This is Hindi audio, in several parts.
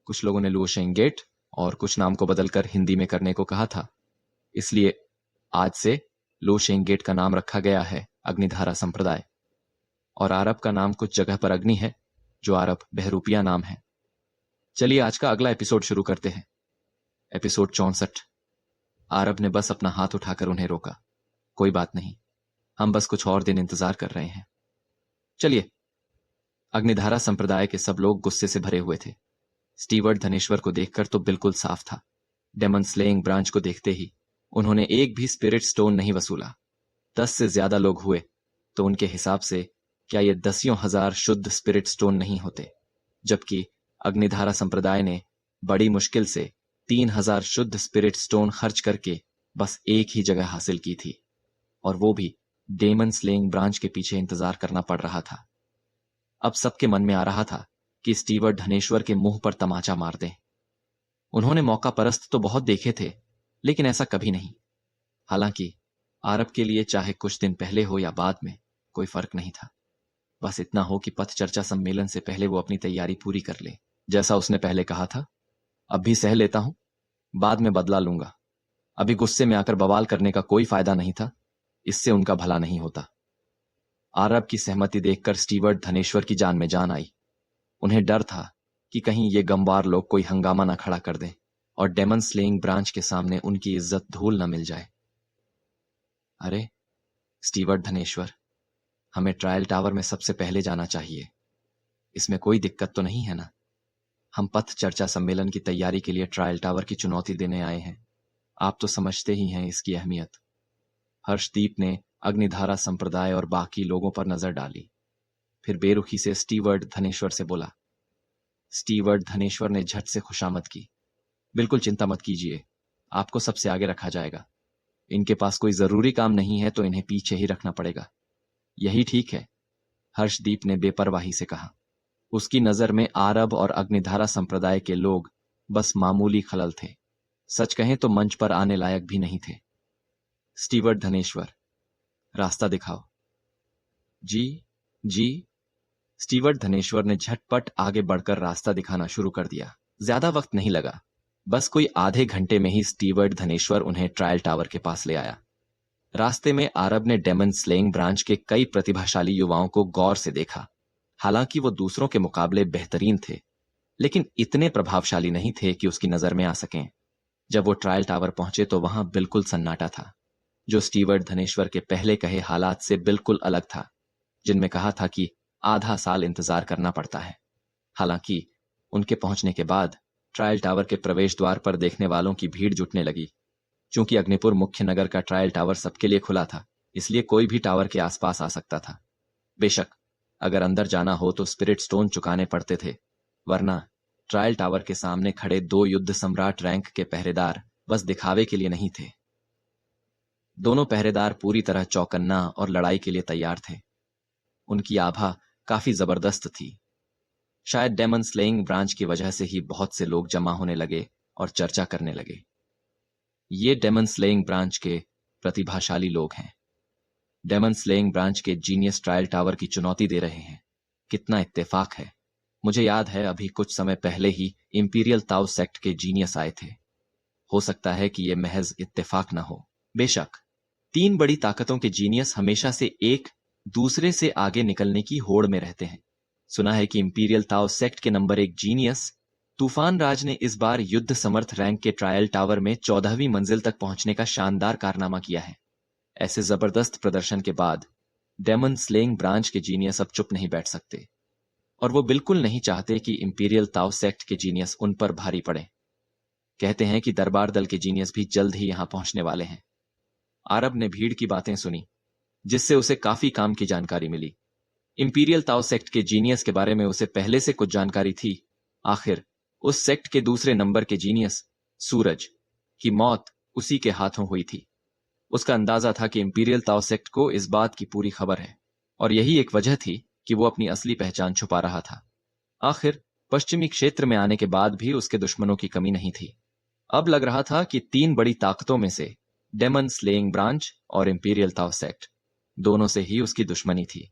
कुछ लोगों ने लुओशेंग गेट और कुछ नाम को बदलकर हिंदी में करने को कहा था। इसलिए आज से लुओशेंग गेट का नाम रखा गया है अग्निधारा संप्रदाय। और आरब का नाम कुछ जगह पर अग्नि है, जो आरब बहरूपिया नाम है। चलिए आज का अगला एपिसोड शुरू करते हैं। एपिसोड 64। आरब ने बस अपना हाथ उठाकर उन्हें रोका। कोई बात नहीं, हम बस कुछ और दिन इंतजार कर रहे हैं। चलिए। अग्निधारा संप्रदाय के सब लोग गुस्से से भरे हुए थे। स्टीवर्ट धनेश्वर को देखकर तो बिल्कुल साफ था। डेमन स्लेइंग ब्रांच को देखते ही उन्होंने एक भी स्पिरिट स्टोन नहीं वसूला। 10 से ज्यादा लोग हुए तो उनके हिसाब से क्या ये 10,000 शुद्ध स्पिरिट स्टोन नहीं होते, जबकि अग्निधारा संप्रदाय ने बड़ी मुश्किल से 3,000 शुद्ध स्पिरिट स्टोन खर्च करके बस एक ही जगह हासिल की थी, और वो भी डेमन स्लेइंग ब्रांच के पीछे इंतजार करना पड़ रहा था। अब सबके मन में आ रहा था कि स्टीवर्ट धनेश्वर के मुंह पर तमाचा मार दें। उन्होंने मौका परस्त तो बहुत देखे थे, लेकिन ऐसा कभी नहीं। हालांकि आरब के लिए चाहे कुछ दिन पहले हो या बाद में कोई फर्क नहीं था। बस इतना हो कि पथ चर्चा सम्मेलन से पहले वो अपनी तैयारी पूरी कर ले। जैसा उसने पहले कहा था, अब भी सह लेता हूं, बाद में बदला लूंगा। अभी गुस्से में आकर बवाल करने का कोई फायदा नहीं था, इससे उनका भला नहीं होता। आरब की सहमति देखकर स्टीवर्ट धनेश्वर की जान में जान आई। उन्हें डर था कि कहीं ये गमवार लोग कोई हंगामा ना खड़ा कर दें और डेमन स्लेइंग ब्रांच के सामने उनकी इज्जत धूल न मिल जाए। अरे स्टीवर्ट धनेश्वर, हमें ट्रायल टावर में सबसे पहले जाना चाहिए। इसमें कोई दिक्कत तो नहीं है ना? हम पथ चर्चा सम्मेलन की तैयारी के लिए ट्रायल टावर की चुनौती देने आए हैं। आप तो समझते ही हैं इसकी अहमियत। हर्षदीप ने अग्निधारा संप्रदाय और बाकी लोगों पर नजर डाली, फिर बेरुखी से स्टीवर्ट धनेश्वर से बोला। स्टीवर्ट धनेश्वर ने झट से खुशामद की। बिल्कुल चिंता मत कीजिए, आपको सबसे आगे रखा जाएगा। इनके पास कोई जरूरी काम नहीं है तो इन्हें पीछे ही रखना पड़ेगा। यही ठीक है, हर्षदीप ने बेपरवाही से कहा। उसकी नजर में आरब और अग्निधारा संप्रदाय के लोग बस मामूली खलल थे। सच कहें तो मंच पर आने लायक भी नहीं थे। स्टीवर्ट धनेश्वर, रास्ता दिखाओ। जी। स्टीवर्ट धनेश्वर ने झटपट आगे बढ़कर रास्ता दिखाना शुरू कर दिया। ज्यादा वक्त नहीं लगा, बस कोई आधे घंटे में ही स्टीवर्ट धनेश्वर उन्हें ट्रायल टावर के पास ले आया। रास्ते में आरब ने डेमन स्लेइंग ब्रांच के कई प्रतिभाशाली युवाओं को गौर से देखा। हालांकि वो दूसरों के मुकाबले बेहतरीन थे, लेकिन इतने प्रभावशाली नहीं थे कि उसकी नजर में आ सकें। जब वो ट्रायल टावर पहुंचे तो वहां बिल्कुल सन्नाटा था, जो स्टीवर्ट धनेश्वर के पहले कहे हालात से बिल्कुल अलग था, जिनमें कहा था कि आधा साल इंतजार करना पड़ता है। हालांकि उनके पहुंचने के बाद ट्रायल टावर के प्रवेश द्वार पर देखने वालों की भीड़ जुटने लगी। चूंकि अग्निपुर मुख्य नगर का ट्रायल टावर सबके लिए खुला था, इसलिए कोई भी टावर के आसपास आ सकता था। बेशक अगर अंदर जाना हो तो स्पिरिट स्टोन चुकाने पड़ते थे, वरना ट्रायल टावर के सामने खड़े 2 युद्ध सम्राट रैंक के पहरेदार बस दिखावे के लिए नहीं थे। दोनों पहरेदार पूरी तरह चौकन्ना और लड़ाई के लिए तैयार थे। उनकी आभा काफी जबरदस्त थी। शायद डेमन स्लेइंग ब्रांच की वजह से ही बहुत से लोग जमा होने लगे और चर्चा करने लगे। ये डेमन स्लेइंग ब्रांच के प्रतिभाशाली लोग हैं। डेमन स्लेइंग ब्रांच के जीनियस ट्रायल टावर की चुनौती दे रहे हैं। कितना इत्तेफाक है। मुझे याद है अभी कुछ समय पहले ही इंपीरियल ताओ सेक्ट के जीनियस आए थे। हो सकता है कि यह महज इत्तेफाक न हो। बेशक 3 बड़ी ताकतों के जीनियस हमेशा से एक दूसरे से आगे निकलने की होड़ में रहते हैं। सुना है कि इंपीरियल ताओ सेक्ट के नंबर 1 जीनियस तूफान राज ने इस बार युद्ध समर्थ रैंक के ट्रायल टावर में 14वीं मंजिल तक पहुंचने का शानदार कारनामा किया है। ऐसे जबरदस्त प्रदर्शन के बाद डेमन स्लेइंग ब्रांच के जीनियस अब चुप नहीं बैठ सकते, और वो बिल्कुल नहीं चाहते कि इंपीरियल ताओ सेक्ट के जीनियस उन पर भारी पड़े। कहते हैं कि दरबार दल के जीनियस भी जल्द ही यहां पहुंचने वाले हैं। आरब ने भीड़ की बातें सुनी, जिससे उसे काफी काम की जानकारी मिली। इंपीरियल ताओ सेक्ट के जीनियस के बारे में उसे पहले से कुछ जानकारी थी। आखिर उस सेक्ट के दूसरे नंबर के जीनियस सूरज की मौत उसी के हाथों हुई थी। उसका अंदाजा था कि इंपीरियल ताओ सेक्ट को इस बात की पूरी खबर है, और यही एक वजह थी कि वो अपनी असली पहचान छुपा रहा था। आखिर पश्चिमी क्षेत्र में आने के बाद भी उसके दुश्मनों की कमी नहीं थी। अब लग रहा था कि 3 बड़ी ताकतों में से डेमन स्लेइंग ब्रांच और इंपीरियल ताओ सेक्ट दोनों से ही उसकी दुश्मनी थी।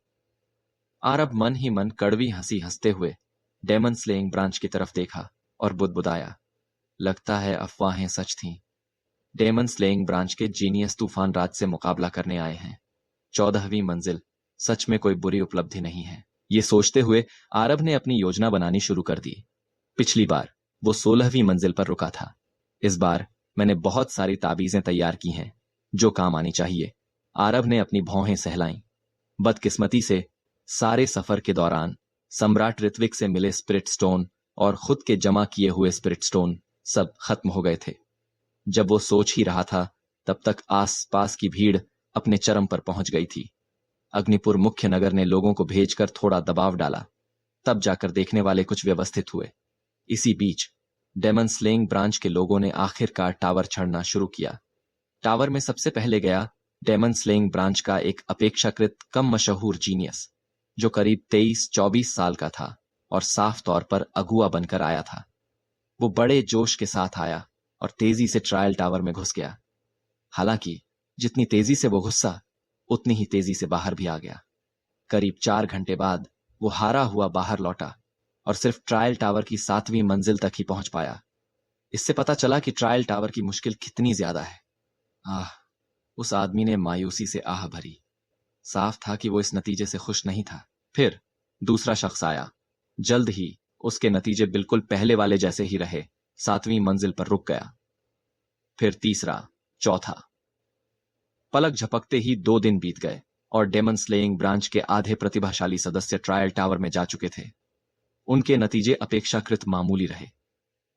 आरब मन ही मन कड़वी हंसी हंसते हुए डेमन स्लेइंग ब्रांच की तरफ देखा और बुदबुदाया, लगता है अफवाहें सच थीं। डेमन स्लेइंग ब्रांच के जीनियस तूफान राज से मुकाबला करने आए हैं। 14वीं मंजिल सच में कोई बुरी उपलब्धि नहीं है। ये सोचते हुए आरब ने अपनी योजना बनानी शुरू कर दी। पिछली बार वो 16वीं मंजिल पर रुका था। इस बार मैंने बहुत सारी ताबीजें तैयार की हैं जो काम आनी चाहिए। आरब ने अपनी भौहें सहलाईं। बदकिस्मती से सारे सफर के दौरान सम्राट ऋत्विक से मिले स्पिरिट स्टोन और खुद के जमा किए हुए स्पिरिट स्टोन सब खत्म हो गए थे। जब वो सोच ही रहा था तब तक आस-पास की भीड़ अपने चरम पर पहुंच गई थी। अग्निपुर मुख्य नगर ने लोगों को भेजकर थोड़ा दबाव डाला, तब जाकर देखने वाले कुछ व्यवस्थित हुए। इसी बीच डेमन स्लेइंग ब्रांच के लोगों ने आखिरकार टावर चढ़ना शुरू किया। टावर में सबसे पहले गया डेमन स्लेइंग ब्रांच का एक अपेक्षाकृत कम मशहूर जीनियस, जो करीब 23-24 साल का था और साफ तौर पर अगुआ बनकर आया था। वो बड़े जोश के साथ आया और तेजी से ट्रायल टावर में घुस गया। हालांकि जितनी तेजी से वो घुसा उतनी ही तेजी से बाहर भी आ गया। करीब 4 घंटे बाद वो हारा हुआ बाहर लौटा और सिर्फ ट्रायल टावर की 7वीं मंजिल तक ही पहुंच पाया। इससे पता चला कि ट्रायल टावर की मुश्किल कितनी ज्यादा है। आह, उस आदमी ने मायूसी से आह भरी। साफ था कि वो इस नतीजे से खुश नहीं था। फिर दूसरा शख्स आया। जल्द ही उसके नतीजे बिल्कुल पहले वाले जैसे ही रहे। 7वीं मंजिल पर रुक गया। फिर तीसरा, चौथा। पलक झपकते ही 2 दिन बीत गए और डेमन स्लेइंग ब्रांच के आधे प्रतिभाशाली सदस्य ट्रायल टावर में जा चुके थे। उनके नतीजे अपेक्षाकृत मामूली रहे।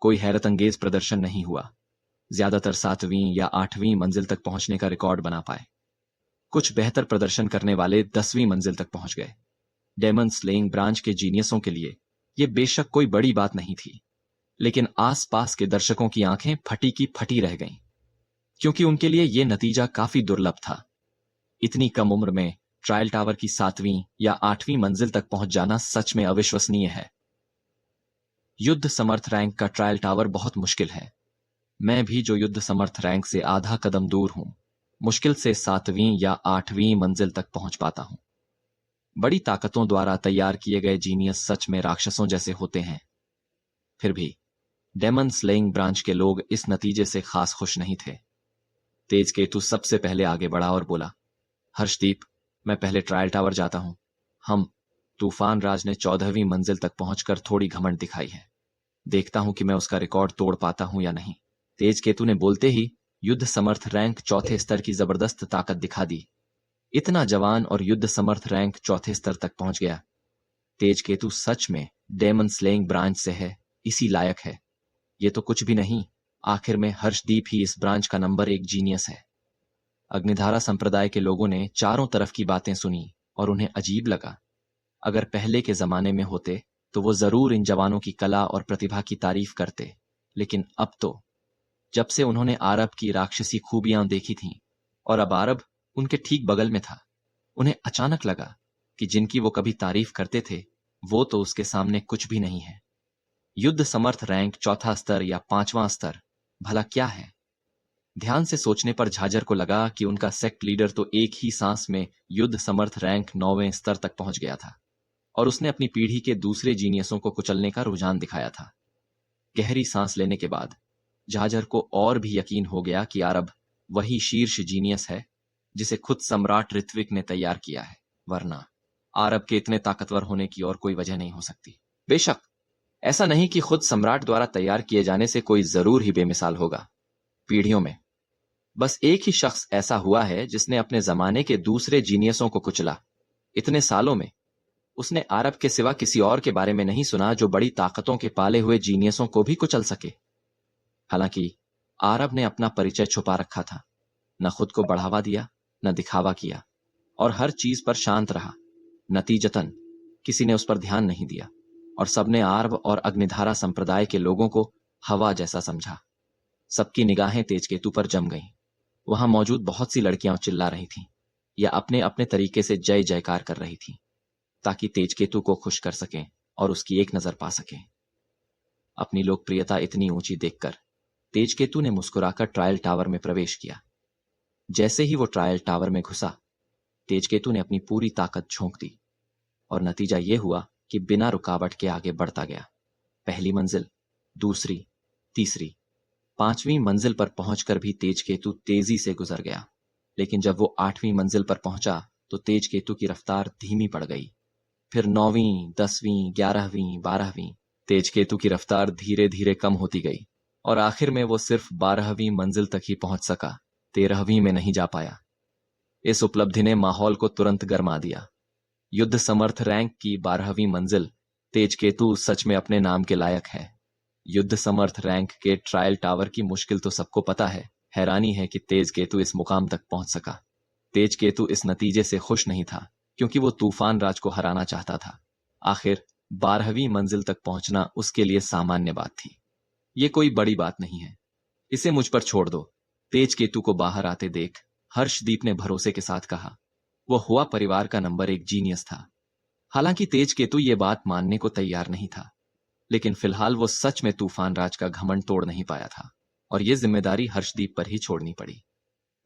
कोई हैरतअंगेज प्रदर्शन नहीं हुआ। ज्यादातर 7वीं या 8वीं मंजिल तक पहुंचने का रिकॉर्ड बना पाए। कुछ बेहतर प्रदर्शन करने वाले 10वीं मंजिल तक पहुंच गए। डेमन स्लेइंग ब्रांच के जीनियसों के लिए यह बेशक कोई बड़ी बात नहीं थी, लेकिन आसपास के दर्शकों की आंखें फटी की फटी रह गईं, क्योंकि उनके लिए यह नतीजा काफी दुर्लभ था। इतनी कम उम्र में ट्रायल टावर की 7वीं या 8वीं मंजिल तक पहुंच जाना सच में अविश्वसनीय है। युद्ध समर्थ रैंक का ट्रायल टावर बहुत मुश्किल है। मैं भी जो युद्ध समर्थ रैंक से आधा कदम दूर हूं, मुश्किल से 7वीं या 8वीं मंजिल तक पहुंच पाता हूं। बड़ी ताकतों द्वारा तैयार किए गए जीनियस सच में राक्षसों जैसे होते हैं। फिर भी डेमन स्लेइंग ब्रांच के लोग इस नतीजे से खास खुश नहीं थे। तेज केतु सबसे पहले आगे बढ़ा और बोला, हर्षदीप, मैं पहले ट्रायल टावर जाता हूं। हम तूफान राज ने 14वीं मंजिल तक पहुंचकर थोड़ी घमंड दिखाई है। देखता हूं कि मैं उसका रिकॉर्ड तोड़ पाता हूं या नहीं। तेज केतु ने बोलते ही युद्ध समर्थ रैंक 4थे स्तर की जबरदस्त ताकत दिखा दी। इतना जवान और युद्ध समर्थ रैंक 4थे स्तर तक पहुंच गया। तेज केतु सच में डेमन स्लेइंग ब्रांच से है, इसी लायक है। ये तो कुछ भी नहीं, आखिर में हर्षदीप ही इस ब्रांच का नंबर 1 जीनियस है। अग्निधारा संप्रदाय के लोगों ने चारों तरफ की बातें सुनी और उन्हें अजीब लगा। अगर पहले के जमाने में होते तो वो जरूर इन जवानों की कला और प्रतिभा की तारीफ करते, लेकिन अब तो, जब से उन्होंने आरब की राक्षसी खूबियां देखी थीं और अब आरब उनके ठीक बगल में था, उन्हें अचानक लगा कि जिनकी वो कभी तारीफ करते थे वो तो उसके सामने कुछ भी नहीं है। युद्ध समर्थ रैंक 4था स्तर या 5वां स्तर भला क्या है? ध्यान से सोचने पर झाझर को लगा कि उनका सेक्ट लीडर तो एक ही सांस में युद्ध समर्थ रैंक 9वें स्तर तक पहुंच गया था और उसने अपनी पीढ़ी के दूसरे जीनियसों को कुचलने का रुझान दिखाया था। गहरी सांस लेने के बाद झाझर को और भी यकीन हो गया कि आरब वही शीर्ष जीनियस है जिसे खुद सम्राट ऋत्विक ने तैयार किया है, वरना आरब के इतने ताकतवर होने की और कोई वजह नहीं हो सकती। बेशक ऐसा नहीं कि खुद सम्राट द्वारा तैयार किए जाने से कोई जरूर ही बेमिसाल होगा। पीढ़ियों में बस एक ही शख्स ऐसा हुआ है जिसने अपने जमाने के दूसरे जीनियसों को कुचला। इतने सालों में उसने आरब के सिवा किसी और के बारे में नहीं सुना जो बड़ी ताकतों के पाले हुए जीनियसों को भी कुचल सके। हालांकि आरब ने अपना परिचय छुपा रखा था, न खुद को बढ़ावा दिया, न दिखावा किया और हर चीज पर शांत रहा। नतीजतन किसी ने उस पर ध्यान नहीं दिया और सबने आरब और अग्निधारा संप्रदाय के लोगों को हवा जैसा समझा। सबकी निगाहें तेजकेतु पर जम गईं। वहां मौजूद बहुत सी लड़कियां चिल्ला रही थीं या अपने अपने तरीके से जय जयकार कर रही थीं ताकि तेजकेतु को खुश कर सकें और उसकी एक नजर पा सकें। अपनी लोकप्रियता इतनी ऊंची देखकर तेजकेतु ने मुस्कुराकर ट्रायल टावर में प्रवेश किया। जैसे ही वो ट्रायल टावर में घुसा, तेजकेतु ने अपनी पूरी ताकत झोंक दी और नतीजा यह हुआ कि बिना रुकावट के आगे बढ़ता गया। पहली मंजिल, दूसरी, तीसरी, पांचवीं मंजिल पर पहुंचकर भी तेज केतु तेजी से गुजर गया। लेकिन जब वो 8वीं मंजिल पर पहुंचा तो तेज केतु की रफ्तार धीमी पड़ गई। फिर 9वीं, 10वीं, 11वीं, 12वीं, तेज केतु की रफ्तार धीरे धीरे कम होती गई और आखिर में वो सिर्फ 12वीं मंजिल तक ही पहुंच सका, 13वीं में नहीं जा पाया। इस उपलब्धि ने माहौल को तुरंत गरमा दिया। युद्ध समर्थ रैंक की 12वीं मंजिल, तेज केतु सच में अपने नाम के लायक है। युद्ध समर्थ रैंक के ट्रायल टावर की मुश्किल तो सबको पता है, हैरानी है कि तेज केतु इस मुकाम तक पहुंच सका। तेज केतु इस नतीजे से खुश नहीं था, क्योंकि वो तूफान राज को हराना चाहता था। आखिर 12वीं मंजिल तक पहुंचना उसके लिए सामान्य बात थी। ये कोई बड़ी बात नहीं है, इसे मुझ पर छोड़ दो। तेज केतु को बाहर आते देख हर्षदीप ने भरोसे के साथ कहा। वो हुआ परिवार का नंबर 1 जीनियस था। हालांकि तेज केतु ये बात मानने को तैयार नहीं था, लेकिन फिलहाल वो सच में तूफान राज का घमंड तोड़ नहीं पाया था और ये जिम्मेदारी हर्षदीप पर ही छोड़नी पड़ी।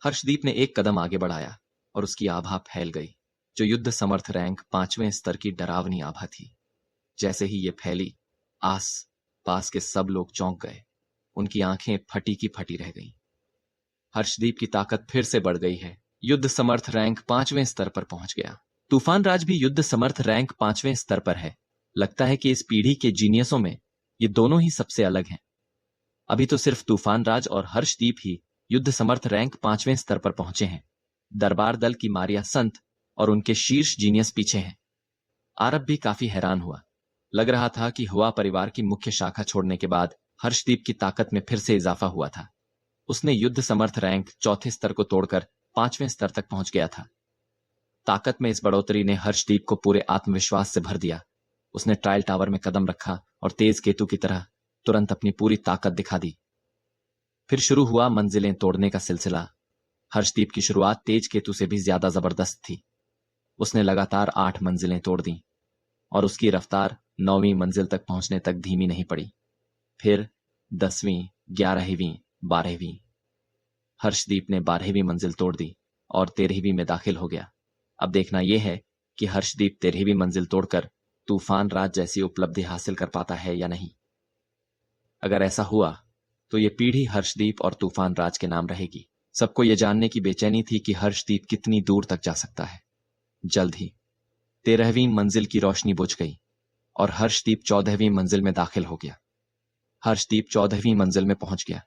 हर्षदीप ने एक कदम आगे बढ़ाया और उसकी आभा फैल गई, जो युद्ध समर्थ रैंक 5वें स्तर की डरावनी आभा थी। जैसे ही ये फैली, आस पास के सब लोग चौंक गए। उनकी आंखें फटी की फटी रह गईं। हर्षदीप की ताकत फिर से बढ़ गई है, युद्ध समर्थ रैंक 5वें स्तर पर पहुंच गया। तूफान राज भी युद्ध समर्थ रैंक 5वें स्तर पर है। लगता है कि इस पीढ़ी के जीनियसों में ये दोनों ही सबसे अलग हैं। अभी तो सिर्फ तूफान राज और हर्षदीप ही युद्ध समर्थ रैंक 5वें स्तर पर पहुंचे हैं। दरबार दल की मारिया संत और उनके शीर्ष जीनियस पीछे हैं। आरब भी काफी हैरान हुआ। लग रहा था कि हुआ परिवार की मुख्य शाखा छोड़ने के बाद हर्षदीप की ताकत में फिर से इजाफा हुआ था। उसने युद्ध समर्थ रैंक 4थे स्तर को तोड़कर 5वें स्तर तक पहुंच गया था। ताकत में इस बढ़ोतरी ने हर्षदीप को पूरे आत्मविश्वास से भर दिया। उसने ट्रायल टावर में कदम रखा और तेज केतु की तरह तुरंत अपनी पूरी ताकत दिखा दी। फिर शुरू हुआ मंजिलें तोड़ने का सिलसिला। हर्षदीप की शुरुआत तेज केतु से भी ज्यादा जबरदस्त थी। उसने लगातार 8 मंजिलें तोड़ दी और उसकी रफ्तार 9वीं मंजिल तक पहुंचने तक धीमी नहीं पड़ी। फिर 10वीं, 11वीं, 12वीं। हर्षदीप ने 12वीं मंजिल तोड़ दी और 13वीं में दाखिल हो गया। अब देखना यह है कि हर्षदीप 13वीं मंजिल तोड़कर तूफान राज जैसी उपलब्धि हासिल कर पाता है या नहीं। अगर ऐसा हुआ तो यह पीढ़ी हर्षदीप और तूफान राज के नाम रहेगी। सबको यह जानने की बेचैनी थी कि हर्षदीप कितनी दूर तक जा सकता है। जल्द ही 13वीं मंजिल की रोशनी बुझ गई और हर्षदीप 14वीं मंजिल में दाखिल हो गया। हर्षदीप 14वीं मंजिल में पहुंच गया।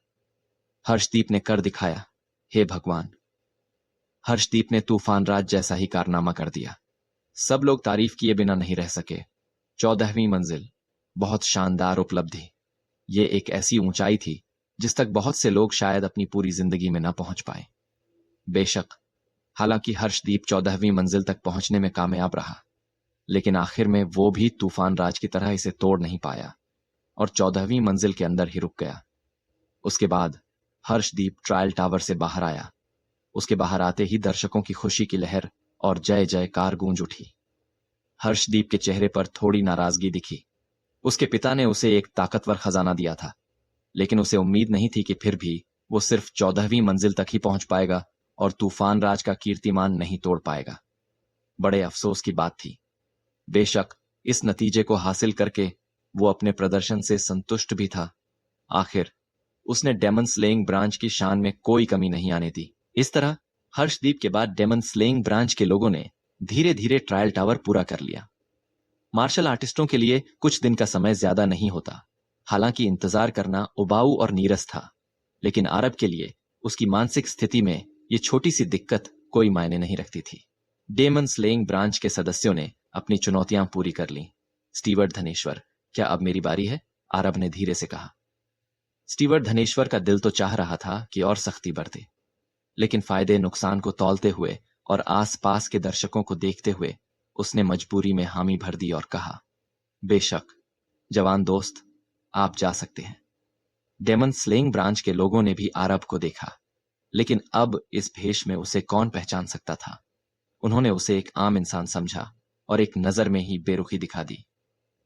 हर्षदीप ने कर दिखाया। हे भगवान! हर्षदीप ने तूफान राज जैसा ही कारनामा कर दिया। सब लोग तारीफ किए बिना नहीं रह सके। 14वीं मंजिल, बहुत शानदार उपलब्धि। ये एक ऐसी ऊंचाई थी जिस तक बहुत से लोग शायद अपनी पूरी जिंदगी में न पहुंच पाए। बेशक, हालांकि हर्षदीप 14वीं मंजिल तक पहुंचने में कामयाब रहा, लेकिन आखिर में वो भी तूफान राज की तरह इसे तोड़ नहीं पाया और 14वीं मंजिल के अंदर ही रुक गया। उसके बाद हर्षदीप ट्रायल टावर से बाहर आया। उसके बाहर आते ही दर्शकों की खुशी की लहर और जय जयकार गूंज उठी। हर्षदीप के चेहरे पर थोड़ी नाराजगी दिखी। उसके पिता ने उसे एक ताकतवर खजाना दिया था, लेकिन उसे उम्मीद नहीं थी कि फिर भी वो सिर्फ 14वीं मंजिल तक ही पहुंच पाएगा और तूफान राज का कीर्तिमान नहीं तोड़ पाएगा। बड़े अफसोस की बात थी। बेशक इस नतीजे को हासिल करके वो अपने प्रदर्शन से संतुष्ट भी था। आखिर उसने डेमन स्लेइंग ब्रांच की शान में कोई कमी नहीं आने दी। इस तरह हर्षदीप के बाद डेमन स्लेइंग ब्रांच के लोगों ने धीरे धीरे ट्रायल टावर पूरा कर लिया। मार्शल आर्टिस्टों के लिए कुछ दिन का समय ज्यादा नहीं होता। हालांकि इंतजार करना उबाऊ और नीरस था, लेकिन आरब के लिए उसकी मानसिक स्थिति में ये छोटी सी दिक्कत कोई मायने नहीं रखती थी। डेमन स्लेइंग ब्रांच के सदस्यों ने अपनी चुनौतियां पूरी कर लीं। स्टीवर्ट धनेश्वर, क्या अब मेरी बारी है? आरब ने धीरे से कहा। स्टीवर्ट धनेश्वर का दिल तो चाह रहा था कि और सख्ती बरते, लेकिन फायदे नुकसान को तौलते हुए और आसपास के दर्शकों को देखते हुए उसने मजबूरी में हामी भर दी और कहा, बेशक जवान दोस्त, आप जा सकते हैं। डेमन स्लेइंग ब्रांच के लोगों ने भी आरब को देखा, लेकिन अब इस भेष में उसे कौन पहचान सकता था। उन्होंने उसे एक आम इंसान समझा और एक नजर में ही बेरुखी दिखा दी।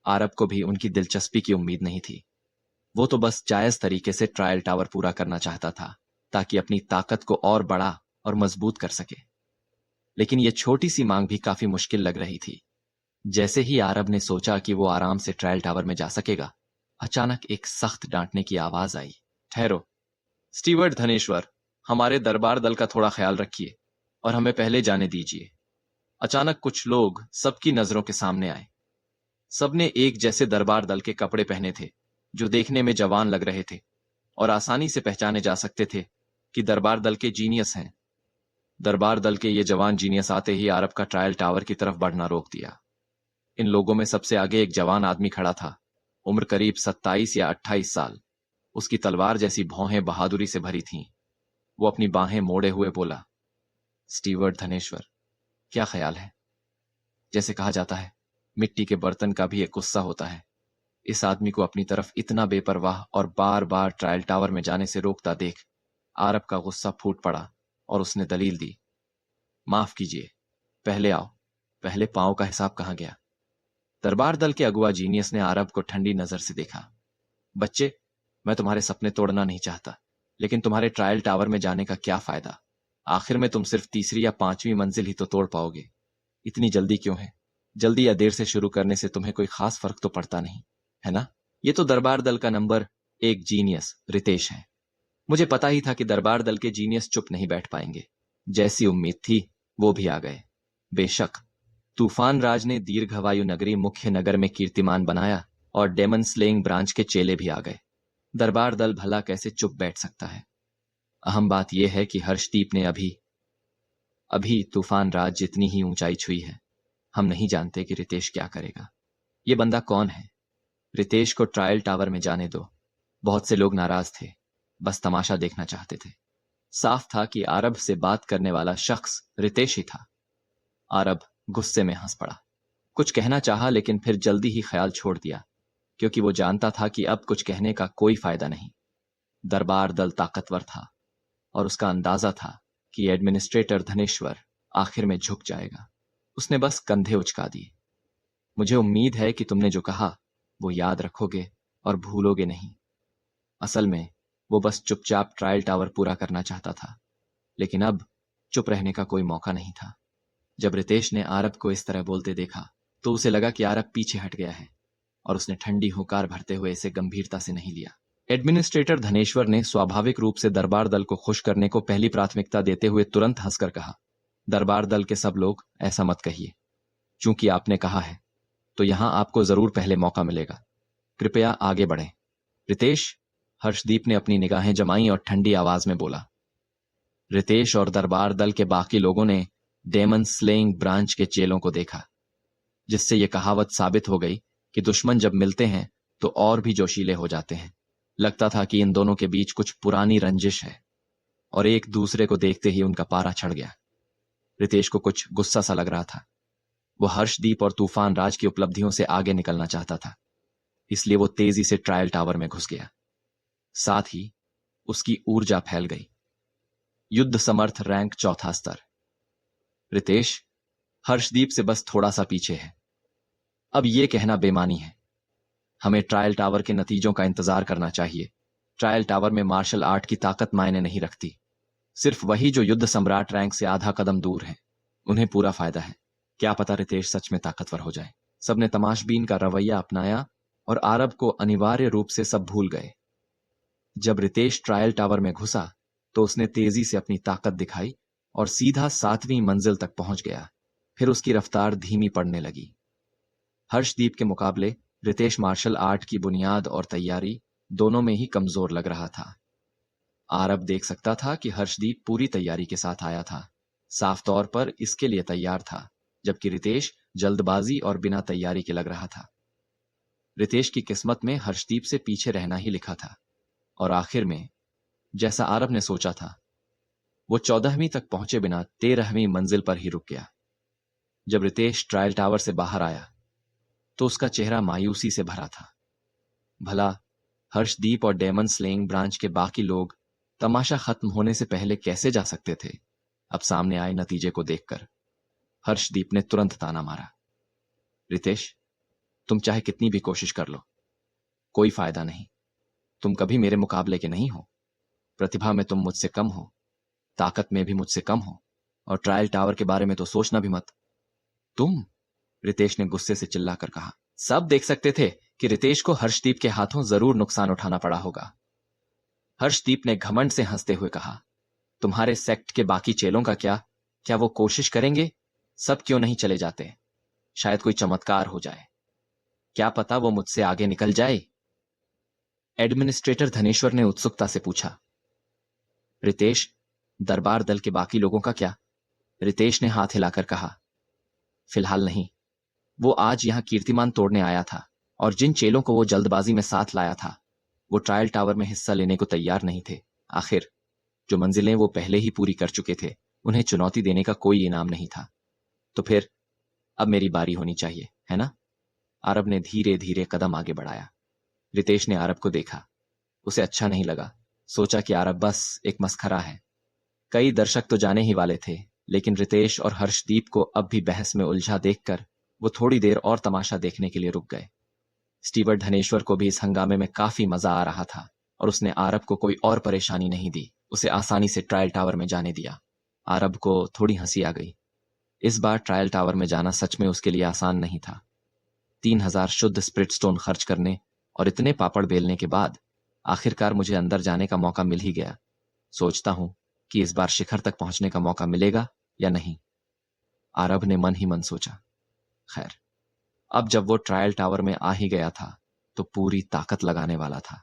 आरब को भी उनकी दिलचस्पी की उम्मीद नहीं थी। वो तो बस जायज तरीके से ट्रायल टावर पूरा करना चाहता था, ताकि अपनी ताकत को और बड़ा और मजबूत कर सके। लेकिन यह छोटी सी मांग भी काफी मुश्किल लग रही थी। जैसे ही आरब ने सोचा कि वो आराम से ट्रायल टावर में जा सकेगा, अचानक एक सख्त डांटने की आवाज आई। ठहरो स्टीवर्ट धनेश्वर, हमारे दरबार दल का थोड़ा ख्याल रखिए और हमें पहले जाने दीजिए। अचानक कुछ लोग सबकी नजरों के सामने आए। सबने एक जैसे दरबार दल के कपड़े पहने थे, जो देखने में जवान लग रहे थे और आसानी से पहचाने जा सकते थे कि दरबार दल के जीनियस हैं। दरबार दल के ये जवान जीनियस आते ही आरब का ट्रायल टावर की तरफ बढ़ना रोक दिया। इन लोगों में सबसे आगे एक जवान आदमी खड़ा था, उम्र करीब 27 या 28 साल। उसकी तलवार जैसी भौहें बहादुरी से भरी थीं। वो अपनी बाहें मोड़े हुए बोला, स्टीवर्ट धनेश्वर, क्या ख्याल है? जैसे कहा जाता है, मिट्टी के बर्तन का भी एक गुस्सा होता है। इस आदमी को अपनी तरफ इतना बेपरवाह और बार बार ट्रायल टावर में जाने से रोकता देख आरब का गुस्सा फूट पड़ा और उसने दलील दी, माफ कीजिए, पहले आओ, पहले पांव का हिसाब कहाँ गया? दरबार दल के अगुआ जीनियस ने आरब को ठंडी नजर से देखा। बच्चे, मैं तुम्हारे सपने तोड़ना नहीं चाहता, लेकिन तुम्हारे ट्रायल टावर में जाने का क्या फायदा? आखिर में तुम सिर्फ तीसरी या पांचवी मंजिल ही तो तोड़ पाओगे। इतनी जल्दी क्यों है? जल्दी या देर से शुरू करने से तुम्हें कोई खास फर्क तो पड़ता नहीं, है ना? ये तो दरबार दल का नंबर 1 जीनियस रितेश है। मुझे पता ही था कि दरबार दल के जीनियस चुप नहीं बैठ पाएंगे। जैसी उम्मीद थी वो भी आ गए। बेशक तूफान राज ने दीर्घवायु नगरी मुख्य नगर में कीर्तिमान बनाया और डेमन स्लेइंग ब्रांच के चेले भी आ गए। दरबार दल भला कैसे चुप बैठ सकता है? अहम बात यह है कि हर्षदीप ने अभी अभी तूफान राज जितनी ही ऊंचाई छुई है। हम नहीं जानते कि रितेश क्या करेगा। ये बंदा कौन है? रितेश को ट्रायल टावर में जाने दो। बहुत से लोग नाराज थे, बस तमाशा देखना चाहते थे। साफ था कि आरब से बात करने वाला शख्स रितेश ही था। आरब गुस्से में हंस पड़ा। कुछ कहना चाहा, लेकिन फिर जल्दी ही ख्याल छोड़ दिया, क्योंकि वो जानता था कि अब कुछ कहने का कोई फायदा नहीं। दरबार दल ताकतवर था और उसका अंदाजा था कि एडमिनिस्ट्रेटर धनेश्वर आखिर में झुक जाएगा। उसने बस कंधे उचका दिए। मुझे उम्मीद है कि तुमने जो कहा वो याद रखोगे और भूलोगे नहीं। असल में वो बस चुपचाप ट्रायल टावर पूरा करना चाहता था, लेकिन अब चुप रहने का कोई मौका नहीं था। जब रितेश ने आरब को इस तरह बोलते देखा तो उसे लगा कि आरब पीछे हट गया है, और उसने ठंडी हुंकार भरते हुए इसे गंभीरता से नहीं लिया। एडमिनिस्ट्रेटर धनेश्वर ने स्वाभाविक रूप से दरबार दल को खुश करने को पहली प्राथमिकता देते हुए तुरंत हंसकर कहा, दरबार दल के सब लोग, ऐसा मत कहिए। चूंकि आपने कहा है तो यहां आपको जरूर पहले मौका मिलेगा। कृपया आगे बढ़ें। रितेश, हर्षदीप ने अपनी निगाहें जमाई और ठंडी आवाज में बोला। रितेश और दरबार दल के बाकी लोगों ने डेमन स्लेइंग ब्रांच के चेलों को देखा, जिससे यह कहावत साबित हो गई कि दुश्मन जब मिलते हैं तो और भी जोशीले हो जाते हैं। लगता था कि इन दोनों के बीच कुछ पुरानी रंजिश है, और एक दूसरे को देखते ही उनका पारा चढ़ गया। रितेश को कुछ गुस्सा सा लग रहा था। वो हर्षदीप और तूफान राज की उपलब्धियों से आगे निकलना चाहता था, इसलिए वो तेजी से ट्रायल टावर में घुस गया। साथ ही उसकी ऊर्जा फैल गई। युद्ध समर्थ रैंक 4था स्तर। रितेश हर्षदीप से बस थोड़ा सा पीछे है। अब यह कहना बेमानी है। हमें ट्रायल टावर के नतीजों का इंतजार करना चाहिए। ट्रायल टावर में मार्शल आर्ट की ताकत मायने नहीं रखती। सिर्फ वही जो युद्ध सम्राट रैंक से आधा कदम दूर है, उन्हें पूरा फायदा है। क्या पता रितेश सच में ताकतवर हो जाए। सबने तमाशबीन का रवैया अपनाया और आरब को अनिवार्य रूप से सब भूल गए। जब रितेश ट्रायल टावर में घुसा तो उसने तेजी से अपनी ताकत दिखाई और सीधा 7वीं मंजिल तक पहुंच गया। फिर उसकी रफ्तार धीमी पड़ने लगी। हर्षदीप के मुकाबले रितेश मार्शल आर्ट की बुनियाद और तैयारी दोनों में ही कमजोर लग रहा था। आरब देख सकता था कि हर्षदीप पूरी तैयारी के साथ आया था, साफ तौर पर इसके लिए तैयार था, जबकि रितेश जल्दबाजी और बिना तैयारी के लग रहा था। रितेश की किस्मत में हर्षदीप से पीछे रहना ही लिखा था, और आखिर में जैसा आरब ने सोचा था, वो 14वीं तक पहुंचे बिना 13वीं मंजिल पर ही रुक गया। जब रितेश ट्रायल टावर से बाहर आया तो उसका चेहरा मायूसी से भरा था। भला हर्षदीप और डेमन स्लेइंग ब्रांच के बाकी लोग तमाशा खत्म होने से पहले कैसे जा सकते थे? अब सामने आए नतीजे को देखकर हर्षदीप ने तुरंत ताना मारा, रितेश, तुम चाहे कितनी भी कोशिश कर लो, कोई फायदा नहीं। तुम कभी मेरे मुकाबले के नहीं हो। प्रतिभा में तुम मुझसे कम हो, ताकत में भी मुझसे कम हो, और ट्रायल टावर के बारे में तो सोचना भी मत। तुम, रितेश ने गुस्से से चिल्लाकर कहा। सब देख सकते थे कि रितेश को हर्षदीप के हाथों जरूर नुकसान उठाना पड़ा होगा। हर्षदीप ने घमंड से हंसते हुए कहा, तुम्हारे सेक्ट के बाकी चेलों का क्या? क्या वो कोशिश करेंगे? सब क्यों नहीं चले जाते? शायद कोई चमत्कार हो जाए। क्या पता वो मुझसे आगे निकल जाए? एडमिनिस्ट्रेटर धनेश्वर ने उत्सुकता से पूछा। रितेश, दरबार दल के बाकी लोगों का क्या? रितेश ने हाथ हिलाकर कहा, फिलहाल नहीं। वो आज यहां कीर्तिमान तोड़ने आया था और जिन चेलों को वो जल्दबाजी में साथ लाया था वो ट्रायल टावर में हिस्सा लेने को तैयार नहीं थे। आखिर जो मंजिलें वो पहले ही पूरी कर चुके थे उन्हें चुनौती देने का कोई इनाम नहीं था। तो फिर अब मेरी बारी होनी चाहिए, है ना? आरब ने धीरे धीरे कदम आगे बढ़ाया। रितेश ने आरब को देखा। उसे अच्छा नहीं लगा। सोचा कि आरब बस एक मस्खरा है। कई दर्शक तो जाने ही वाले थे, लेकिन रितेश और हर्षदीप को अब भी बहस में उलझा देखकर वो थोड़ी देर और तमाशा देखने के लिए रुक गए। स्टीवर्ट धनेश्वर को भी इस हंगामे में काफी मजा आ रहा था और उसने आरब को कोई और परेशानी नहीं दी। उसे आसानी से ट्रायल टावर में जाने दिया। आरब को थोड़ी हंसी आ गई। इस बार ट्रायल टावर में जाना सच में उसके लिए आसान नहीं था। 3000 शुद्ध स्प्रिट स्टोन खर्च करने और इतने पापड़ बेलने के बाद आखिरकार मुझे अंदर जाने का मौका मिल ही गया। सोचता हूं कि इस बार शिखर तक पहुंचने का मौका मिलेगा या नहीं। आरब ने मन ही मन सोचा। खैर, अब जब वो ट्रायल टावर में आ ही गया था तो पूरी ताकत लगाने वाला था।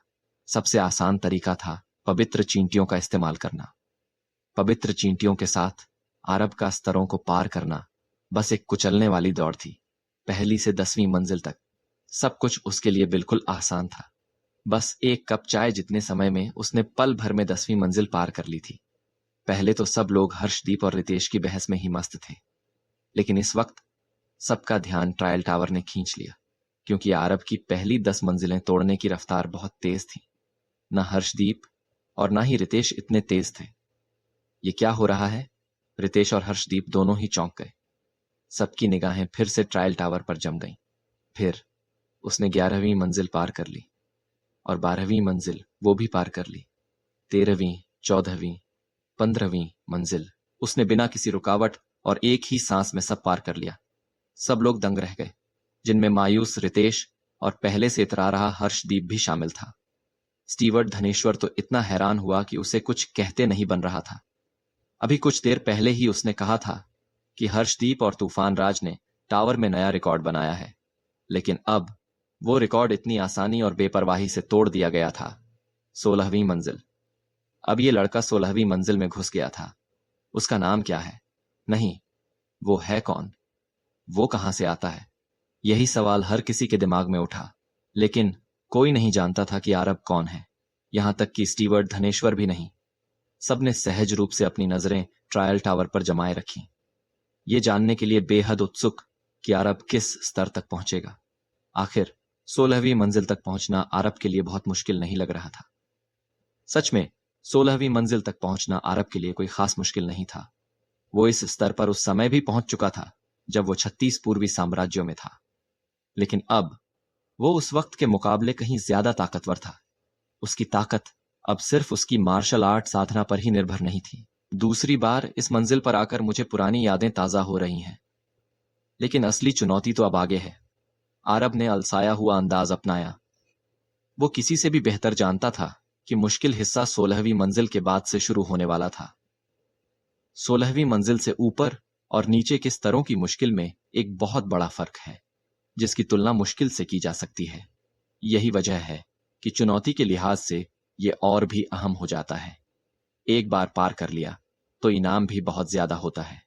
सबसे आसान तरीका था पवित्र चींटियों का इस्तेमाल करना। पवित्र चींटियों के साथ आरब का स्तरों को पार करना बस एक कुचलने वाली दौड़ थी। पहली से 10वीं मंजिल तक सब कुछ उसके लिए बिल्कुल आसान था। बस एक कप चाय जितने समय में उसने पल भर में 10वीं मंजिल पार कर ली थी। पहले तो सब लोग हर्षदीप और रितेश की बहस में ही मस्त थे, लेकिन इस वक्त सबका ध्यान ट्रायल टावर ने खींच लिया, क्योंकि आरब की पहली 10 मंजिलें तोड़ने की रफ्तार बहुत तेज थी। न हर्षदीप और न ही रितेश इतने तेज थे। ये क्या हो रहा है? रितेश और हर्षदीप दोनों ही चौंक गए। सबकी निगाहें फिर से ट्रायल टावर पर जम गईं। फिर उसने 11वीं मंजिल पार कर ली और 12वीं मंजिल वो भी पार कर ली। 13वीं, 14वीं, 15वीं मंजिल उसने बिना किसी रुकावट और एक ही सांस में सब पार कर लिया। सब लोग दंग रह गए, जिनमें मायूस रितेश और पहले से इतरा रहा हर्षदीप भी शामिल था। स्टीवर्ट धनेश्वर तो इतना हैरान हुआ कि उसे कुछ कहते नहीं बन रहा था। अभी कुछ देर पहले ही उसने कहा था कि हर्षदीप और तूफान राज ने टावर में नया रिकॉर्ड बनाया है, लेकिन अब वो रिकॉर्ड इतनी आसानी और बेपरवाही से तोड़ दिया गया था। 16वीं मंजिल। अब ये लड़का 16वीं मंजिल में घुस गया था। उसका नाम क्या है? नहीं, वो है कौन? वो कहां से आता है? यही सवाल हर किसी के दिमाग में उठा, लेकिन कोई नहीं जानता था कि आरब कौन है। यहां तक कि स्टीवर्ट धनेश्वर भी नहीं। सबने सहज रूप से अपनी नजरें ट्रायल टावर पर जमाए रखी, ये जानने के लिए बेहद उत्सुक कि आरब किस स्तर तक पहुंचेगा। आखिर 16वीं मंजिल तक पहुंचना आरब के लिए बहुत मुश्किल नहीं लग रहा था। सच में 16वीं मंजिल तक पहुंचना आरब के लिए कोई खास मुश्किल नहीं था। वो इस स्तर पर उस समय भी पहुंच चुका था जब वो 36 पूर्वी साम्राज्यों में था, लेकिन अब वो उस वक्त के मुकाबले कहीं ज्यादा ताकतवर था। उसकी ताकत अब सिर्फ उसकी मार्शल आर्ट साधना पर ही निर्भर नहीं थी। दूसरी बार इस मंजिल पर आकर मुझे पुरानी यादें ताजा हो रही हैं, लेकिन असली चुनौती तो अब आगे है। आरब ने अलसाया हुआ अंदाज अपनाया। वो किसी से भी बेहतर जानता था कि मुश्किल हिस्सा 16वीं मंजिल के बाद से शुरू होने वाला था। 16वीं मंजिल से ऊपर और नीचे के स्तरों की मुश्किल में एक बहुत बड़ा फर्क है, जिसकी तुलना मुश्किल से की जा सकती है। यही वजह है कि चुनौती के लिहाज से यह और भी अहम हो जाता है। एक बार पार कर लिया तो इनाम भी बहुत ज्यादा होता है।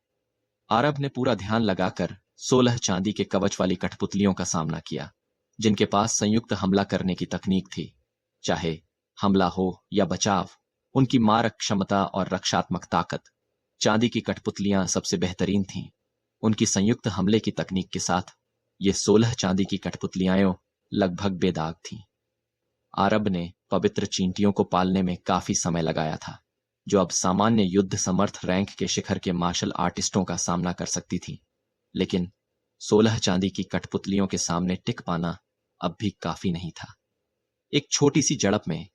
आरब ने पूरा ध्यान लगाकर 16 चांदी के कवच वाली कठपुतलियों का सामना किया, जिनके पास संयुक्त हमला करने की तकनीक थी। चाहे हमला हो या बचाव, उनकी मारक क्षमता और रक्षात्मक ताकत, चांदी की कठपुतलियां सबसे बेहतरीन थीं। उनकी संयुक्त हमले की तकनीक के साथ ये 16 चांदी की कठपुतलियां लगभग बेदाग थीं। आरब ने पवित्र चींटियों को पालने में काफी समय लगाया था, जो अब सामान्य युद्ध समर्थ रैंक के शिखर के मार्शल आर्टिस्टों का सामना कर सकती थी। लेकिन 16 चांदी की कठपुतलियों के सामने टिक पाना अब भी काफी नहीं था। एक छोटी सी झड़प में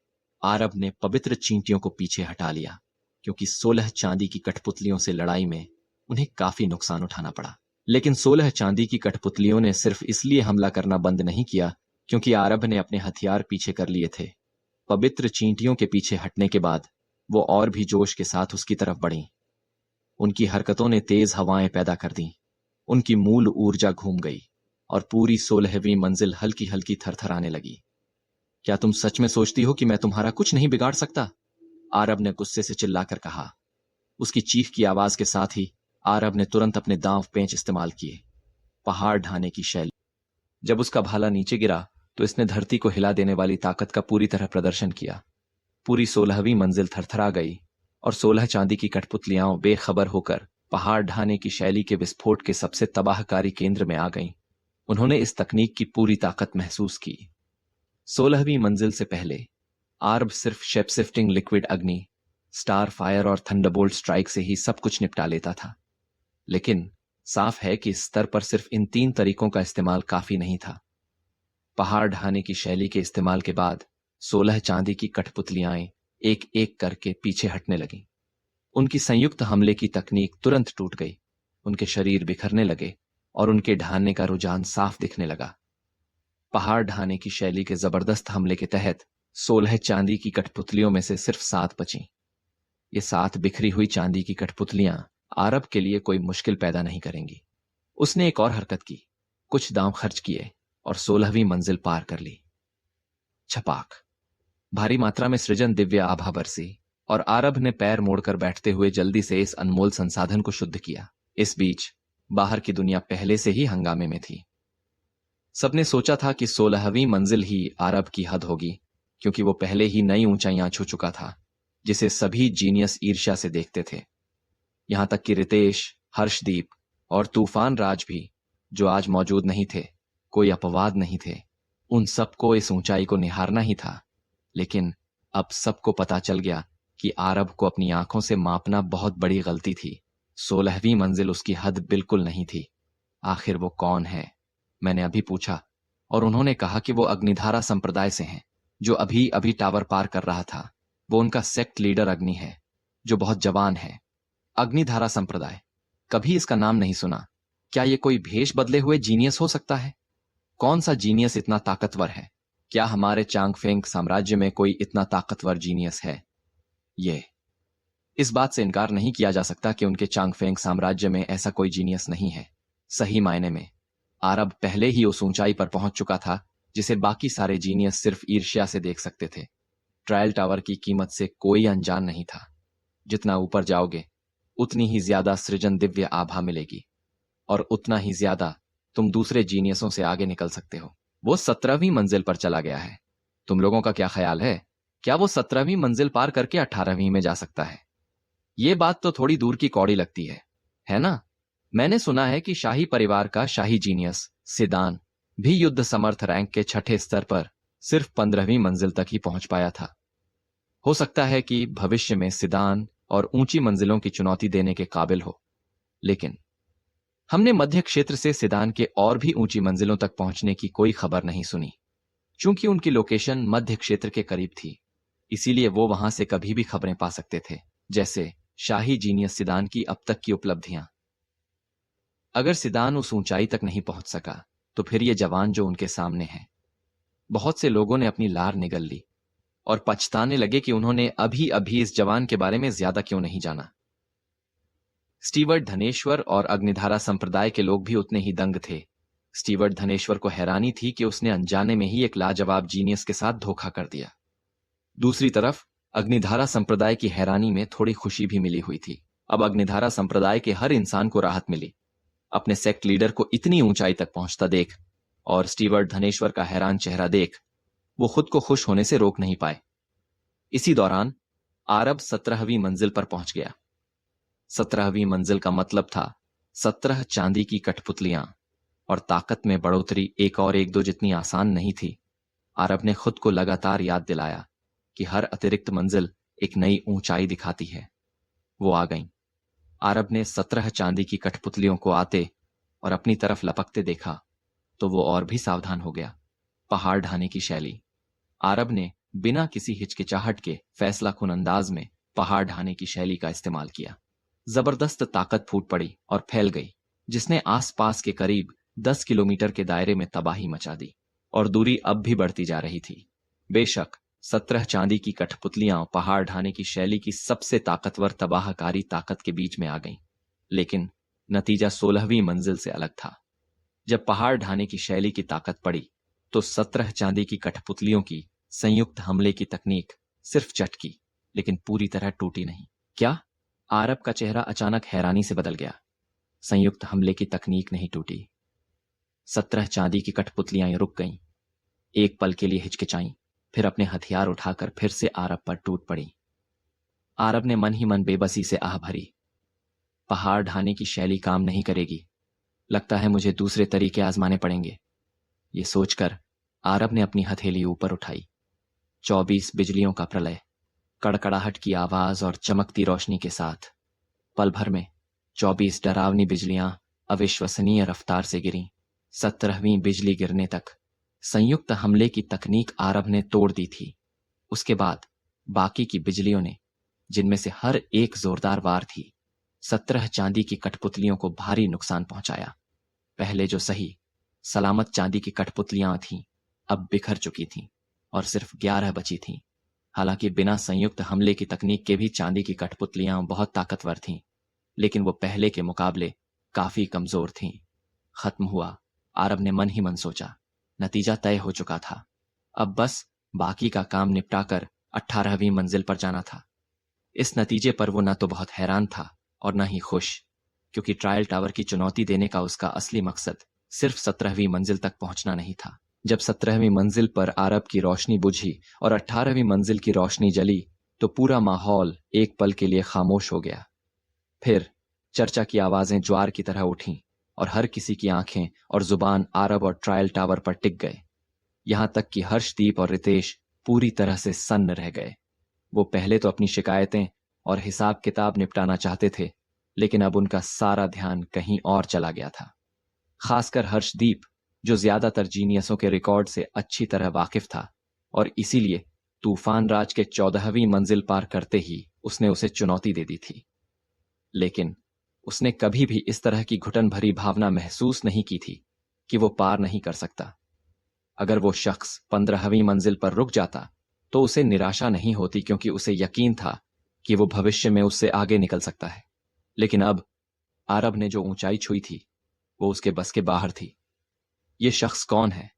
आरब ने पवित्र चींटियों को पीछे हटा लिया, क्योंकि 16 चांदी की कठपुतलियों से लड़ाई में उन्हें काफी नुकसान उठाना पड़ा। लेकिन 16 चांदी की कठपुतलियों ने सिर्फ इसलिए हमला करना बंद नहीं किया क्योंकि आरब ने अपने हथियार पीछे कर लिए थे। पवित्र चींटियों के पीछे हटने के बाद वो और भी जोश के साथ उसकी तरफ बढ़ीं। उनकी हरकतों ने तेज हवाएं पैदा कर दी। उनकी मूल ऊर्जा घूम गई और पूरी 16वीं मंजिल हल्की हल्की थरथराने लगी। क्या तुम सच में सोचती हो कि मैं तुम्हारा कुछ नहीं बिगाड़ सकता? आरब ने गुस्से से चिल्लाकर कहा। उसकी चीख की आवाज के साथ ही आरब ने तुरंत अपने दांव पेंच इस्तेमाल किए। पहाड़ ढाने की शैली। जब उसका भाला नीचे गिरा तो इसने धरती को हिला देने वाली ताकत का पूरी तरह प्रदर्शन किया। पूरी 16वीं मंजिल थरथरा गई और 16 चांदी की कठपुतलियां बेखबर होकर पहाड़ ढाने की शैली के विस्फोट के सबसे तबाहकारी केंद्र में आ गईं। उन्होंने इस तकनीक की पूरी ताकत महसूस की। 16वीं मंजिल से पहले आरब सिर्फ शेपशिफ्टिंग लिक्विड अग्नि, स्टार फायर और थंडरबोल्ट स्ट्राइक से ही सब कुछ निपटा लेता था। लेकिन साफ है कि इस स्तर पर सिर्फ इन 3 तरीकों का इस्तेमाल काफी नहीं था। पहाड़ ढाने की शैली के इस्तेमाल के बाद 16 चांदी की कठपुतलियां एक एक करके पीछे हटने लगीं। उनकी संयुक्त हमले की तकनीक तुरंत टूट गई। उनके शरीर बिखरने लगे और उनके ढाने का रुझान साफ दिखने लगा। पहाड़ ढाने की शैली के जबरदस्त हमले के तहत 16 चांदी की कठपुतलियों में से सिर्फ 7 बचीं। ये 7 बिखरी हुई चांदी की कठपुतलियां आरब के लिए कोई मुश्किल पैदा नहीं करेंगी। उसने एक और हरकत की, कुछ दांव खर्च किए और 16वीं मंजिल पार कर ली। छपाक। भारी मात्रा में सृजन दिव्य आभा बरसी और आरब ने पैर मोड़कर बैठते हुए जल्दी से इस अनमोल संसाधन को शुद्ध किया। इस बीच बाहर की दुनिया पहले से ही हंगामे में थी। सबने सोचा था कि 16वीं मंजिल ही आरब की हद होगी, क्योंकि वो पहले ही नई ऊंचाइयां छू चुका था, जिसे सभी जीनियस ईर्ष्या से देखते थे। यहां तक कि रितेश, हर्षदीप और तूफान राज भी, जो आज मौजूद नहीं थे, कोई अपवाद नहीं थे। उन सबको इस ऊंचाई को निहारना ही था। लेकिन अब सबको पता चल गया कि आरब को अपनी आंखों से मापना बहुत बड़ी गलती थी। 16वीं मंजिल उसकी हद बिल्कुल नहीं थी। आखिर वो कौन है? मैंने अभी पूछा और उन्होंने कहा कि वो अग्निधारा संप्रदाय से हैं, जो अभी अभी टावर पार कर रहा था। वो उनका सेक्ट लीडर अग्नि है, जो बहुत जवान है। अग्निधारा संप्रदाय, कभी इसका नाम नहीं सुना। क्या ये कोई भेष बदले हुए जीनियस हो सकता है? कौन सा जीनियस इतना ताकतवर है? क्या हमारे चांगफेंग साम्राज्य में कोई इतना ताकतवर जीनियस है? ये इस बात से इनकार नहीं किया जा सकता कि उनके चांगफेंग साम्राज्य में ऐसा कोई जीनियस नहीं है। सही मायने में आरब पहले ही उस ऊंचाई पर पहुंच चुका था जिसे बाकी सारे जीनियस सिर्फ ईर्ष्या से देख सकते थे। ट्रायल टावर की कीमत से कोई अनजान नहीं था। जितना ऊपर जाओगे उतनी ही ज्यादा सृजन दिव्य आभा मिलेगी और उतना ही ज्यादा तुम दूसरे जीनियसों से आगे निकल सकते हो। वो 17वीं मंजिल पर चला गया है। तुम लोगों का क्या ख्याल है? क्या वो 17वीं मंजिल पार करके 18वीं में जा सकता है? ये बात तो थोड़ी दूर की कौड़ी लगती है ना? मैंने सुना है कि शाही परिवार का शाही जीनियस सिदान भी युद्ध समर्थ रैंक के 6ठे स्तर पर सिर्फ 15वीं मंजिल तक ही पहुंच पाया था। हो सकता है कि भविष्य में सिदान और ऊंची मंजिलों की चुनौती देने के काबिल हो, लेकिन हमने मध्य क्षेत्र से सिदान के और भी ऊंची मंजिलों तक पहुंचने की कोई खबर नहीं सुनी। चूंकि उनकी लोकेशन मध्य क्षेत्र के करीब थी, इसीलिए वो वहां से कभी भी खबरें पा सकते थे, जैसे शाही जीनियस सिदान की अब तक की उपलब्धियां। अगर सिदान उस ऊंचाई तक नहीं पहुंच सका, तो फिर ये जवान जो उनके सामने है। बहुत से लोगों ने अपनी लार निगल ली और पछताने लगे कि उन्होंने अभी अभी इस जवान के बारे में ज्यादा क्यों नहीं जाना। स्टीवर्ट धनेश्वर और अग्निधारा संप्रदाय के लोग भी उतने ही दंग थे। स्टीवर्ट धनेश्वर को हैरानी थी कि उसने अनजाने में ही एक लाजवाब जीनियस के साथ धोखा कर दिया। दूसरी तरफ अग्निधारा संप्रदाय की हैरानी में थोड़ी खुशी भी मिली हुई थी। अब अग्निधारा संप्रदाय के हर इंसान को राहत मिली। अपने सेक्ट लीडर को इतनी ऊंचाई तक पहुंचता देख और स्टीवर्ट धनेश्वर का हैरान चेहरा देख वो खुद को खुश होने से रोक नहीं पाए। इसी दौरान आरब 17वीं मंजिल पर पहुंच गया। 17वीं मंजिल का मतलब था 17 चांदी की कठपुतलियां, और ताकत में बढ़ोतरी एक और एक दो जितनी आसान नहीं थी। आरब ने खुद को लगातार याद दिलाया कि हर अतिरिक्त मंजिल एक नई ऊंचाई दिखाती है। वो आ गईं। आरब ने 17 चांदी की कठपुतलियों को आते और अपनी तरफ लपकते देखा तो वो और भी सावधान हो गया। पहाड़ ढाने की शैली। आरब ने बिना किसी हिचकिचाहट के फैसलाकुन अंदाज में पहाड़ ढाने की शैली का इस्तेमाल किया। जबरदस्त ताकत फूट पड़ी और फैल गई, जिसने आसपास के करीब 10 किलोमीटर के दायरे में तबाही मचा दी। और दूरी अब भी बढ़ती जा रही थी। बेशक 17 चांदी की कठपुतलियां पहाड़ ढाने की शैली की सबसे ताकतवर तबाहकारी ताकत के बीच में आ गईं, लेकिन नतीजा 16वीं मंजिल से अलग था। जब पहाड़ ढाने की शैली की ताकत पड़ी तो 17 चांदी की कठपुतलियों की संयुक्त हमले की तकनीक सिर्फ चटकी, लेकिन पूरी तरह टूटी नहीं। क्या? आरब का चेहरा अचानक हैरानी से बदल गया। संयुक्त हमले की तकनीक नहीं टूटी। 17 चांदी की कठपुतलियां रुक गईं, एक पल के लिए हिचकिचाईं, फिर अपने हथियार उठाकर फिर से आरब पर टूट पड़ी। आरब ने मन ही मन बेबसी से आह भरी। पहाड़ ढाने की शैली काम नहीं करेगी, लगता है मुझे दूसरे तरीके आजमाने पड़ेंगे। ये सोचकर आरब ने अपनी हथेली ऊपर उठाई। 24 बिजलियों का प्रलय, कड़कड़ाहट की आवाज और चमकती रोशनी के साथ पल भर में 24 डरावनी बिजलियां अविश्वसनीय रफ्तार से गिरीं। 17वीं बिजली गिरने तक संयुक्त हमले की तकनीक आरब ने तोड़ दी थी। उसके बाद बाकी की बिजलियों ने, जिनमें से हर एक जोरदार वार थी, 17 चांदी की कठपुतलियों को भारी नुकसान पहुंचाया। पहले जो सही सलामत चांदी की कठपुतलियां थीं, अब बिखर चुकी थीं और सिर्फ 11 बची थीं। हालांकि बिना संयुक्त हमले की तकनीक के भी चांदी की कठपुतलियां बहुत ताकतवर थीं, लेकिन वो पहले के मुकाबले काफी कमजोर थीं। खत्म हुआ, आरब ने मन ही मन सोचा। नतीजा तय हो चुका था। अब बस बाकी का काम निपटाकर 18वीं मंजिल पर जाना था। इस नतीजे पर वो न तो बहुत हैरान था और न ही खुश, क्योंकि ट्रायल टावर की चुनौती देने का उसका असली मकसद सिर्फ 17वीं मंजिल तक पहुंचना नहीं था। जब 17वीं मंजिल पर आरब की रोशनी बुझी और 18वीं मंजिल की रोशनी जली तो पूरा माहौल एक पल के लिए खामोश हो गया। फिर चर्चा की आवाजें ज्वार की तरह उठीं और हर किसी की आंखें और जुबान आरब और ट्रायल टावर पर टिक गए। यहां तक कि हर्षदीप और रितेश पूरी तरह से सन्न रह गए। वो पहले तो अपनी शिकायतें और हिसाब किताब निपटाना चाहते थे, लेकिन अब उनका सारा ध्यान कहीं और चला गया था। खासकर हर्षदीप, जो ज्यादातर जीनियसों के रिकॉर्ड से अच्छी तरह वाकिफ था, और इसीलिए तूफान राज के 14वीं मंजिल पार करते ही उसने उसे चुनौती दे दी थी। लेकिन उसने कभी भी इस तरह की घुटन भरी भावना महसूस नहीं की थी कि वो पार नहीं कर सकता। अगर वो शख्स 15वीं मंजिल पर रुक जाता तो उसे निराशा नहीं होती, क्योंकि उसे यकीन था कि वो भविष्य में उससे आगे निकल सकता है। लेकिन अब आरब ने जो ऊंचाई छुई थी वो उसके बस के बाहर थी। ये शख्स कौन है?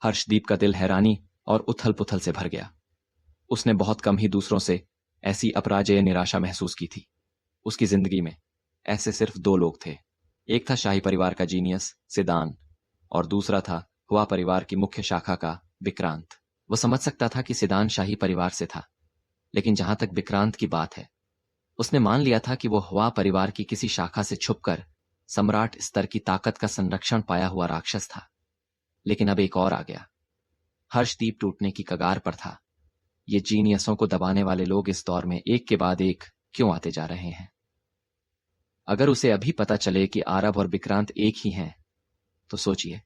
हर्षदीप का दिल हैरानी और उथल पुथल से भर गया। उसने बहुत कम ही दूसरों से ऐसी अपराजेय निराशा महसूस की थी। उसकी जिंदगी में ऐसे सिर्फ 2 लोग थे। एक था शाही परिवार का जीनियस सिदान, और दूसरा था हुआ परिवार की मुख्य शाखा का विक्रांत। वो समझ सकता था कि सिदान शाही परिवार से था, लेकिन जहां तक विक्रांत की बात है, उसने मान लिया था कि वो हुआ परिवार की किसी शाखा से छुपकर सम्राट स्तर की ताकत का संरक्षण पाया हुआ राक्षस था। लेकिन अब एक और आ गया। हर्षदीप टूटने की कगार पर था। ये जीनियसों को दबाने वाले लोग इस दौर में एक के बाद एक क्यों आते जा रहे हैं? अगर उसे अभी पता चले कि आरब और विक्रांत एक ही हैं, तो सोचिए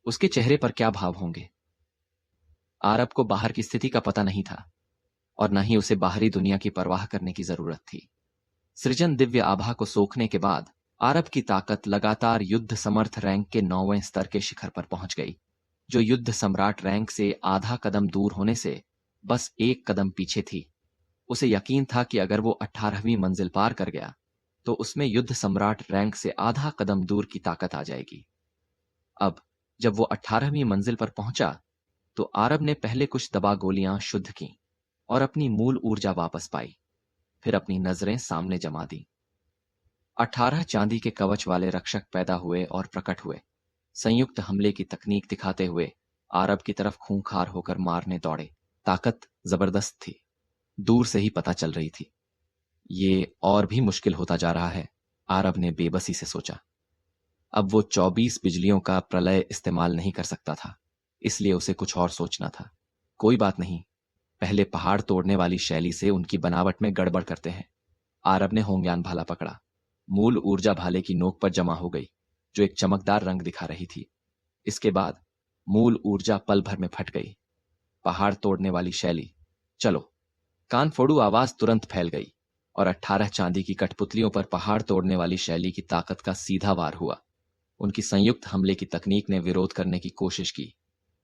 उसके चेहरे पर क्या भाव होंगे। आरब को बाहर की स्थिति का पता नहीं था और न ही उसे बाहरी दुनिया की परवाह करने की जरूरत थी। सृजन दिव्य आभा को सोखने के बाद आरब की ताकत लगातार युद्ध समर्थ रैंक के 9वें स्तर के शिखर पर पहुंच गई, जो युद्ध सम्राट रैंक से आधा कदम दूर होने से बस 1 कदम पीछे थी। उसे यकीन था कि अगर वो 18वीं मंजिल पार कर गया तो उसमें युद्ध सम्राट रैंक से आधा कदम दूर की ताकत आ जाएगी। अब जब वो 18वीं मंजिल पर पहुंचा तो आरब ने पहले कुछ दबा गोलियां शुद्ध की और अपनी मूल ऊर्जा वापस पाई। फिर अपनी नजरें सामने जमा दी। 18 चांदी के कवच वाले रक्षक पैदा हुए और प्रकट हुए, संयुक्त हमले की तकनीक दिखाते हुए आरब की तरफ खूंखार होकर मारने दौड़े। ताकत जबरदस्त थी, दूर से ही पता चल रही थी। ये और भी मुश्किल होता जा रहा है, आरब ने बेबसी से सोचा। अब वो 24 बिजलियों का प्रलय इस्तेमाल नहीं कर सकता था, इसलिए उसे कुछ और सोचना था। कोई बात नहीं, पहले पहाड़ तोड़ने वाली शैली से उनकी बनावट में गड़बड़ करते हैं। आरब ने होंग्यान भाला पकड़ा। मूल ऊर्जा भाले की नोक पर जमा हो गई, जो एक चमकदार रंग दिखा रही थी। इसके बाद मूल ऊर्जा पल भर में फट गई। पहाड़ तोड़ने वाली शैली, चलो। कान फोड़ू आवाज तुरंत फैल गई और 18 चांदी की कठपुतलियों पर पहाड़ तोड़ने वाली शैली की ताकत का सीधा वार हुआ। उनकी संयुक्त हमले की तकनीक ने विरोध करने की कोशिश की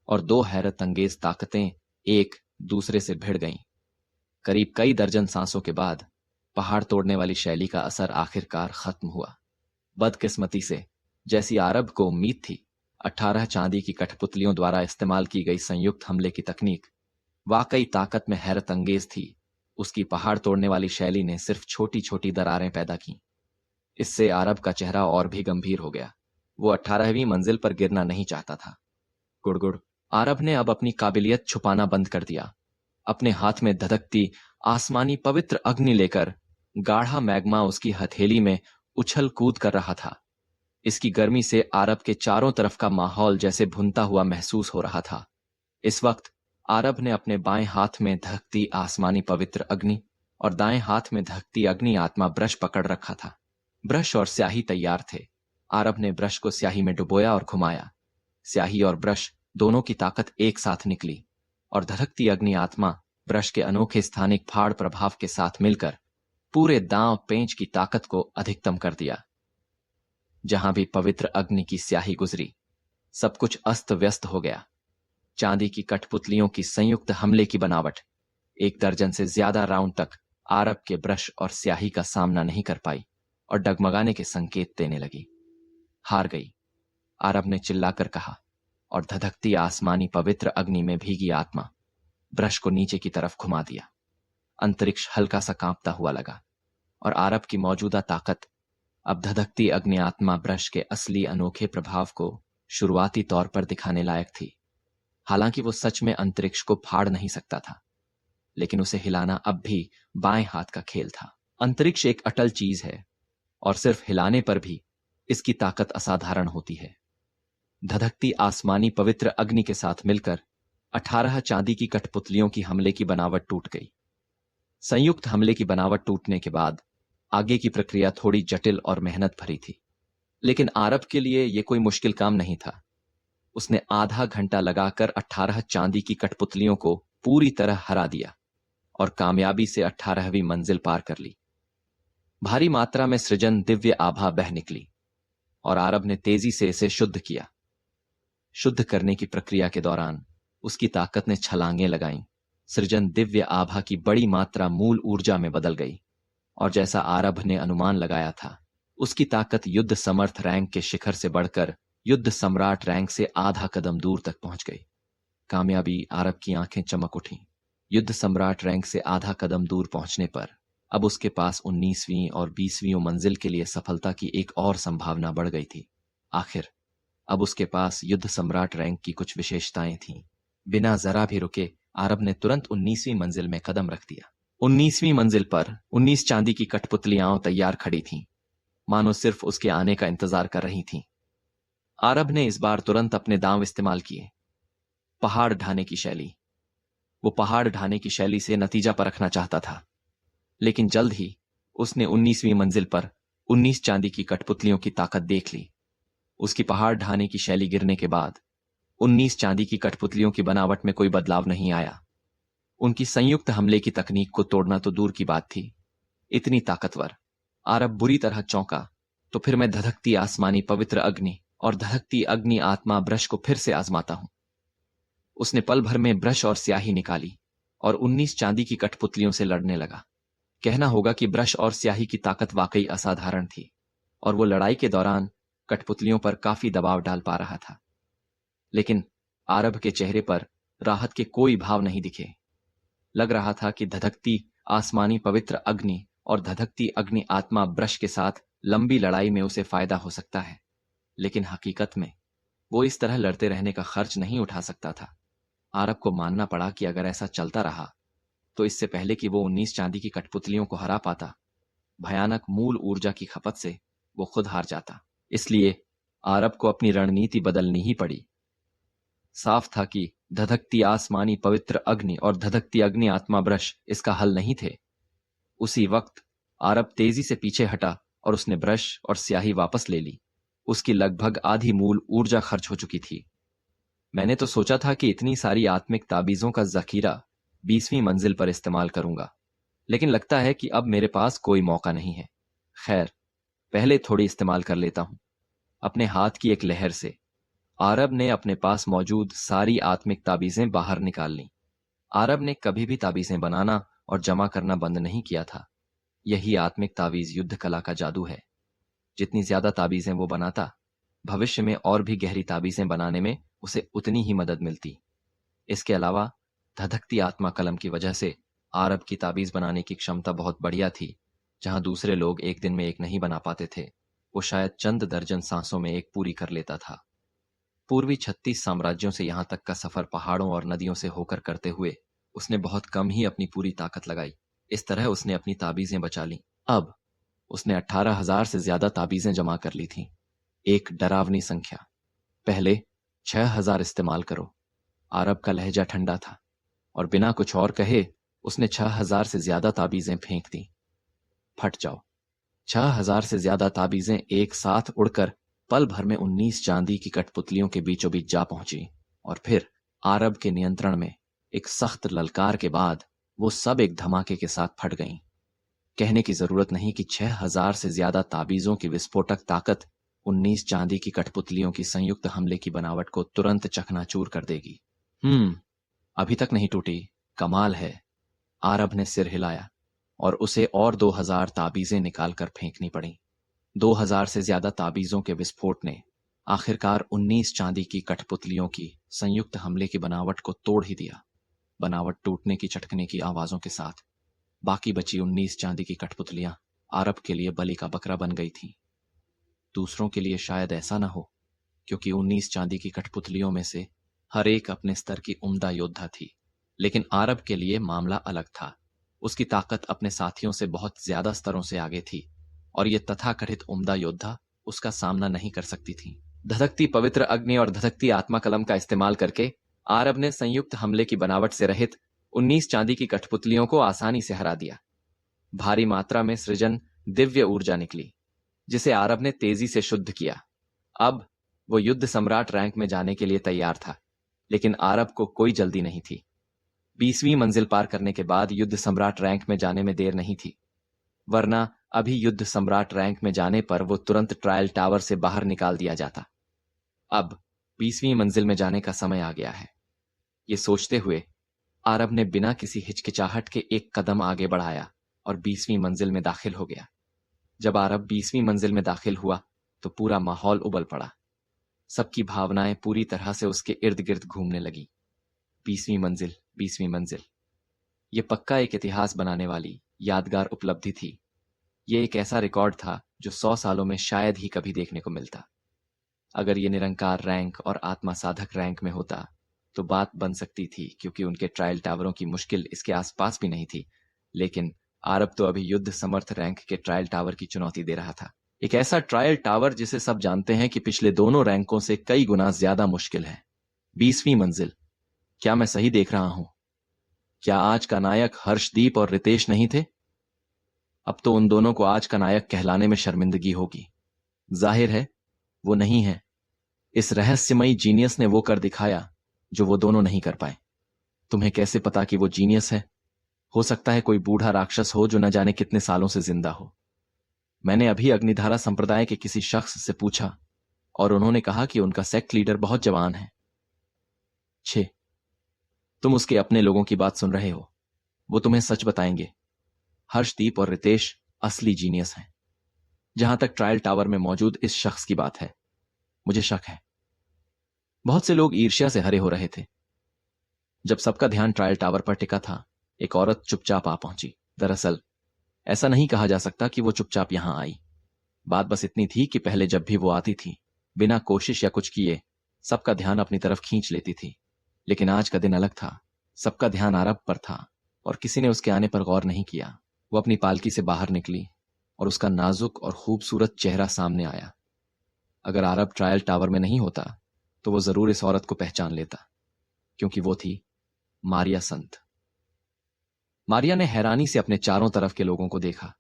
और दो हैरत अंगेज ताकतें एक दूसरे से भिड़ गईं। करीब कई दर्जन सांसों के बाद पहाड़ तोड़ने वाली शैली का असर आखिरकार खत्म हुआ। बदकिस्मती से, जैसी आरब को उम्मीद थी, 18 चांदी की कठपुतलियों द्वारा इस्तेमाल की गई संयुक्त हमले की तकनीक वाकई ताकत में हैरत अंगेज थी। उसकी पहाड़ तोड़ने वाली शैली ने सिर्फ छोटी छोटी दरारें पैदा की। इससे आरब का चेहरा और भी गंभीर हो गया। वो 18वीं मंजिल पर गिरना नहीं चाहता था। गुड़गुड़। आरब ने अब अपनी काबिलियत छुपाना बंद कर दिया। अपने हाथ में धधकती आसमानी पवित्र अग्नि लेकर गाढ़ा मैग्मा उसकी हथेली में उछल कूद कर रहा था। इसकी गर्मी से आरब के चारों तरफ का माहौल जैसे भुनता हुआ महसूस हो रहा था। इस वक्त आरब ने अपने बाएं हाथ में धधकती आसमानी पवित्र अग्नि और दाएं हाथ में धधकती अग्नि आत्मा ब्रश पकड़ रखा था। ब्रश और स्याही तैयार थे। आरब ने ब्रश को स्याही में डुबोया और घुमाया। स्याही और ब्रश दोनों की ताकत एक साथ निकली और धधकती अग्नि आत्मा ब्रश के अनोखे स्थानिक फाड़ प्रभाव के साथ मिलकर पूरे दांव पेंच की ताकत को अधिकतम कर दिया। जहां भी पवित्र अग्नि की स्याही गुजरी, सब कुछ अस्त व्यस्त हो गया। चांदी की कठपुतलियों की संयुक्त हमले की बनावट 1 दर्जन से ज्यादा राउंड तक आरब के ब्रश और स्याही का सामना नहीं कर पाई और डगमगाने के संकेत देने लगी। हार गई, आरब ने चिल्लाकर कहा, और धधकती आसमानी पवित्र अग्नि में भीगी आत्मा ब्रश को नीचे की तरफ घुमा दिया। अंतरिक्ष हल्का सा कांपता हुआ लगा और आरब की मौजूदा ताकत अब धधकती अग्नि आत्मा ब्रश के असली अनोखे प्रभाव को शुरुआती तौर पर दिखाने लायक थी। हालांकि वो सच में अंतरिक्ष को फाड़ नहीं सकता था, लेकिन उसे हिलाना अब भी बाएं हाथ का खेल था। अंतरिक्ष एक अटल चीज है और सिर्फ हिलाने पर भी इसकी ताकत असाधारण होती है। धधकती आसमानी पवित्र अग्नि के साथ मिलकर 18 चांदी की कठपुतलियों की हमले की बनावट टूट गई। संयुक्त हमले की बनावट टूटने के बाद आगे की प्रक्रिया थोड़ी जटिल और मेहनत भरी थी, लेकिन आरब के लिए यह कोई मुश्किल काम नहीं था। उसने आधा घंटा लगाकर 18 चांदी की कठपुतलियों को पूरी तरह हरा दिया और कामयाबी से 18वीं मंजिल पार कर ली। भारी मात्रा में सृजन दिव्य आभा बह निकली और आरब ने तेजी से इसे शुद्ध किया। शुद्ध करने की प्रक्रिया के दौरान उसकी ताकत ने छलांगें लगाईं। सृजन दिव्य आभा की बड़ी मात्रा मूल ऊर्जा में बदल गई और जैसा आरब ने अनुमान लगाया था, उसकी ताकत युद्ध समर्थ रैंक के शिखर से बढ़कर युद्ध सम्राट रैंक से आधा कदम दूर तक पहुंच गई। कामयाबी। आरब की आंखें चमक उठीं। युद्ध सम्राट रैंक से आधा कदम दूर पहुंचने पर अब उसके पास 19वीं और 20वीं मंजिल के लिए सफलता की एक और संभावना बढ़ गई थी। आखिर अब उसके पास युद्ध सम्राट रैंक की कुछ विशेषताएं थीं। बिना जरा भी रुके आरब ने तुरंत 19वीं मंजिल में कदम रख दिया। 19वीं मंजिल पर 19 चांदी की कठपुतलियां तैयार खड़ी थीं, मानो सिर्फ उसके आने का इंतजार कर रही थीं। आरब ने इस बार तुरंत अपने दांव इस्तेमाल किए। पहाड़ ढाने की शैली। वो पहाड़ ढाने की शैली से नतीजा परखना चाहता था, लेकिन जल्द ही उसने 19वीं मंजिल पर 19 चांदी की कठपुतलियों की ताकत देख ली। उसकी पहाड़ ढाने की शैली गिरने के बाद 19 चांदी की कठपुतलियों की बनावट में कोई बदलाव नहीं आया। उनकी संयुक्त हमले की तकनीक को तोड़ना तो दूर की बात थी, इतनी ताकतवर। आरब बुरी तरह चौंका। तो फिर मैं धधकती आसमानी पवित्र अग्नि और धधकती अग्नि आत्मा ब्रश को फिर से आजमाता हूं। उसने पल भर में ब्रश और स्याही निकाली और 19 चांदी की कठपुतलियों से लड़ने लगा। कहना होगा कि ब्रश और स्याही की ताकत वाकई असाधारण थी और वो लड़ाई के दौरान कठपुतलियों पर काफी दबाव डाल पा रहा था। लेकिन आरब के चेहरे पर राहत के कोई भाव नहीं दिखे। लग रहा था कि धधकती आसमानी पवित्र अग्नि और धधकती अग्नि आत्मा ब्रश के साथ लंबी लड़ाई में उसे फायदा हो सकता है, लेकिन हकीकत में वो इस तरह लड़ते रहने का खर्च नहीं उठा सकता था। आरब को मानना पड़ा कि अगर ऐसा चलता रहा तो इससे पहले कि वो 19 चांदी की कठपुतलियों को हरा पाता, भयानक मूल ऊर्जा की खपत से वो खुद हार जाता। इसलिए आरब को अपनी रणनीति बदलनी ही पड़ी। साफ था कि धधकती आसमानी पवित्र अग्नि और धधकती अग्नि आत्मा ब्रश इसका हल नहीं थे। उसी वक्त आरब तेजी से पीछे हटा और उसने ब्रश और स्याही वापस ले ली। उसकी लगभग आधी मूल ऊर्जा खर्च हो चुकी थी। मैंने तो सोचा था कि इतनी सारी आत्मिक ताबीजों का जखीरा 20वीं मंजिल पर इस्तेमाल करूंगा, लेकिन लगता है कि अब मेरे पास कोई मौका नहीं है। खैर, पहले थोड़ी इस्तेमाल कर लेता हूं। अपने हाथ की एक लहर से आरब ने अपने पास मौजूद सारी आत्मिक ताबीजें बाहर निकाल लीं। आरब ने कभी भी ताबीजें बनाना और जमा करना बंद नहीं किया था। यही आत्मिक ताबीज युद्ध कला का जादू है। जितनी ज्यादा ताबीजें वो बनाता, भविष्य में और भी गहरी ताबीजें बनाने में उसे उतनी ही मदद मिलती। इसके अलावा धधकती आत्मा कलम की वजह से आरब की ताबीज बनाने की क्षमता बहुत बढ़िया थी। जहां दूसरे लोग एक दिन में एक नहीं बना पाते थे, वो शायद चंद दर्जन सांसों में एक पूरी कर लेता था। पूर्वी 36 साम्राज्यों से यहां तक का सफर पहाड़ों और नदियों से होकर करते हुए उसने बहुत कम ही अपनी पूरी ताकत लगाई। इस तरह उसने अपनी ताबीजें बचा ली। अब उसने 18,000 से ज्यादा ताबीजें जमा कर ली थीं। एक डरावनी संख्या। पहले 6,000 इस्तेमाल करो। आरब का लहजा ठंडा था और बिना कुछ और कहे उसने 6,000 से ज्यादा ताबीजें फेंक दी। फट जाओ। 6,000 से ज्यादा ताबीजें एक साथ उड़कर पल भर में 19 चांदी की कठपुतलियों के बीचों बीच जा पहुंची और फिर आरब के नियंत्रण में एक सख्त ललकार के बाद वो सब एक धमाके के साथ फट गईं। कहने की जरूरत नहीं कि 6,000 से ज्यादा ताबीजों की विस्फोटक ताकत 19 चांदी की कठपुतलियों की संयुक्त हमले की बनावट को तुरंत चकनाचूर कर देगी। अभी तक नहीं टूटी। कमाल है। आरब ने सिर हिलाया और उसे और 2,000 ताबीजें निकालकर फेंकनी पड़ी। 2,000 से ज्यादा ताबीजों के विस्फोट ने आखिरकार 19 चांदी की कठपुतलियों की संयुक्त हमले की बनावट को तोड़ ही दिया। बनावट टूटने की चटकने की आवाजों के साथ बाकी बची 19 चांदी की कठपुतलियां आरब के लिए बलि का बकरा बन गई थीं। दूसरों के लिए शायद ऐसा न हो, क्योंकि 19 चांदी की कठपुतलियों में से हर एक अपने स्तर की उम्दा योद्धा थी। लेकिन आरब के लिए मामला अलग था। उसकी ताकत अपने साथियों से बहुत ज्यादा स्तरों से आगे थी और ये तथाकथित उम्दा योद्धा उसका सामना नहीं कर सकती थी। धधकती पवित्र अग्नि और धधकती आत्मा कलम का इस्तेमाल करके आरब ने संयुक्त हमले की बनावट से रहित 19 चांदी की कठपुतलियों को आसानी से हरा दिया। भारी मात्रा में सृजन दिव्य ऊर्जा निकली, जिसे आरब ने तेजी से शुद्ध किया। अब वो युद्ध सम्राट रैंक में जाने के लिए तैयार था, लेकिन आरब को कोई जल्दी नहीं थी। 20वीं मंजिल पार करने के बाद युद्ध सम्राट रैंक में जाने में देर नहीं थी, वरना अभी युद्ध सम्राट रैंक में जाने पर वो तुरंत ट्रायल टावर से बाहर निकाल दिया जाता। अब 20वीं मंजिल में जाने का समय आ गया है। ये सोचते हुए आरब ने बिना किसी हिचकिचाहट के एक कदम आगे बढ़ाया और 20वीं मंजिल में दाखिल हो गया। जब आरब 20वीं मंजिल में दाखिल हुआ तो पूरा माहौल उबल पड़ा। सबकी भावनाएं पूरी तरह से उसके इर्द गिर्द घूमने लगी। 20वीं मंजिल, 20वीं मंजिल। ये पक्का एक इतिहास बनाने वाली यादगार उपलब्धि थी। ये एक ऐसा रिकॉर्ड था जो 100 सालों में शायद ही कभी देखने को मिलता। अगर ये निरंकार रैंक और आत्मा साधक रैंक में होता तो बात बन सकती थी, क्योंकि उनके ट्रायल टावरों की मुश्किल इसके आसपास भी नहीं थी। लेकिन आरब तो अभी युद्ध समर्थ रैंक के ट्रायल टावर की चुनौती दे रहा था। एक ऐसा ट्रायल टावर जिसे सब जानते हैं कि पिछले दोनों रैंकों से कई गुना ज्यादा मुश्किल है। 20वीं मंजिल। क्या मैं सही देख रहा हूं? क्या आज का नायक हर्षदीप और रितेश नहीं थे? अब तो उन दोनों को आज का नायक कहलाने में शर्मिंदगी होगी। जाहिर है वो नहीं है। इस रहस्यमयी जीनियस ने वो कर दिखाया जो वो दोनों नहीं कर पाए। तुम्हें कैसे पता कि वो जीनियस है? हो सकता है कोई बूढ़ा राक्षस हो जो न जाने कितने सालों से जिंदा हो। मैंने अभी अग्निधारा संप्रदाय के किसी शख्स से पूछा और उन्होंने कहा कि उनका सेक्ट लीडर बहुत जवान है। छे, तुम उसके अपने लोगों की बात सुन रहे हो। वो तुम्हें सच बताएंगे। हर्षदीप और रितेश असली जीनियस हैं। जहां तक ट्रायल टावर में मौजूद इस शख्स की बात है, मुझे शक है। बहुत से लोग ईर्ष्या से हरे हो रहे थे। जब सबका ध्यान ट्रायल टावर पर टिका था, एक औरत चुपचाप आ पहुंची। दरअसल ऐसा नहीं कहा जा सकता कि वो चुपचाप यहां आई। बात बस इतनी थी कि पहले जब भी वो आती थी, बिना कोशिश या कुछ किए सबका ध्यान अपनी तरफ खींच लेती थी। लेकिन आज का दिन अलग था। सबका ध्यान आरब पर था और किसी ने उसके आने पर गौर नहीं किया। वो अपनी पालकी से बाहर निकली और उसका नाजुक और खूबसूरत चेहरा सामने आया। अगर आरब ट्रायल टावर में नहीं होता तो वो जरूर इस औरत को पहचान लेता, क्योंकि वो थी मारिया संत। मारिया ने हैरानी से अपने चारों तरफ के लोगों को देखा।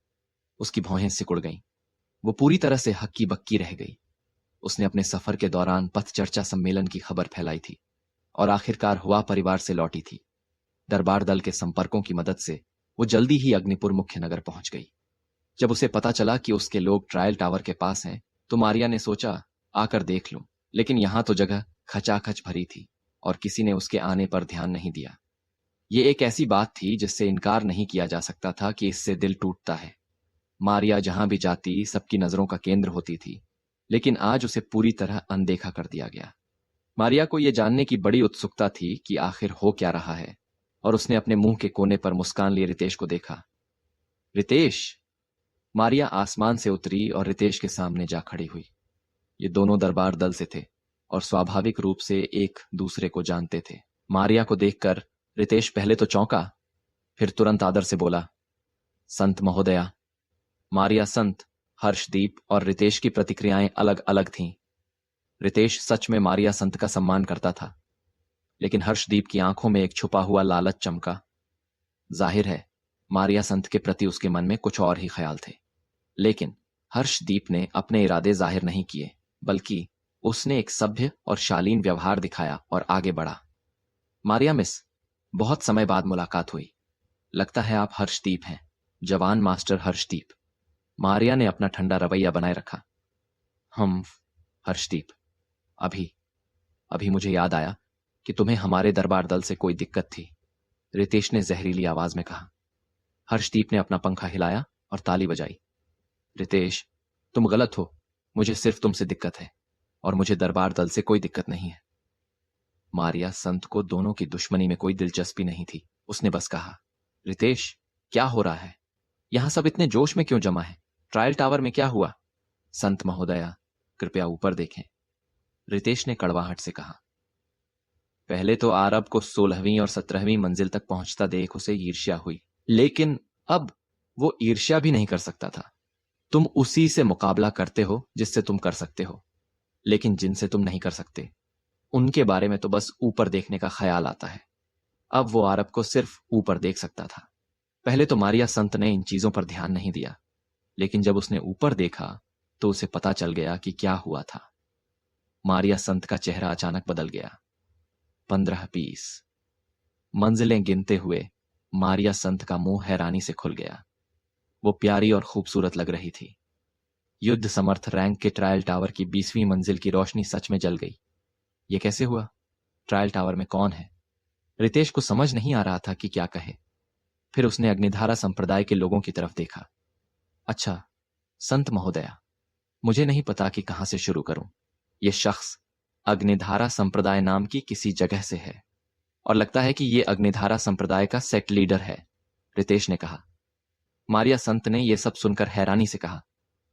उसकी भौहें सिकुड़ गईं। वो पूरी तरह से हक्की बक्की रह गई। उसने अपने सफर के दौरान पथ चर्चा सम्मेलन की खबर फैलाई थी और आखिरकार हुआ परिवार से लौटी थी। दरबार दल के संपर्कों की मदद से वो जल्दी ही अग्निपुर मुख्य नगर पहुंच गई। जब उसे पता चला कि उसके लोग ट्रायल टावर के पास हैं, तो मारिया ने सोचा आकर देख लूं। लेकिन यहां तो जगह खचाखच भरी थी और किसी ने उसके आने पर ध्यान नहीं दिया। ये एक ऐसी बात थी जिससे इनकार नहीं किया जा सकता था कि इससे दिल टूटता है। मारिया जहां भी जाती सबकी नजरों का केंद्र होती थी, लेकिन आज उसे पूरी तरह अनदेखा कर दिया गया। मारिया को यह जानने की बड़ी उत्सुकता थी कि आखिर हो क्या रहा है, और उसने अपने मुंह के कोने पर मुस्कान लिए रितेश को देखा। रितेश! मारिया आसमान से उतरी और रितेश के सामने जा खड़ी हुई। ये दोनों दरबार दल से थे और स्वाभाविक रूप से एक दूसरे को जानते थे। मारिया को देखकर रितेश पहले तो चौंका, फिर तुरंत आदर से बोला, संत महोदया। मारिया संत, हर्षदीप और रितेश की प्रतिक्रियाएं अलग अलग थीं। रितेश सच में मारिया संत का सम्मान करता था, लेकिन हर्षदीप की आंखों में एक छुपा हुआ लालच चमका। जाहिर है मारिया संत के प्रति उसके मन में कुछ और ही ख्याल थे। लेकिन हर्षदीप ने अपने इरादे जाहिर नहीं किए, बल्कि उसने एक सभ्य और शालीन व्यवहार दिखाया और आगे बढ़ा। मारिया मिस, बहुत समय बाद मुलाकात हुई। लगता है आप हर्षदीप हैं, जवान मास्टर हर्षदीप। मारिया ने अपना ठंडा रवैया बनाए रखा। हम हर्षदीप, अभी अभी मुझे याद आया कि तुम्हें हमारे दरबार दल से कोई दिक्कत थी, रितेश ने जहरीली आवाज में कहा। हर्षदीप ने अपना पंखा हिलाया और ताली बजाई। रितेश, तुम गलत हो, मुझे सिर्फ तुमसे दिक्कत है और मुझे दरबार दल से कोई दिक्कत नहीं है। मारिया संत को दोनों की दुश्मनी में कोई दिलचस्पी नहीं थी। उसने बस कहा, रितेश, क्या हो रहा है? यहां सब इतने जोश में क्यों जमा है? ट्रायल टावर में क्या हुआ? संत महोदया, कृपया ऊपर देखें, रितेश ने कड़वाहट से कहा। पहले तो आरब को 16वीं और 17वीं मंजिल तक पहुंचता देख उसे ईर्ष्या हुई, लेकिन अब वो ईर्ष्या भी नहीं कर सकता था। तुम उसी से मुकाबला करते हो जिससे तुम कर सकते हो, लेकिन जिनसे तुम नहीं कर सकते उनके बारे में तो बस ऊपर देखने का ख्याल आता है। अब वो आरब को सिर्फ ऊपर देख सकता था। पहले तो मारिया संत ने इन चीजों पर ध्यान नहीं दिया, लेकिन जब उसने ऊपर देखा तो उसे पता चल गया कि क्या हुआ था। मारिया संत का चेहरा अचानक बदल गया। 15-20 मंजिलें गिनते हुए मारिया संत का मुंह हैरानी से खुल गया। वो प्यारी और खूबसूरत लग रही थी। युद्ध समर्थ रैंक के ट्रायल टावर की 20वीं मंजिल की रोशनी सच में जल गई। ये कैसे हुआ? ट्रायल टावर में कौन है? रितेश को समझ नहीं आ रहा था कि क्या कहे। फिर उसने अग्निधारा संप्रदाय के लोगों की तरफ देखा। अच्छा संत महोदया, मुझे नहीं पता कि कहां से शुरू करूं। यह शख्स अग्निधारा संप्रदाय नाम की किसी जगह से है और लगता है कि यह अग्निधारा संप्रदाय का सेट लीडर है, रितेश ने कहा। मारिया संत ने यह सब सुनकर हैरानी से कहा,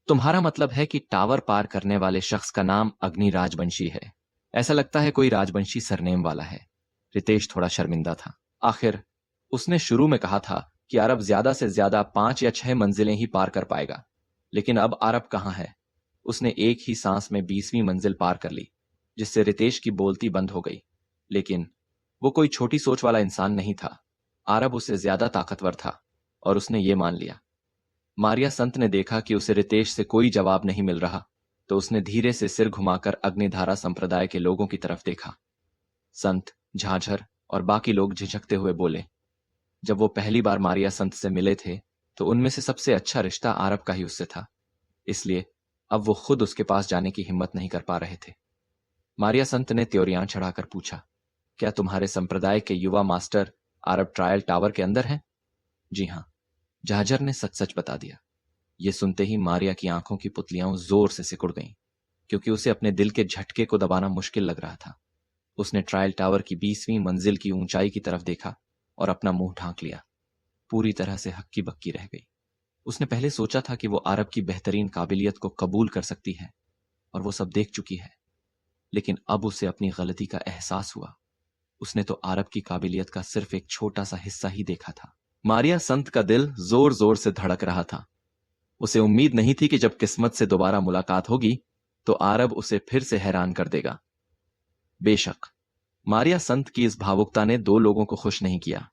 तुम्हारा मतलब है कि टावर पार करने वाले शख्स का नाम अग्नि राजवंशी है? ऐसा लगता है कोई राजवंशी सरनेम वाला है। रितेश थोड़ा शर्मिंदा था। आखिर उसने शुरू में कहा था कि अरब ज्यादा से ज्यादा 5 या 6 मंजिलें ही पार कर पाएगा, लेकिन अब अरब कहां है? उसने एक ही सांस में 20वीं मंजिल पार कर ली, जिससे रितेश की बोलती बंद हो गई। लेकिन वो कोई छोटी सोच वाला इंसान नहीं था। अरब उससे ज्यादा ताकतवर था और उसने ये मान लिया। मारिया संत ने देखा कि उसे रितेश से कोई जवाब नहीं मिल रहा, तो उसने धीरे से सिर घुमाकर अग्निधारा संप्रदाय के लोगों की तरफ देखा। संत, झाझर और बाकी लोग झिझकते हुए बोले। जब वो पहली बार मारिया संत से मिले थे तो उनमें से सबसे अच्छा रिश्ता आरब का ही उससे था, इसलिए अब वो खुद उसके पास जाने की हिम्मत नहीं कर पा रहे थे। मारिया संत ने त्योरियां चढ़ाकर पूछा, क्या तुम्हारे संप्रदाय के युवा मास्टर अरब ट्रायल टावर के अंदर हैं? जी हां, झाझर ने सच सच बता दिया। ये सुनते ही मारिया की आंखों की पुतलियां जोर से सिकुड़ गईं, क्योंकि उसे अपने दिल के झटके को दबाना मुश्किल लग रहा था। उसने ट्रायल टावर की 20वीं मंजिल की ऊंचाई की तरफ देखा और अपना मुंह ढांक लिया। पूरी तरह से हक्की बक्की रह गई। उसने पहले सोचा था कि वो अरब की बेहतरीन काबिलियत को कबूल कर सकती है और वो सब देख चुकी है, लेकिन अब उसे अपनी गलती का एहसास हुआ। उसने तो अरब की काबिलियत का सिर्फ एक छोटा सा हिस्सा ही देखा था। मारिया संत का दिल जोर जोर से धड़क रहा था। उसे उम्मीद नहीं थी कि जब किस्मत से दोबारा मुलाकात होगी तो अरब उसे फिर से हैरान कर देगा। बेशक मारिया संत की इस भावुकता ने 2 लोगों को खुश नहीं किया।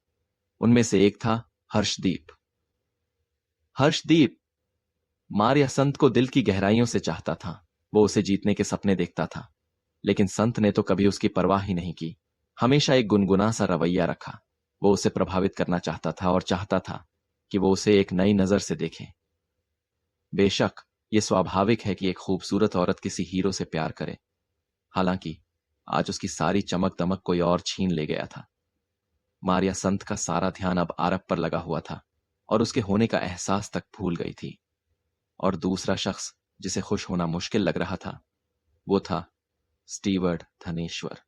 उनमें से एक था हर्षदीप। हर्षदीप मारिया संत को दिल की गहराइयों से चाहता था। वो उसे जीतने के सपने देखता था, लेकिन संत ने तो कभी उसकी परवाह ही नहीं की। हमेशा एक गुनगुना सा रवैया रखा। वो उसे प्रभावित करना चाहता था और चाहता था कि वो उसे एक नई नजर से देखे। बेशक ये स्वाभाविक है कि एक खूबसूरत औरत किसी हीरो से प्यार करे। हालांकि आज उसकी सारी चमक दमक कोई और छीन ले गया था। मारिया संत का सारा ध्यान अब आरब पर लगा हुआ था और उसके होने का एहसास तक भूल गई थी। और दूसरा शख्स जिसे खुश होना मुश्किल लग रहा था वो था स्टीवर्ड धनेश्वर।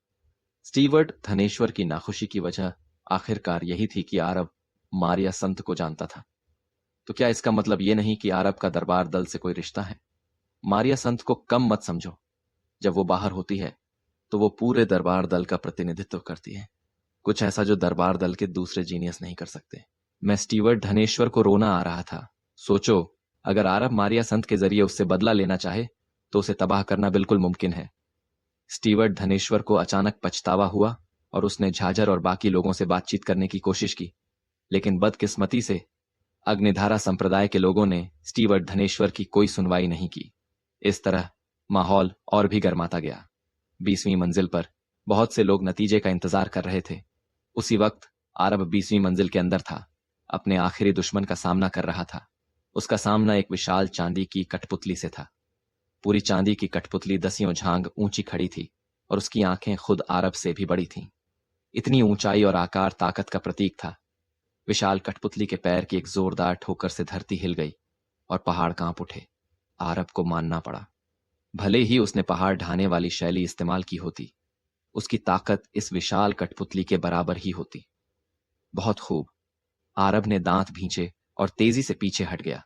स्टीवर्ड धनेश्वर की नाखुशी की वजह आखिरकार यही थी कि आरब मारिया संत को जानता था। तो क्या इसका मतलब यह नहीं कि आरब का दरबार दल से कोई रिश्ता है? मारिया संत को कम मत समझो। जब वो बाहर होती है तो वो पूरे दरबार दल का प्रतिनिधित्व करती है, कुछ ऐसा जो दरबार दल के दूसरे जीनियस नहीं कर सकते। मैं स्टीवर्ड धनेश्वर को रोना आ रहा था। सोचो, अगर आरब मारिया संत के जरिए उससे बदला लेना चाहे तो उसे तबाह करना बिल्कुल मुमकिन है। स्टीवर्ड धनेश्वर को अचानक पछतावा हुआ और उसने झाझर और बाकी लोगों से बातचीत करने की कोशिश की, लेकिन बदकिस्मती से अग्निधारा संप्रदाय के लोगों ने स्टीवर्ड धनेश्वर की कोई सुनवाई नहीं की। इस तरह माहौल और भी गर्माता गया। 20वीं मंजिल पर बहुत से लोग नतीजे का इंतजार कर रहे थे। उसी वक्त आरब 20वीं मंजिल के अंदर था, अपने आखिरी दुश्मन का सामना कर रहा था। उसका सामना एक विशाल चांदी की कठपुतली से था। पूरी चांदी की कठपुतली दसियों झांग ऊंची खड़ी थी और उसकी आंखें खुद आरब से भी बड़ी थीं। इतनी ऊंचाई और आकार ताकत का प्रतीक था। विशाल कठपुतली के पैर की एक जोरदार ठोकर से धरती हिल गई और पहाड़ कांप उठे। आरब को मानना पड़ा, भले ही उसने पहाड़ ढाने वाली शैली इस्तेमाल की होती, उसकी ताकत इस विशाल कठपुतली के बराबर ही होती। बहुत खूब। आरब ने दांत भींचे और तेजी से पीछे हट गया,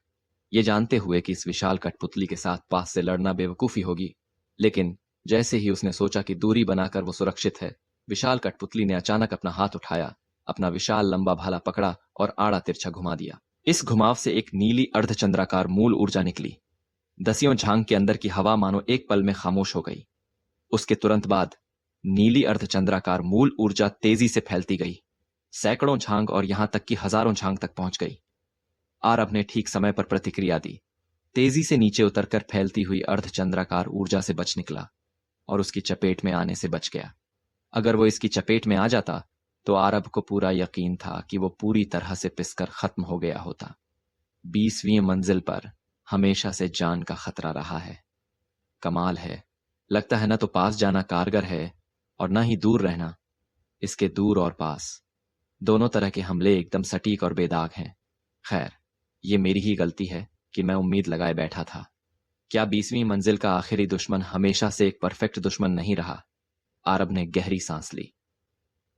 ये जानते हुए कि इस विशाल कठपुतली के साथ पास से लड़ना बेवकूफी होगी। लेकिन जैसे ही उसने सोचा कि दूरी बनाकर वो सुरक्षित है, विशाल कठपुतली ने अचानक अपना हाथ उठाया, अपना विशाल लंबा भाला पकड़ा और आड़ा तिरछा घुमा दिया। इस घुमाव से एक नीली अर्धचंद्राकार मूल ऊर्जा निकली। दसियों झांग के अंदर की हवा मानो एक पल में खामोश हो गई। उसके तुरंत बाद नीली अर्धचंद्राकार मूल ऊर्जा तेजी से फैलती गई, सैकड़ों झांग और यहां तक कि हजारों झांग तक पहुंच गई। आरब ने ठीक समय पर प्रतिक्रिया दी, तेजी से नीचे उतरकर फैलती हुई अर्धचंद्राकार ऊर्जा से बच निकला और उसकी चपेट में आने से बच गया। अगर वो इसकी चपेट में आ जाता तो आरब को पूरा यकीन था कि वो पूरी तरह से पिसकर खत्म हो गया होता। 20वीं मंजिल पर हमेशा से जान का खतरा रहा है। कमाल है, लगता है ना तो पास जाना कारगर है और ना ही दूर रहना। इसके दूर और पास दोनों तरह के हमले एकदम सटीक और बेदाग हैं। खैर, ये मेरी ही गलती है कि मैं उम्मीद लगाए बैठा था। क्या 20वीं मंजिल का आखिरी दुश्मन हमेशा से एक परफेक्ट दुश्मन नहीं रहा? आरब ने गहरी सांस ली।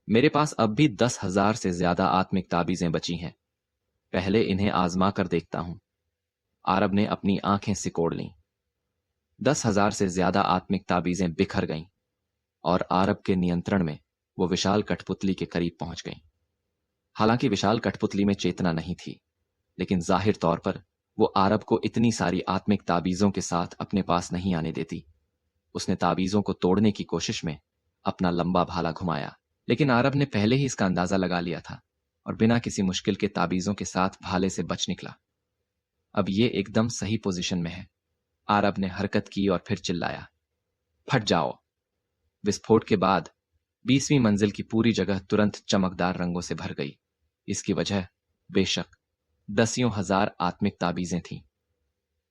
मेरे पास अब भी 10,000 से ज्यादा आत्मिक ताबीजें बची हैं, पहले इन्हें आजमा कर देखता हूं। आरब ने अपनी आंखें सिकोड़ लीं। 10,000 से ज्यादा आत्मिक ताबीजें बिखर गईं और आरब के नियंत्रण में वो विशाल कठपुतली के करीब पहुंच गईं। हालांकि विशाल कठपुतली में चेतना नहीं थी, लेकिन जाहिर तौर पर वो आरब को इतनी सारी आत्मिक ताबीजों के साथ अपने पास नहीं आने देती। उसने ताबीजों को तोड़ने की कोशिश में अपना लंबा भाला घुमाया, लेकिन आरब ने पहले ही इसका अंदाजा लगा लिया था और बिना किसी मुश्किल के ताबीजों के साथ भाले से बच निकला। अब ये एकदम सही पोजीशन में है। आरब ने हरकत की और फिर चिल्लाया, फट जाओ। विस्फोट के बाद 20वीं मंजिल की पूरी जगह तुरंत चमकदार रंगों से भर गई। इसकी वजह बेशक दसियों हजार आत्मिक ताबीजें थीं।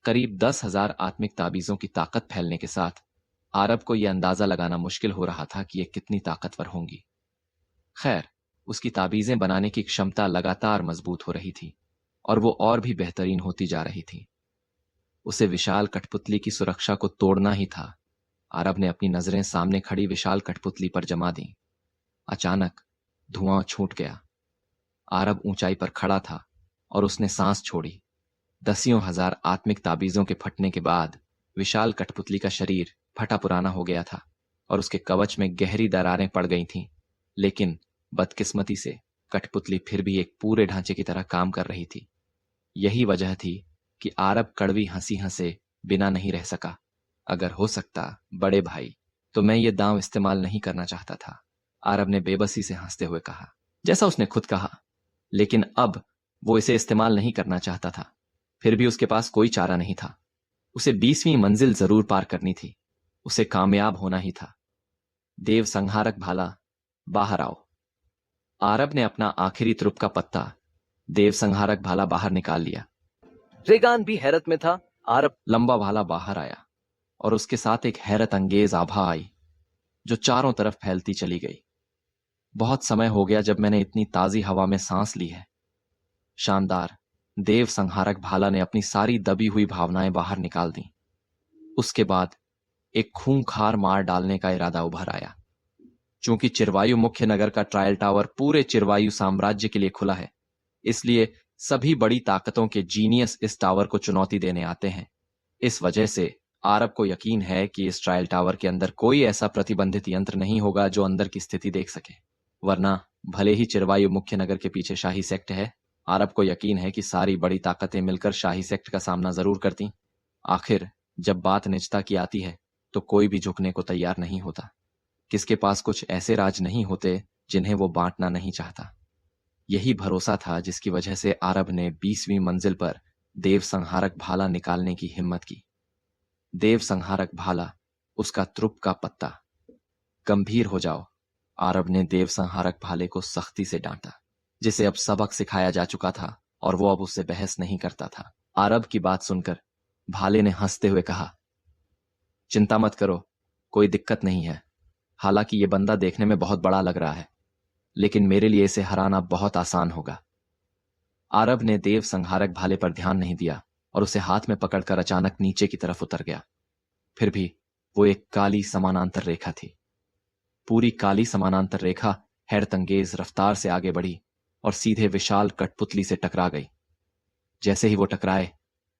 करीब 10,000 आत्मिक ताबीजों की ताकत फैलने के साथ आरब को यह अंदाजा लगाना मुश्किल हो रहा था कि ये कितनी ताकतवर होंगी। खैर, उसकी ताबीजें बनाने की क्षमता लगातार मजबूत हो रही थी और वो और भी बेहतरीन होती जा रही थी। उसे विशाल कठपुतली की सुरक्षा को तोड़ना ही था। आरब ने अपनी नजरें सामने खड़ी विशाल कठपुतली पर जमा दी। अचानक धुआं छूट गया। आरब ऊंचाई पर खड़ा था और उसने सांस छोड़ी। दसियों हजार आत्मिक ताबीजों के फटने के बाद विशाल कठपुतली का शरीर फटा पुराना हो गया था और उसके कवच में गहरी दरारें पड़ गई थीं। लेकिन बदकिस्मती से कठपुतली फिर भी एक पूरे ढांचे की तरह काम कर रही थी। यही वजह थी कि आरब कड़वी हंसी हंसे बिना नहीं रह सका। अगर हो सकता बड़े भाई, तो मैं ये दांव इस्तेमाल नहीं करना चाहता था, आरब ने बेबसी से हंसते हुए कहा। जैसा उसने खुद कहा, लेकिन अब वो इसे इस्तेमाल नहीं करना चाहता था। फिर भी उसके पास कोई चारा नहीं था। उसे 20वीं मंजिल जरूर पार करनी थी। उसे कामयाब होना ही था। देव संहारक भाला, बाहर आओ। आरब ने अपना आखिरी तुरुप का पत्ता देव संहारक भाला बाहर निकाल लिया। रेगान भी हैरत में था। आरब लंबा भाला बाहर आया और उसके साथ एक हैरत अंगेज आभा आई। जो चारों तरफ फैलती चली गई। बहुत समय हो गया जब मैंने इतनी ताजी हवा में सांस ली है। शानदार। देव संहारक भाला ने अपनी सारी दबी हुई भावनाएं बाहर निकाल दी। उसके बाद एक खूंखार मार डालने का इरादा उभर आया। चूंकि चिरवायु मुख्य नगर का ट्रायल टावर पूरे चिरवायु साम्राज्य के लिए खुला है, इसलिए सभी बड़ी ताकतों के जीनियस इस टावर को चुनौती देने आते हैं। इस वजह से आरब को यकीन है कि इस ट्रायल टावर के अंदर कोई ऐसा प्रतिबंधित यंत्र नहीं होगा जो अंदर की स्थिति देख सके। वरना भले ही चिरवायु मुख्य नगर के पीछे शाही सेक्ट है, आरब को यकीन है कि सारी बड़ी ताकतें मिलकर शाही सेक्ट का सामना जरूर करती। आखिर जब बात निजता की आती है तो कोई भी झुकने को तैयार नहीं होता। किसके पास कुछ ऐसे राज नहीं होते जिन्हें वो बांटना नहीं चाहता। यही भरोसा था जिसकी वजह से आरब ने 20वीं मंजिल पर देव संहारक भाला निकालने की हिम्मत की। देव संहारक भाला, उसका त्रुप का पत्ता। गंभीर हो जाओ, आरब ने देव संहारक भाले को सख्ती से डांटा, जिसे अब सबक सिखाया जा चुका था और वो अब उससे बहस नहीं करता था। आरब की बात सुनकर भाले ने हंसते हुए कहा, चिंता मत करो, कोई दिक्कत नहीं है। हालांकि ये बंदा देखने में बहुत बड़ा लग रहा है, लेकिन मेरे लिए इसे हराना बहुत आसान होगा। आरब ने देव संहारक भाले पर ध्यान नहीं दिया और उसे हाथ में पकड़कर अचानक नीचे की तरफ उतर गया। फिर भी वो एक काली समानांतर रेखा थी। पूरी काली समानांतर रेखा हैरतअंगेज रफ्तार से आगे बढ़ी और सीधे विशाल कठपुतली से टकरा गई। जैसे ही वो टकराए,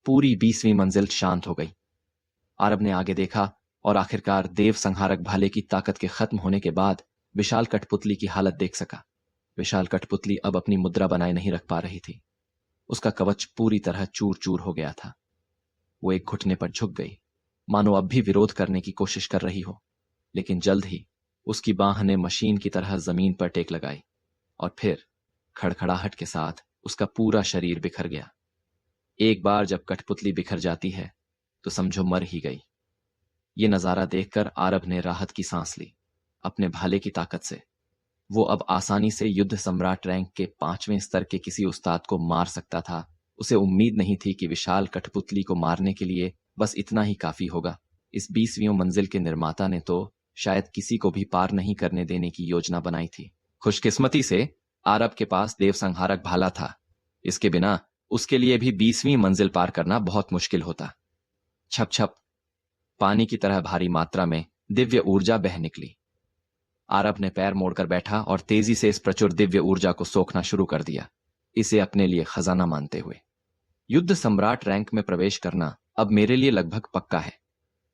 पूरी 20वीं मंजिल शांत हो गई। आरब ने आगे देखा और आखिरकार देव संहारक भाले की ताकत के खत्म होने के बाद विशाल कठपुतली की हालत देख सका। विशाल कठपुतली अब अपनी मुद्रा बनाए नहीं रख पा रही थी। उसका कवच पूरी तरह चूर चूर हो गया था। वो एक घुटने पर झुक गई, मानो अब भी विरोध करने की कोशिश कर रही हो, लेकिन जल्द ही उसकी बाह ने मशीन की तरह जमीन पर टेक लगाई और फिर खड़खड़ाहट के साथ उसका पूरा शरीर बिखर गया। एक बार जब कठपुतली बिखर जाती है तो समझो मर ही गई। ये नजारा देखकर आरब ने राहत की सांस ली। अपने भाले की ताकत से वो अब आसानी से युद्ध सम्राट रैंक के 5वें स्तर के किसी उस्ताद को मार सकता था। उसे उम्मीद नहीं थी कि विशाल कठपुतली को मारने के लिए बस इतना ही काफी होगा। इस 20वीं मंजिल के निर्माता ने तो शायद किसी को भी पार नहीं करने देने की योजना बनाई थी। खुशकिस्मती से आरब के पास देव संहारक भाला था। इसके बिना उसके लिए भी 20वीं मंजिल पार करना बहुत मुश्किल होता। छप छप पानी की तरह भारी मात्रा में दिव्य ऊर्जा बह निकली। आरब ने पैर मोड़कर बैठा और तेजी से इस प्रचुर दिव्य ऊर्जा को सोखना शुरू कर दिया, इसे अपने लिए खजाना मानते हुए। युद्ध सम्राट रैंक में प्रवेश करना अब मेरे लिए लगभग पक्का है।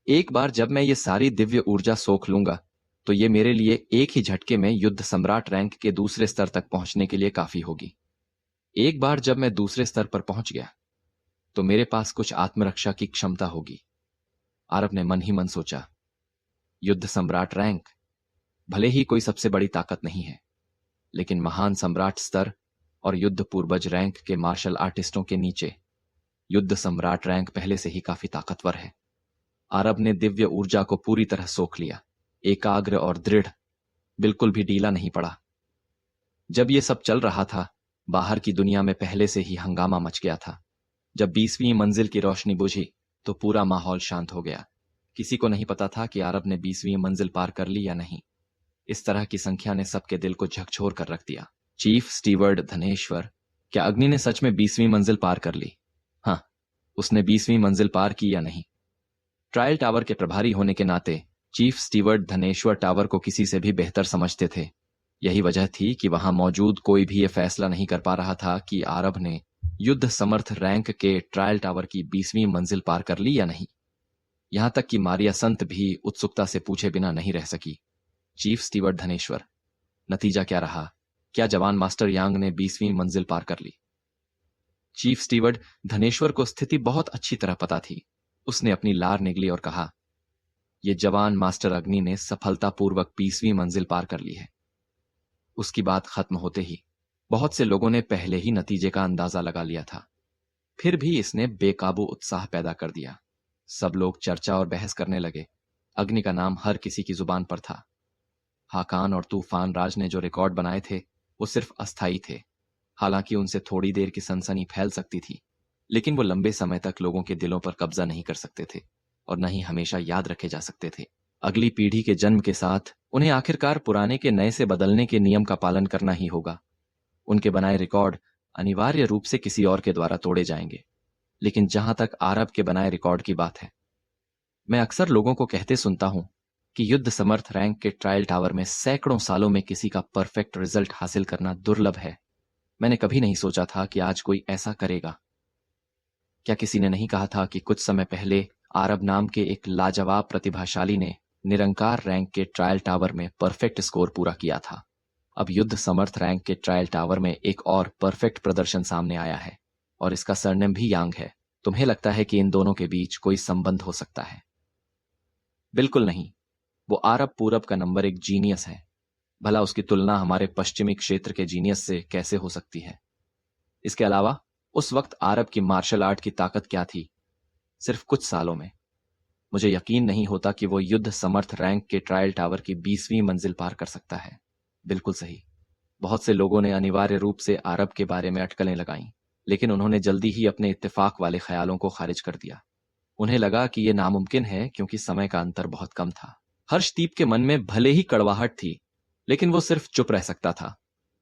एक बार जब मैं ये सारी दिव्य ऊर्जा सोख लूंगा तो ये मेरे लिए एक ही झटके में युद्ध सम्राट रैंक के दूसरे स्तर तक पहुंचने के लिए काफी होगी। एक बार जब मैं दूसरे स्तर पर पहुंच गया तो मेरे पास कुछ आत्मरक्षा की क्षमता होगी। आरब ने मन ही मन सोचा, युद्ध सम्राट रैंक भले ही कोई सबसे बड़ी ताकत नहीं है, लेकिन महान सम्राट स्तर और युद्ध पूर्वज रैंक के मार्शल आर्टिस्टों के नीचे युद्ध सम्राट रैंक पहले से ही काफी ताकतवर है। आरब ने दिव्य ऊर्जा को पूरी तरह सोख लिया, एकाग्र और दृढ़, बिल्कुल भी ढीला नहीं पड़ा। जब यह सब चल रहा था, बाहर की दुनिया में पहले से ही हंगामा मच गया था। जब 20वीं मंजिल की रोशनी बुझी तो पूरा माहौल शांत हो गया। किसी को नहीं पता था कि आरब ने 20वीं मंजिल पार कर ली या नहीं। इस तरह की संख्या ने सबके दिल को झकझोर कर रख दिया। चीफ स्टीवर्ड धनेश्वर, क्या अग्नि ने सच में 20वीं मंजिल पार कर ली? हाँ, उसने 20वीं मंजिल पार की या नहीं? ट्रायल टावर के प्रभारी होने के नाते चीफ स्टीवर्ड धनेश्वर टावर को किसी से भी बेहतर समझते थे। यही वजह थी कि वहां मौजूद कोई भी यह फैसला नहीं कर पा रहा था कि आरब ने युद्ध समर्थ रैंक के ट्रायल टावर की 20वीं मंजिल पार कर ली या नहीं। यहां तक कि मारिया संत भी उत्सुकता से पूछे बिना नहीं रह सकी, चीफ स्टीवर्ड धनेश्वर, नतीजा क्या रहा? क्या जवान मास्टर यांग ने 20वीं मंजिल पार कर ली? चीफ स्टीवर्ड धनेश्वर को स्थिति बहुत अच्छी तरह पता थी। उसने अपनी लार निगली और कहा, यह जवान मास्टर अग्नि ने सफलतापूर्वक 20वीं मंजिल पार कर ली है। उसकी बात खत्म होते ही बहुत से लोगों ने पहले ही नतीजे का अंदाजा लगा लिया था। फिर भी इसने बेकाबू उत्साह पैदा कर दिया। सब लोग चर्चा और बहस करने लगे। अग्नि का नाम हर किसी की जुबान पर था। हाकान और तूफान राज ने जो रिकॉर्ड बनाए थे वो सिर्फ अस्थायी थे। हालांकि उनसे थोड़ी देर की सनसनी फैल सकती थी, लेकिन वो लंबे समय तक लोगों के दिलों पर कब्जा नहीं कर सकते थे और न ही हमेशा याद रखे जा सकते थे। अगली पीढ़ी के जन्म के साथ उन्हें आखिरकार पुराने के नए से बदलने के नियम का पालन करना ही होगा। उनके बनाए रिकॉर्ड अनिवार्य रूप से किसी और के द्वारा तोड़े जाएंगे। लेकिन जहां तक आरब के बनाए रिकॉर्ड की बात है, मैं अक्सर लोगों को कहते सुनता हूं कि युद्ध समर्थ रैंक के ट्रायल टावर में सैकड़ों सालों में किसी का परफेक्ट रिजल्ट हासिल करना दुर्लभ है। मैंने कभी नहीं सोचा था कि आज कोई ऐसा करेगा। क्या किसी ने नहीं कहा था कि कुछ समय पहले आरब नाम के एक लाजवाब प्रतिभाशाली ने निरंकार रैंक के ट्रायल टावर में परफेक्ट स्कोर पूरा किया था। अब युद्ध समर्थ रैंक के ट्रायल टावर में एक और परफेक्ट प्रदर्शन सामने आया है, और इसका सरनेम भी यांग है। तुम्हें लगता है कि इन दोनों के बीच कोई संबंध हो सकता है? बिल्कुल नहीं। वो आरब पूरब का नंबर एक जीनियस है। भला उसकी तुलना हमारे पश्चिमी क्षेत्र के जीनियस से कैसे हो सकती है? इसके अलावा उस वक्त आरब की मार्शल आर्ट की ताकत क्या थी? सिर्फ कुछ सालों में मुझे यकीन नहीं होता कि वो युद्ध समर्थ रैंक के ट्रायल टावर की 20वीं मंजिल पार कर सकता है। बिल्कुल सही। बहुत से लोगों ने अनिवार्य रूप से आरब के बारे में अटकलें लगाईं, लेकिन उन्होंने जल्दी ही अपने इत्तेफाक वाले ख्यालों को खारिज कर दिया। उन्हें लगा कि यह नामुमकिन है क्योंकि समय का अंतर बहुत कम था। हर्षदीप के मन में भले ही कड़वाहट थी, लेकिन वो सिर्फ चुप रह सकता था।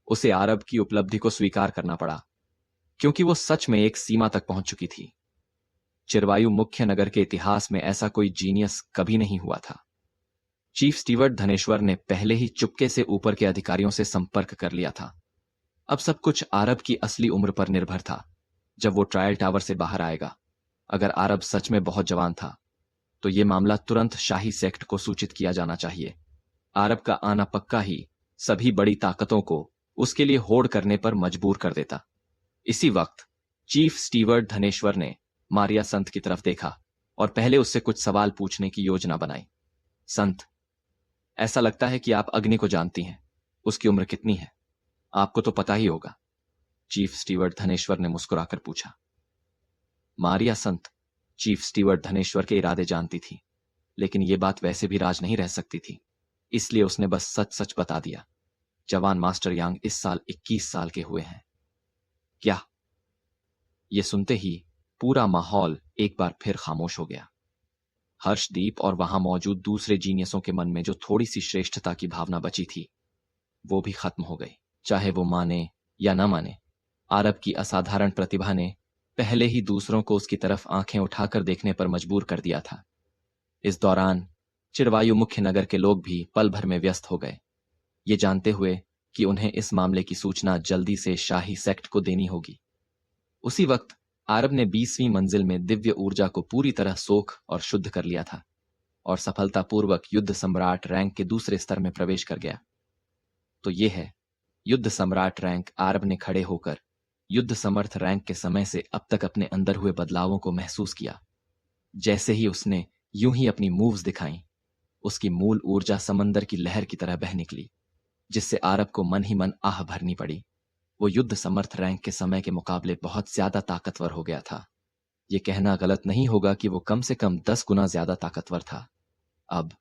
उसे आरब की उपलब्धि को स्वीकार करना पड़ा, क्योंकि वो सच में एक सीमा तक पहुंच चुकी थी। चिरवायु मुख्य नगर के इतिहास में ऐसा कोई जीनियस कभी नहीं हुआ था। चीफ स्टीवर्ट धनेश्वर ने पहले ही चुपके से ऊपर के अधिकारियों से संपर्क कर लिया था। अब सब कुछ आरब की असली उम्र पर निर्भर था। जब वो ट्रायल टावर से बाहर आएगा, अगर आरब सच में बहुत जवान था, तो ये मामला तुरंत शाही सेक्ट को सूचित किया जाना चाहिए। आरब का आना पक्का ही सभी बड़ी ताकतों को उसके लिए होड़ करने पर मजबूर कर देता। इसी वक्त चीफ स्टीवर्ट धनेश्वर ने मारिया संत की तरफ देखा और पहले उससे कुछ सवाल पूछने की योजना बनाई। संत, ऐसा लगता है कि आप अग्नि को जानती हैं। उसकी उम्र कितनी है? आपको तो पता ही होगा। चीफ स्टीवर्ट धनेश्वर ने मुस्कुराकर पूछा। मारिया संत चीफ स्टीवर्ट धनेश्वर के इरादे जानती थी, लेकिन यह बात वैसे भी राज नहीं रह सकती थी। इसलिए उसने बस सच सच बता दिया। जवान मास्टर यांग इस साल 21 साल के हुए हैं। क्या? यह सुनते ही पूरा माहौल एक बार फिर खामोश हो गया। हर्षदीप और वहां मौजूद दूसरे जीनियसों के मन में जो थोड़ी सी श्रेष्ठता की भावना बची थी, वो भी खत्म हो गई। चाहे वो माने या न माने, आरब की असाधारण प्रतिभा ने पहले ही दूसरों को उसकी तरफ आंखें उठाकर देखने पर मजबूर कर दिया था। इस दौरान चिरवायु मुख्य नगर के लोग भी पल भर में व्यस्त हो गए, ये जानते हुए कि उन्हें इस मामले की सूचना जल्दी से शाही सेक्ट को देनी होगी। उसी वक्त आरब ने 20वीं मंजिल में दिव्य ऊर्जा को पूरी तरह सोख और शुद्ध कर लिया था और सफलतापूर्वक युद्ध सम्राट रैंक के दूसरे स्तर में प्रवेश कर गया। तो यह है युद्ध सम्राट रैंक। आरब ने खड़े होकर युद्ध समर्थ रैंक के समय से अब तक अपने अंदर हुए बदलावों को महसूस किया। जैसे ही उसने यूं ही अपनी मूव्स दिखाई, उसकी मूल ऊर्जा समंदर की लहर की तरह बह निकली, जिससे आरब को मन ही मन आह भरनी पड़ी। वो युद्ध समर्थ रैंक के समय के मुकाबले बहुत ज्यादा ताकतवर हो गया था। ये कहना गलत नहीं होगा कि वो कम से कम 10 गुना ज्यादा ताकतवर था। अब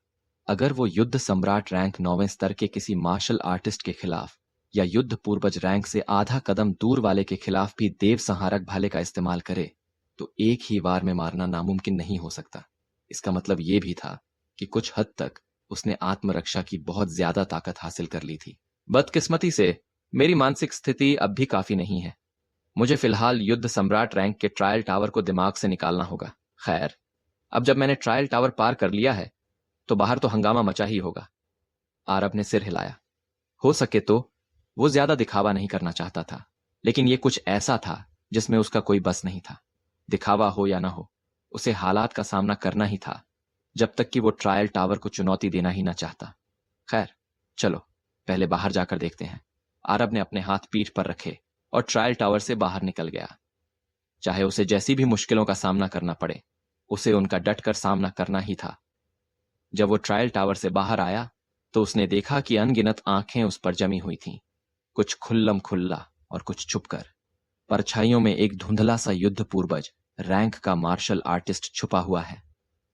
अगर वो युद्ध सम्राट रैंक 9वें स्तर के किसी मार्शल आर्टिस्ट के खिलाफ या युद्ध पूर्वज रैंक से आधा कदम दूर वाले के खिलाफ भी देव संहारक भाले का इस्तेमाल करे, तो एक ही वार में मारना नामुमकिन नहीं हो सकता। इसका मतलब ये भी था कि कुछ हद तक उसने आत्मरक्षा की बहुत ज्यादा ताकत हासिल कर ली थी। बदकिस्मती से मेरी मानसिक स्थिति अब भी काफी नहीं है। मुझे फिलहाल युद्ध सम्राट रैंक के ट्रायल टावर को दिमाग से निकालना होगा। खैर, अब जब मैंने ट्रायल टावर पार कर लिया है, तो बाहर तो हंगामा मचा ही होगा। आरब ने सिर हिलाया। हो सके तो वो ज्यादा दिखावा नहीं करना चाहता था, लेकिन ये कुछ ऐसा था जिसमें उसका कोई बस नहीं था। दिखावा हो या ना हो, उसे हालात का सामना करना ही था, जब तक कि वो ट्रायल टावर को चुनौती देना ही ना चाहता। खैर, चलो पहले बाहर जाकर देखते हैं। आरब ने अपने हाथ पीठ पर रखे और ट्रायल टावर से बाहर निकल गया। चाहे उसे जैसी भी मुश्किलों का सामना करना पड़े, उसे उनका डटकर सामना करना ही था। जब वो ट्रायल टावर से बाहर आया, तो उसने देखा कि अनगिनत आंखें उस पर जमी हुई थीं, कुछ खुल्लम खुल्ला और कुछ छुपकर। परछाइयों में एक धुंधला सा युद्ध पूर्वज रैंक का मार्शल आर्टिस्ट छुपा हुआ है।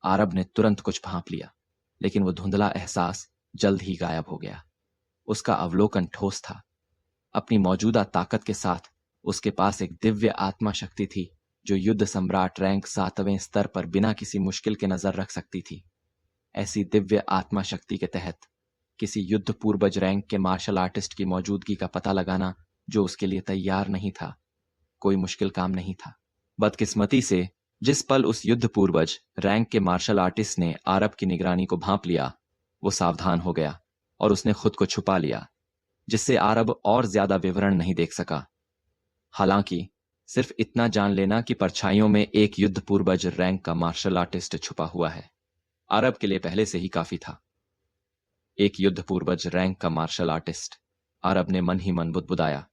आरब ने तुरंत कुछ भांप लिया, लेकिन वो धुंधला एहसास जल्द ही गायब हो गया। उसका अवलोकन ठोस था। अपनी मौजूदा ताकत के साथ उसके पास एक दिव्य आत्मा शक्ति थी, जो युद्ध सम्राट रैंक 7वें स्तर पर बिना किसी मुश्किल के नजर रख सकती थी। ऐसी दिव्य आत्मा शक्ति के तहत किसी युद्ध पूर्वज रैंक के मार्शल आर्टिस्ट की मौजूदगी का पता लगाना जो उसके लिए तैयार नहीं था, कोई मुश्किल काम नहीं था। बदकिस्मती से जिस पल उस युद्ध पूर्वज रैंक के मार्शल आर्टिस्ट ने आरब की निगरानी को भांप लिया, वो सावधान हो गया और उसने खुद को छुपा लिया, जिससे आरब और ज्यादा विवरण नहीं देख सका। हालांकि सिर्फ इतना जान लेना कि परछाइयों में एक युद्ध पूर्वज रैंक का मार्शल आर्टिस्ट छुपा हुआ है, आरब के लिए पहले से ही काफी था। एक युद्ध पूर्वज रैंक का मार्शल आर्टिस्ट, आरब ने मन ही मन बुदबुदाया।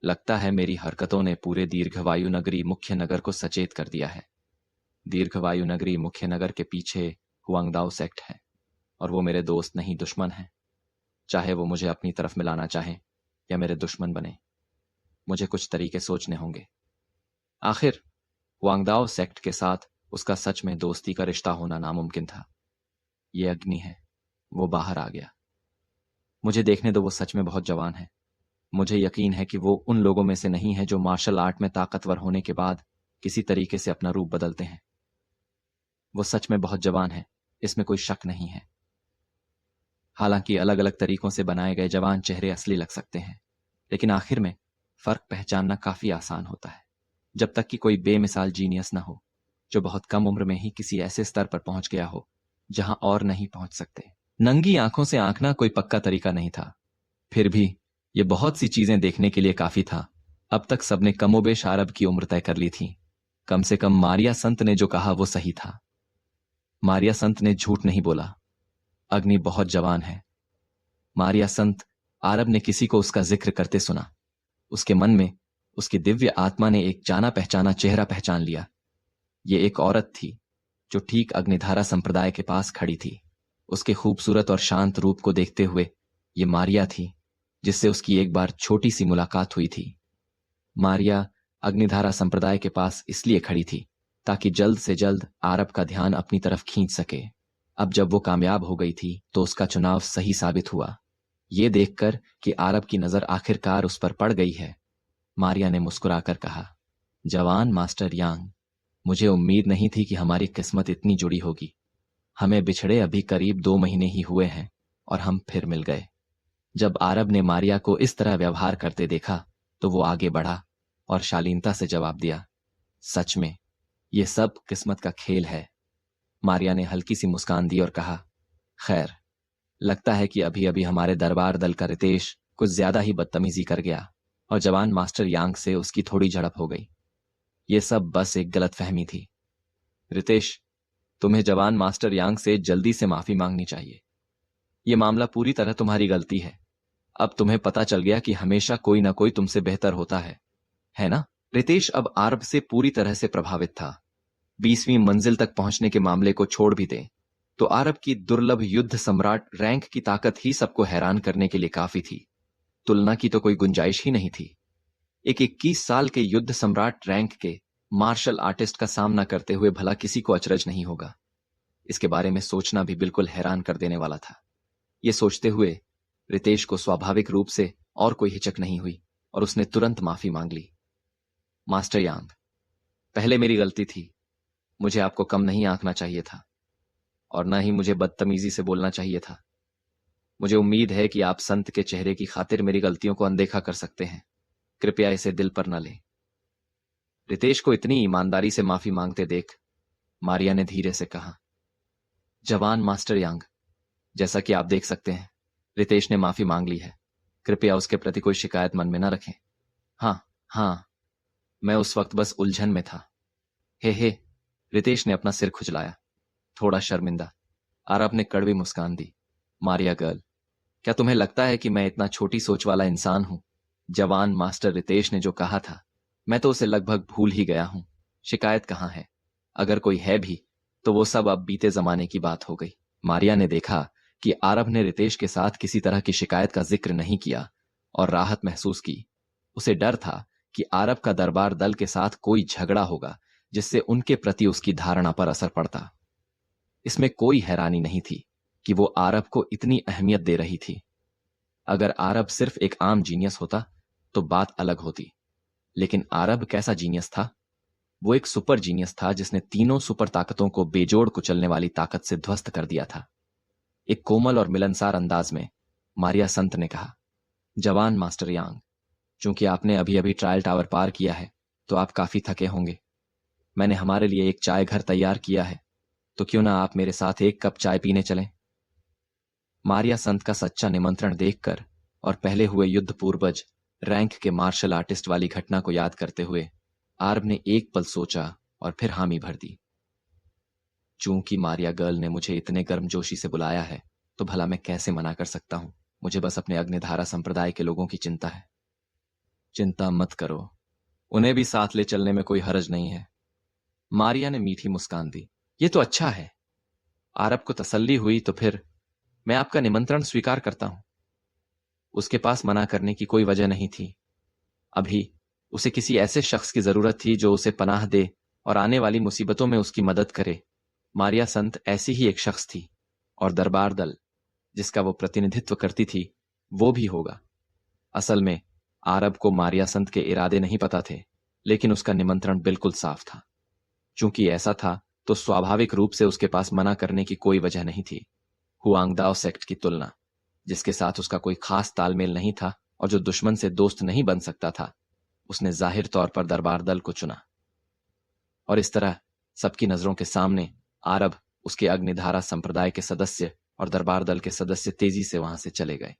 लगता है मेरी हरकतों ने पूरे दीर्घवायु नगरी मुख्य नगर को सचेत कर दिया है। दीर्घवायु नगरी मुख्य नगर के पीछे हुआंगदाओ सेक्ट है और वो मेरे दोस्त नहीं दुश्मन है। चाहे वो मुझे अपनी तरफ मिलाना चाहे या मेरे दुश्मन बने, मुझे कुछ तरीके सोचने होंगे। आखिर हुआंगदाओ सेक्ट के साथ उसका सच में दोस्ती का रिश्ता होना नामुमकिन था। ये अग्नि है, वो बाहर आ गया। मुझे देखने दो, वो सच में बहुत जवान है। मुझे यकीन है कि वो उन लोगों में से नहीं है जो मार्शल आर्ट में ताकतवर होने के बाद किसी तरीके से अपना रूप बदलते हैं। वो सच में बहुत जवान है, इसमें कोई शक नहीं है। हालांकि अलग अलग तरीकों से बनाए गए जवान चेहरे असली लग सकते हैं, लेकिन आखिर में फर्क पहचानना काफी आसान होता है, जब तक कि कोई बेमिसाल जीनियस न हो जो बहुत कम उम्र में ही किसी ऐसे स्तर पर पहुंच गया हो जहां और नहीं पहुंच सकते। नंगी आंखों से आंकना कोई पक्का तरीका नहीं था, फिर भी ये बहुत सी चीजें देखने के लिए काफी था। अब तक सबने कमोबेश आरब की उम्र तय कर ली थी। कम से कम मारिया संत ने जो कहा वो सही था। मारिया संत ने झूठ नहीं बोला। अग्नि बहुत जवान है। मारिया संत आरब ने किसी को उसका जिक्र करते सुना। उसके मन में उसकी दिव्य आत्मा ने एक जाना पहचाना चेहरा पहचान लिया। ये एक औरत थी जो ठीक अग्निधारा संप्रदाय के पास खड़ी थी। उसके खूबसूरत और शांत रूप को देखते हुए ये मारिया थी जिससे उसकी एक बार छोटी सी मुलाकात हुई थी। मारिया अग्निधारा संप्रदाय के पास इसलिए खड़ी थी ताकि जल्द से जल्द आरब का ध्यान अपनी तरफ खींच सके। अब जब वो कामयाब हो गई थी तो उसका चुनाव सही साबित हुआ। ये देखकर कि आरब की नजर आखिरकार उस पर पड़ गई है, मारिया ने मुस्कुराकर कहा, जवान मास्टर यांग, मुझे उम्मीद नहीं थी कि हमारी किस्मत इतनी जुड़ी होगी। हमें बिछड़े अभी करीब 2 महीने ही हुए हैं और हम फिर मिल गए। जब आरब ने मारिया को इस तरह व्यवहार करते देखा तो वो आगे बढ़ा और शालीनता से जवाब दिया, सच में ये सब किस्मत का खेल है। मारिया ने हल्की सी मुस्कान दी और कहा, खैर, लगता है कि अभी अभी हमारे दरबार दल का रितेश कुछ ज्यादा ही बदतमीजी कर गया और जवान मास्टर यांग से उसकी थोड़ी झड़प हो गई। ये सब बस एक गलतफहमी थी। रितेश, तुम्हें जवान मास्टर यांग से जल्दी से माफी मांगनी चाहिए। ये मामला पूरी तरह तुम्हारी गलती है। अब तुम्हें पता चल गया कि हमेशा कोई ना कोई तुमसे बेहतर होता है ना? रितेश अब आरब से पूरी तरह से प्रभावित था। 20वीं मंजिल तक पहुंचने के मामले को छोड़ भी दें तो आरब की दुर्लभ युद्ध सम्राट रैंक की ताकत ही सबको हैरान करने के लिए काफी थी। तुलना की तो कोई गुंजाइश ही नहीं थी। एक 21 साल के युद्ध सम्राट रैंक के मार्शल आर्टिस्ट का सामना करते हुए भला किसी को अचरज नहीं होगा। इसके बारे में सोचना भी बिल्कुल हैरान कर देने वाला था। ये सोचते हुए रितेश को स्वाभाविक रूप से और कोई हिचक नहीं हुई और उसने तुरंत माफी मांग ली। मास्टर यांग, पहले मेरी गलती थी। मुझे आपको कम नहीं आंकना चाहिए था और न ही मुझे बदतमीजी से बोलना चाहिए था। मुझे उम्मीद है कि आप संत के चेहरे की खातिर मेरी गलतियों को अनदेखा कर सकते हैं। कृपया इसे दिल पर न लें। रितेश को इतनी ईमानदारी से माफी मांगते देख मारिया ने धीरे से कहा, जवान मास्टर यांग, जैसा कि आप देख सकते हैं रितेश ने माफी मांग ली है। कृपया उसके प्रति कोई शिकायत मन में न रखें। हाँ, मैं उस वक्त बस उलझन में था। हे, रितेश ने अपना सिर खुजलाया, थोड़ा शर्मिंदा। आरब ने कड़वी मुस्कान दी, मारिया गर्ल, क्या तुम्हें लगता है कि मैं इतना छोटी सोच वाला इंसान हूं? जवान मास्टर रितेश ने जो कहा था मैं तो उसे लगभग भूल ही गया हूं। शिकायत कहां है? अगर कोई है भी तो वो सब अब बीते जमाने की बात हो गई। मारिया ने देखा कि आरब ने रितेश के साथ किसी तरह की शिकायत का जिक्र नहीं किया और राहत महसूस की। उसे डर था कि आरब का दरबार दल के साथ कोई झगड़ा होगा जिससे उनके प्रति उसकी धारणा पर असर पड़ता। इसमें कोई हैरानी नहीं थी कि वो आरब को इतनी अहमियत दे रही थी। अगर आरब सिर्फ एक आम जीनियस होता तो बात अलग होती, लेकिन आरब कैसा जीनियस था? वो एक सुपर जीनियस था जिसने तीनों सुपर ताकतों को बेजोड़ कुचलने वाली ताकत से ध्वस्त कर दिया था। एक कोमल और मिलनसार अंदाज में मारिया संत ने कहा, जवान मास्टर यांग, चूंकि आपने अभी अभी ट्रायल टावर पार किया है तो आप काफी थके होंगे। मैंने हमारे लिए एक चाय घर तैयार किया है, तो क्यों ना आप मेरे साथ एक कप चाय पीने चलें। मारिया संत का सच्चा निमंत्रण देखकर और पहले हुए युद्ध पूर्वज रैंक के मार्शल आर्टिस्ट वाली घटना को याद करते हुए आरब ने एक पल सोचा और फिर हामी भर दी। चूंकि मारिया गर्ल ने मुझे इतने गर्मजोशी से बुलाया है तो भला मैं कैसे मना कर सकता हूं। मुझे बस अपने अग्निधारा संप्रदाय के लोगों की चिंता है। चिंता मत करो, उन्हें भी साथ ले चलने में कोई हर्ज नहीं है। मारिया ने मीठी मुस्कान दी। ये तो अच्छा है। आरब को तसल्ली हुई। तो फिर मैं आपका निमंत्रण स्वीकार करता हूं। उसके पास मना करने की कोई वजह नहीं थी। अभी उसे किसी ऐसे शख्स की जरूरत थी जो उसे पनाह दे और आने वाली मुसीबतों में उसकी मदद करे। मारिया संत ऐसी ही एक शख्स थी, और दरबार दल जिसका वो प्रतिनिधित्व करती थी वो भी होगा। असल में आरब को मारिया संत के इरादे नहीं पता थे, लेकिन उसका निमंत्रण बिल्कुल साफ था। चूंकि ऐसा था तो स्वाभाविक रूप से उसके पास मना करने की कोई वजह नहीं थी। हुआंगदाओ सेक्ट की तुलना, जिसके साथ उसका कोई खास तालमेल नहीं था और जो दुश्मन से दोस्त नहीं बन सकता था, उसने जाहिर तौर पर दरबार दल को चुना। और इस तरह सबकी नजरों के सामने आरब, उसके अग्निधारा संप्रदाय के सदस्य और दरबार दल के सदस्य तेजी से वहां से चले गए।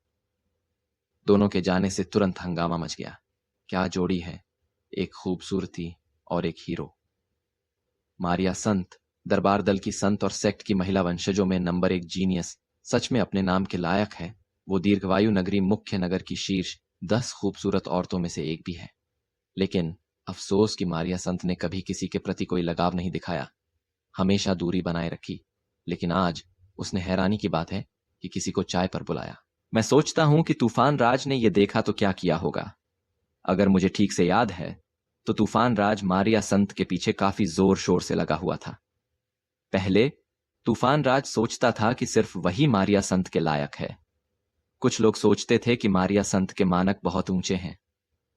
दोनों के जाने से तुरंत हंगामा मच गया। क्या जोड़ी है, एक खूबसूरती और एक हीरो। मारिया संत दरबार दल की संत और सेक्ट की महिला वंशजों में नंबर 1 जीनियस, सच में अपने नाम के लायक है। वो दीर्घवायु नगरी मुख्य नगर की शीर्ष 10 खूबसूरत औरतों में से एक भी है। लेकिन अफसोस कि मारिया संत ने कभी किसी के प्रति कोई लगाव नहीं दिखाया, हमेशा दूरी बनाए रखी। लेकिन आज उसने हैरानी की बात है कि किसी को चाय पर बुलाया। मैं सोचता हूं कि तूफान राज ने यह देखा तो क्या किया होगा। अगर मुझे ठीक से याद है तो तूफान राज मारिया संत के पीछे काफी जोर शोर से लगा हुआ था। पहले तूफान राज सोचता था कि सिर्फ वही मारिया संत के लायक है। कुछ लोग सोचते थे कि मारिया संत के मानक बहुत ऊंचे हैं,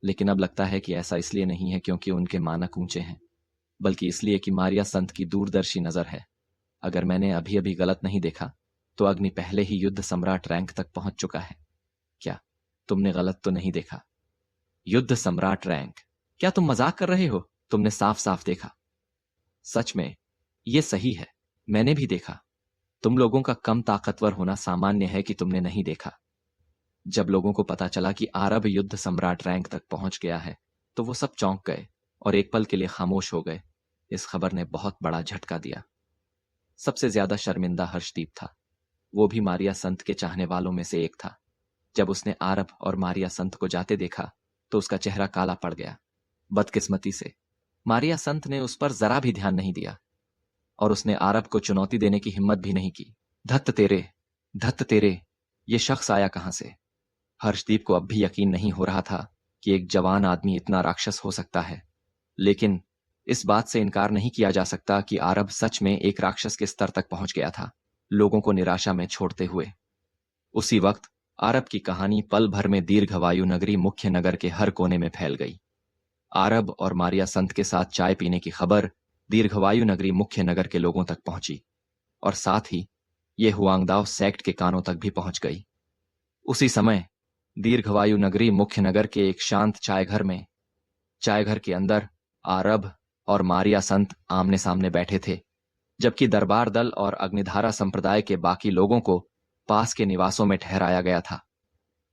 लेकिन अब लगता है कि ऐसा इसलिए नहीं है क्योंकि उनके मानक ऊंचे हैं, बल्कि इसलिए कि मारिया संत की दूरदर्शी नजर है। अगर मैंने अभी अभी गलत नहीं देखा तो अग्नि पहले ही युद्ध सम्राट रैंक तक पहुंच चुका है। क्या तुमने गलत तो नहीं देखा? युद्ध सम्राट रैंक? क्या तुम मजाक कर रहे हो? तुमने साफ साफ देखा। सच में यह सही है, मैंने भी देखा। तुम लोगों का कम ताकतवर होना सामान्य है कि तुमने नहीं देखा। जब लोगों को पता चला कि आरब युद्ध सम्राट रैंक तक पहुंच गया है तो वो सब चौंक गए और एक पल के लिए खामोश हो गए। इस खबर ने बहुत बड़ा झटका दिया। सबसे ज्यादा शर्मिंदा हर्षदीप था। वो भी मारिया संत के चाहने वालों में से एक था। जब उसने आरब और मारिया संत को जाते देखा तो उसका चेहरा काला पड़ गया। बदकिस्मती से मारिया संत ने उस पर जरा भी ध्यान नहीं दिया और उसने आरब को चुनौती देने की हिम्मत भी नहीं की। धत्त तेरे, ये शख्स आया कहां से? हर्षदीप को अब भी यकीन नहीं हो रहा था कि एक जवान आदमी इतना राक्षस हो सकता है, लेकिन इस बात से इनकार नहीं किया जा सकता कि आरब सच में एक राक्षस के स्तर तक पहुंच गया था, लोगों को निराशा में छोड़ते हुए। उसी वक्त आरब की कहानी पल भर में दीर्घवायु नगरी मुख्य नगर के हर कोने में फैल गई। आरब और मारिया संत के साथ चाय पीने की खबर दीर्घवायु नगरी मुख्य नगर के लोगों तक पहुंची और साथ ही ये हुआंगदाओ सेक्ट के कानों तक भी पहुंच गई। उसी समय दीर्घवायु नगरी मुख्य नगर के एक शांत चाय घर के अंदर आरब और मारिया संत आमने सामने बैठे थे, जबकि दरबार दल और अग्निधारा संप्रदाय के बाकी लोगों को पास के निवासों में ठहराया गया था।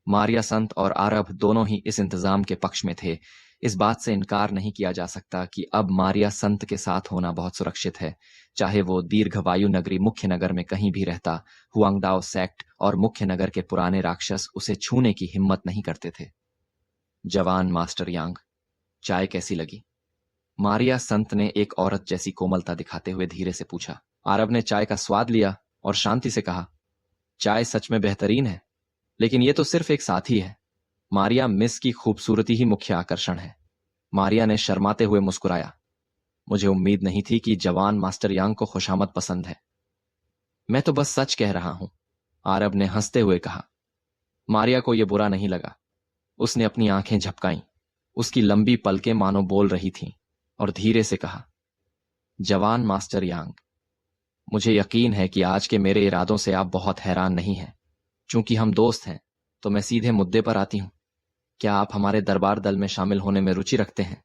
मारिया संत और आरब दोनों ही इस इंतजाम के पक्ष में थे। इस बात से इनकार नहीं किया जा सकता कि अब मारिया संत के साथ होना बहुत सुरक्षित है। चाहे वो दीर्घवायु नगरी मुख्य नगर में कहीं भी रहता, हुआंगदाओ सेक्ट और मुख्य नगर के पुराने राक्षस उसे छूने की हिम्मत नहीं करते थे। जवान मास्टर यांग, चाय कैसी लगी? मारिया संत ने एक औरत जैसी कोमलता दिखाते हुए धीरे से पूछा। आरब ने चाय का स्वाद लिया और शांति से कहा, चाय सच में बेहतरीन है, लेकिन ये तो सिर्फ एक साथी है। मारिया मिस की खूबसूरती ही मुख्य आकर्षण है। मारिया ने शर्माते हुए मुस्कुराया। मुझे उम्मीद नहीं थी कि जवान मास्टर यांग को खुशामद पसंद है। मैं तो बस सच कह रहा हूं, आरब ने हंसते हुए कहा। मारिया को यह बुरा नहीं लगा। उसने अपनी आंखें झपकाईं। उसकी लंबी पलकें मानो बोल रही थीं। और धीरे से कहा, जवान मास्टर यांग, मुझे यकीन है कि आज के मेरे इरादों से आप बहुत हैरान नहीं हैं। चूंकि हम दोस्त हैं तो मैं सीधे मुद्दे पर आती हूं। क्या आप हमारे दरबार दल में शामिल होने में रुचि रखते हैं?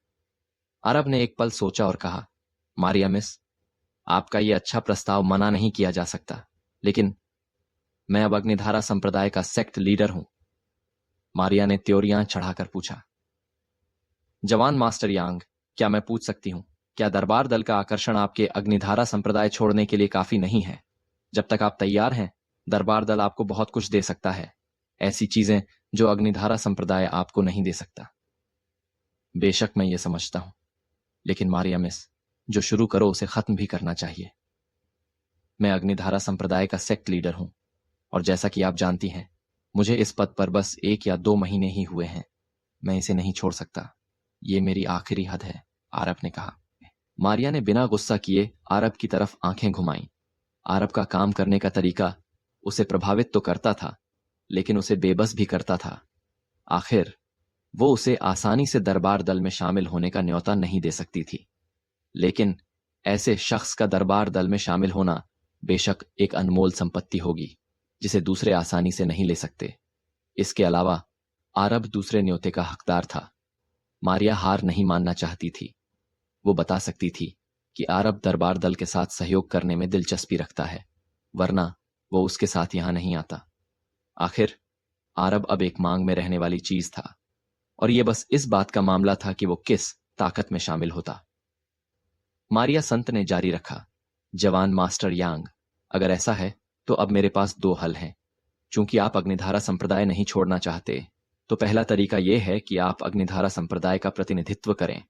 अरब ने एक पल सोचा और कहा, मारिया मिस, आपका यह अच्छा प्रस्ताव मना नहीं किया जा सकता, लेकिन मैं अब अग्निधारा संप्रदाय का सेक्ट लीडर हूं। मारिया ने त्योरियां चढ़ाकर पूछा। जवान मास्टर यांग, क्या मैं पूछ सकती हूं, क्या दरबार दल का आकर्षण आपके अग्निधारा संप्रदाय छोड़ने के लिए काफी नहीं है? जब तक आप तैयार हैं, दरबार दल आपको बहुत कुछ दे सकता है, ऐसी चीजें जो अग्निधारा संप्रदाय आपको नहीं दे सकता। बेशक मैं ये समझता हूं, लेकिन मारिया मिस, जो शुरू करो उसे खत्म भी करना चाहिए। मैं अग्निधारा संप्रदाय का सेक्ट लीडर हूं, और जैसा कि आप जानती हैं, मुझे इस पद पर बस 1 या 2 महीने ही हुए हैं। मैं इसे नहीं छोड़ सकता। ये मेरी आखिरी हद है, आरब ने कहा। मारिया ने बिना गुस्सा किए आरब की तरफ आंखें घुमाईं। आरब का काम करने का तरीका उसे प्रभावित तो करता था, लेकिन उसे बेबस भी करता था। आखिर वो उसे आसानी से दरबार दल में शामिल होने का न्योता नहीं दे सकती थी, लेकिन ऐसे शख्स का दरबार दल में शामिल होना बेशक एक अनमोल संपत्ति होगी जिसे दूसरे आसानी से नहीं ले सकते। इसके अलावा आरब दूसरे न्योते का हकदार था। मारिया हार नहीं मानना चाहती थी। वो बता सकती थी कि आरब दरबार दल के साथ सहयोग करने में दिलचस्पी रखता है, वरना वो उसके साथ यहां नहीं आता। आखिर आरब अब एक मांग में रहने वाली चीज था, और यह बस इस बात का मामला था कि वो किस ताकत में शामिल होता। मारिया संत ने जारी रखा, जवान मास्टर यांग, अगर ऐसा है तो अब मेरे पास 2 हल हैं। चूंकि आप अग्निधारा संप्रदाय नहीं छोड़ना चाहते, तो पहला तरीका यह है कि आप अग्निधारा संप्रदाय का प्रतिनिधित्व करें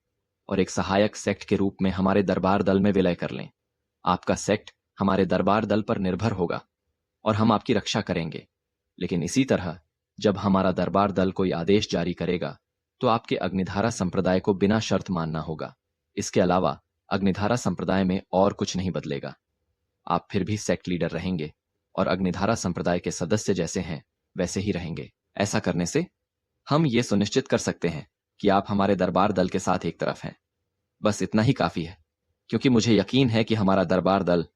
और एक सहायक सेक्ट के रूप में हमारे दरबार दल में विलय कर लें। आपका सेक्ट हमारे दरबार दल पर निर्भर होगा और हम आपकी रक्षा करेंगे, लेकिन इसी तरह जब हमारा दरबार दल कोई आदेश जारी करेगा तो आपके अग्निधारा संप्रदाय को बिना शर्त मानना होगा। इसके अलावा अग्निधारा संप्रदाय में और कुछ नहीं बदलेगा। आप फिर भी सेक्ट लीडर रहेंगे और अग्निधारा संप्रदाय के सदस्य जैसे हैं वैसे ही रहेंगे। ऐसा करने से हम ये सुनिश्चित कर सकते हैं कि आप हमारे दरबार दल के साथ एक तरफ हैं। बस इतना ही काफी है, क्योंकि मुझे यकीन है कि हमारा दरबार दल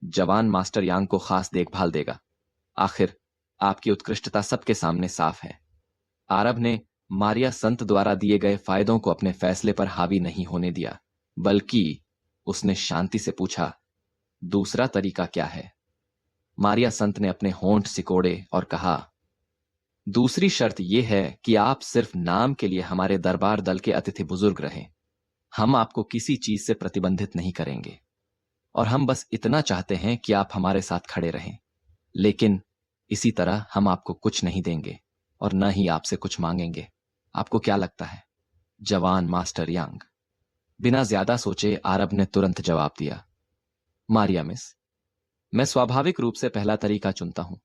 जवान मास्टर यांग को खास देखभाल देगा। आखिर आपकी उत्कृष्टता सबके सामने साफ है। आरब ने मारिया संत द्वारा दिए गए फायदों को अपने फैसले पर हावी नहीं होने दिया, बल्कि उसने शांति से पूछा, दूसरा तरीका क्या है? मारिया संत ने अपने होंठ सिकोड़े और कहा, दूसरी शर्त यह है कि आप सिर्फ नाम के लिए हमारे दरबार दल के अतिथि बुजुर्ग रहें। हम आपको किसी चीज से प्रतिबंधित नहीं करेंगे, और हम बस इतना चाहते हैं कि आप हमारे साथ खड़े रहें। लेकिन इसी तरह हम आपको कुछ नहीं देंगे और न ही आपसे कुछ मांगेंगे। आपको क्या लगता है, जवान मास्टर यांग? बिना ज्यादा सोचे आरब ने तुरंत जवाब दिया, मारिया मिस, मैं स्वाभाविक रूप से पहला तरीका चुनता हूं।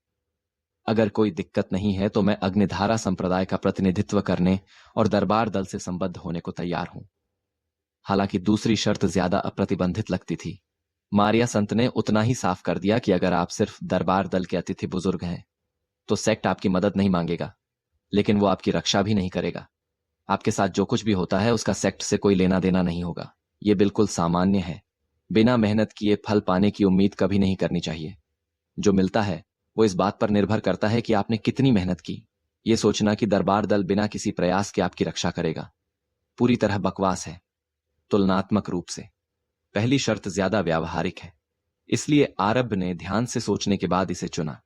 अगर कोई दिक्कत नहीं है तो मैं अग्निधारा संप्रदाय का प्रतिनिधित्व करने और दरबार दल से संबद्ध होने को तैयार हूं। हालांकि दूसरी शर्त ज्यादा अप्रतिबंधित लगती थी। मारिया संत ने उतना ही साफ कर दिया कि अगर आप सिर्फ दरबार दल के अतिथि बुजुर्ग हैं तो सेक्ट आपकी मदद नहीं मांगेगा, लेकिन वो आपकी रक्षा भी नहीं करेगा। आपके साथ जो कुछ भी होता है उसका सेक्ट से कोई लेना देना नहीं होगा। ये बिल्कुल सामान्य है। बिना मेहनत किए फल पाने की उम्मीद कभी नहीं करनी चाहिए। जो मिलता है वो इस बात पर निर्भर करता है कि आपने कितनी मेहनत की। ये सोचना कि दरबार दल बिना किसी प्रयास के आपकी रक्षा करेगा पूरी तरह बकवास है। तुलनात्मक रूप से पहली शर्त ज्यादा व्यावहारिक है, इसलिए आरब ने ध्यान से सोचने के बाद इसे चुना।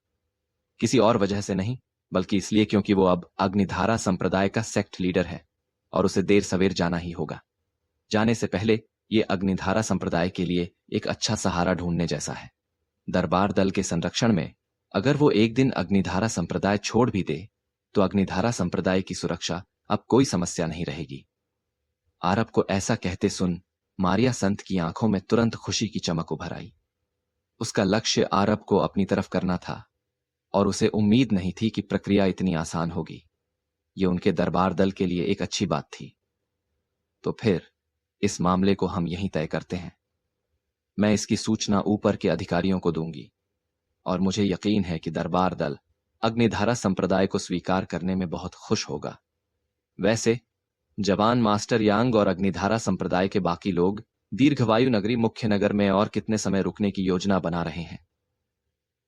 किसी और वजह से नहीं, बल्कि इसलिए क्योंकि वो अब अग्निधारा संप्रदाय का सेक्ट लीडर है और उसे देर सवेर जाना ही होगा। जाने से पहले ये अग्निधारा संप्रदाय के लिए एक अच्छा सहारा ढूंढने जैसा है। दरबार दल के संरक्षण में अगर वो एक दिन अग्निधारा संप्रदाय छोड़ भी दे तो अग्निधारा संप्रदाय की सुरक्षा अब कोई समस्या नहीं रहेगी। आरब को ऐसा कहते सुन मारिया संत की आंखों में तुरंत खुशी की चमक उभर आई। उसका लक्ष्य आरब को अपनी तरफ करना था और उसे उम्मीद नहीं थी कि प्रक्रिया इतनी आसान होगी। ये उनके दरबार दल के लिए एक अच्छी बात थी। तो फिर इस मामले को हम यहीं तय करते हैं। मैं इसकी सूचना ऊपर के अधिकारियों को दूंगी और मुझे यकीन है कि दरबार दल अग्निधारा संप्रदाय को स्वीकार करने में बहुत खुश होगा। वैसे जवान मास्टर यांग और अग्निधारा संप्रदाय के बाकी लोग दीर्घवायु नगरी मुख्य नगर में और कितने समय रुकने की योजना बना रहे हैं।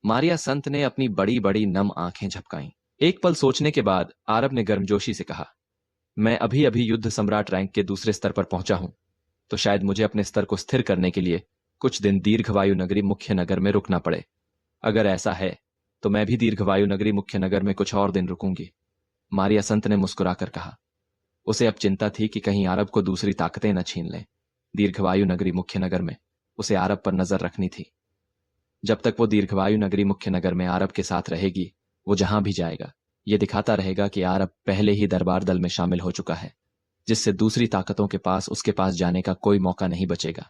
मारिया संत ने अपनी बड़ी बड़ी नम आंखें झपकाईं। एक पल सोचने के बाद आरब ने गर्मजोशी से कहा, मैं अभी अभी युद्ध सम्राट रैंक के दूसरे स्तर पर पहुंचा हूं, तो शायद मुझे अपने स्तर को स्थिर करने के लिए कुछ दिन दीर्घवायु नगरी मुख्य नगर में रुकना पड़े। अगर ऐसा है तो मैं भी दीर्घवायु नगरी मुख्य नगर में कुछ और दिन रुकूंगी, मारिया संत ने मुस्कुराकर कहा। उसे अब चिंता थी कि कहीं आरब को दूसरी ताकतें न छीन लें। दीर्घवायु नगरी मुख्य नगर में उसे आरब पर नजर रखनी थी। जब तक वो दीर्घवायु नगरी मुख्य नगर में आरब के साथ रहेगी, वो जहां भी जाएगा ये दिखाता रहेगा कि आरब पहले ही दरबार दल में शामिल हो चुका है, जिससे दूसरी ताकतों के पास उसके पास जाने का कोई मौका नहीं बचेगा।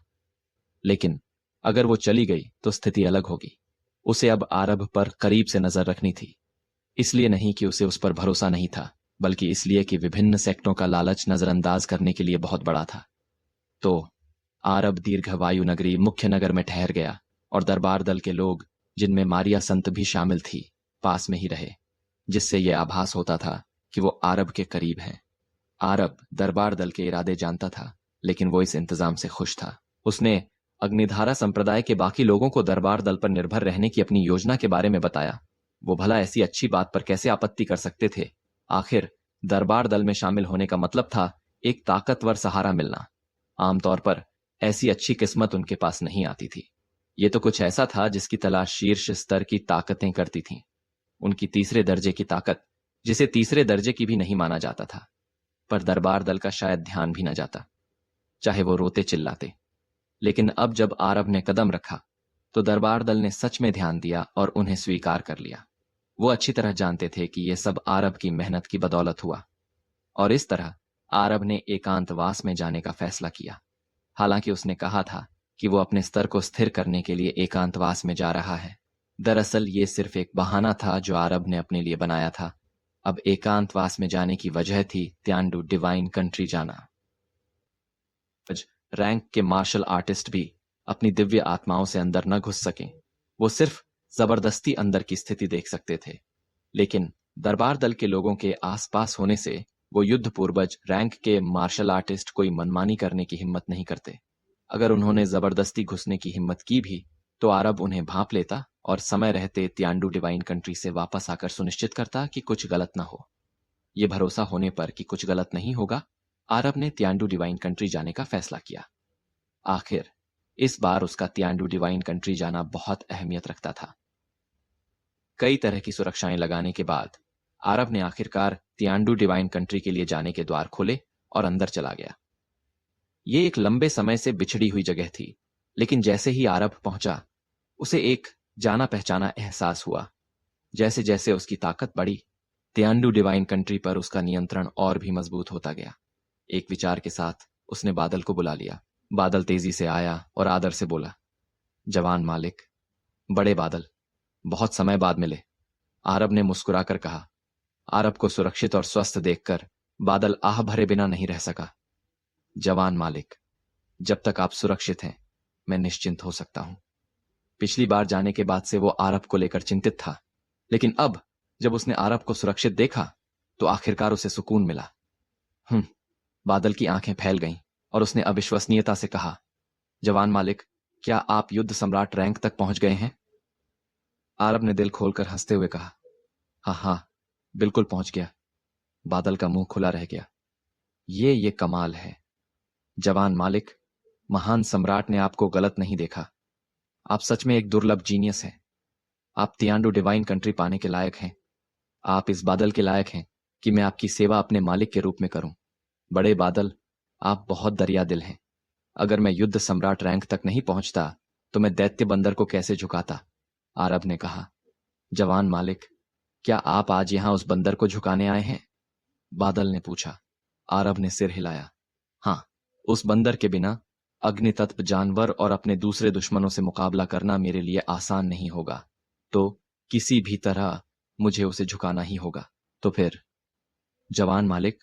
लेकिन अगर वो चली गई तो स्थिति अलग होगी। उसे अब आरब पर करीब से नजर रखनी थी, इसलिए नहीं कि उसे उस पर भरोसा नहीं था, बल्कि इसलिए कि विभिन्न सेक्टों का लालच नजरअंदाज करने के लिए बहुत बड़ा था। तो आरब दीर्घवायु नगरी मुख्य नगर में ठहर गया और दरबार दल के लोग, जिनमें मारिया संत भी शामिल थी, पास में ही रहे, जिससे यह आभास होता था कि वो आरब के करीब हैं। आरब दरबार दल के इरादे जानता था, लेकिन वो इस इंतजाम से खुश था। उसने अग्निधारा संप्रदाय के बाकी लोगों को दरबार दल पर निर्भर रहने की अपनी योजना के बारे में बताया। वो भला ऐसी अच्छी बात पर कैसे आपत्ति कर सकते थे? आखिर दरबार दल में शामिल होने का मतलब था एक ताकतवर सहारा मिलना। आमतौर पर ऐसी अच्छी किस्मत उनके पास नहीं आती थी। ये तो कुछ ऐसा था जिसकी तलाश शीर्ष स्तर की ताकतें करती थीं। उनकी तीसरे दर्जे की ताकत, जिसे तीसरे दर्जे की भी नहीं माना जाता था, पर दरबार दल का शायद ध्यान भी न जाता, चाहे वो रोते चिल्लाते। लेकिन अब जब आरब ने कदम रखा तो दरबार दल ने सच में ध्यान दिया और उन्हें स्वीकार कर लिया। वो अच्छी तरह जानते थे कि यह सब आरब की मेहनत की बदौलत हुआ, और इस तरह आरब ने एकांतवास में जाने का फैसला किया। हालांकि उसने कहा था कि वो अपने स्तर को स्थिर करने के लिए एकांतवास में जा रहा है। दरअसल ये सिर्फ एक बहाना था जो आरब ने अपने लिए बनाया था। अब एकांतवास में जाने की वजह थी त्यांडू डिवाइन कंट्री जाना। रैंक के मार्शल आर्टिस्ट भी अपनी दिव्य आत्माओं से अंदर न घुस सकें। वो सिर्फ जबरदस्ती अंदर की स्थिति देख सकते थे। लेकिन दरबार दल के लोगों के आसपास होने से वो युद्ध पूर्वज रैंक के मार्शल आर्टिस्ट कोई मनमानी करने की हिम्मत नहीं करते। अगर उन्होंने जबरदस्ती घुसने की हिम्मत की भी तो आरब उन्हें भांप लेता और समय रहते त्यांडू डिवाइन कंट्री से वापस आकर सुनिश्चित करता कि कुछ गलत न हो। ये भरोसा होने पर कि कुछ गलत नहीं होगा, आरब ने त्यांडू डिवाइन कंट्री जाने का फैसला किया। आखिर इस बार उसका त्यांडू डिवाइन कंट्री जाना बहुत अहमियत रखता था। कई तरह की सुरक्षाएं लगाने के बाद आरब ने आखिरकार त्यांडू डिवाइन कंट्री के लिए जाने के द्वार खोले और अंदर चला गया। ये एक लंबे समय से बिछड़ी हुई जगह थी, लेकिन जैसे ही आरब पहुंचा उसे एक जाना पहचाना एहसास हुआ। जैसे जैसे उसकी ताकत बढ़ी, त्यांडू डिवाइन कंट्री पर उसका नियंत्रण और भी मजबूत होता गया। एक विचार के साथ उसने बादल को बुला लिया। बादल तेजी से आया और आदर से बोला, जवान मालिक। बड़े बादल, बहुत समय बाद मिले, आरब ने मुस्कुराकर कहा। आरब को सुरक्षित और स्वस्थ देखकर बादल आह भरे बिना नहीं रह सका। जवान मालिक, जब तक आप सुरक्षित हैं मैं निश्चिंत हो सकता हूं। पिछली बार जाने के बाद से वो आरब को लेकर चिंतित था, लेकिन अब जब उसने आरब को सुरक्षित देखा तो आखिरकार उसे सुकून मिला। बादल की आंखें फैल गईं और उसने अविश्वसनीयता से कहा, जवान मालिक, क्या आप युद्ध सम्राट रैंक तक पहुंच गए हैं? आरब ने दिल खोलकर हंसते हुए कहा, हाँ, बिल्कुल पहुंच गया। बादल का मुंह खुला रह गया। ये कमाल है जवान मालिक, महान सम्राट ने आपको गलत नहीं देखा। आप सच में एक दुर्लभ जीनियस हैं। आप त्यांडू डिवाइन कंट्री पाने के लायक हैं। आप इस बादल के लायक हैं कि मैं आपकी सेवा अपने मालिक के रूप में करूं। बड़े बादल, आप बहुत दरिया दिल हैं। अगर मैं युद्ध सम्राट रैंक तक नहीं पहुंचता तो मैं दैत्य बंदर को कैसे झुकाता? आरब ने कहा। जवान मालिक, क्या आप आज यहां उस बंदर को झुकाने आए हैं? बादल ने पूछा। आरब ने सिर हिलाया। हाँ, उस बंदर के बिना अग्नितत्व जानवर और अपने दूसरे दुश्मनों से मुकाबला करना मेरे लिए आसान नहीं होगा, तो किसी भी तरह मुझे उसे झुकाना ही होगा। तो फिर? जवान मालिक,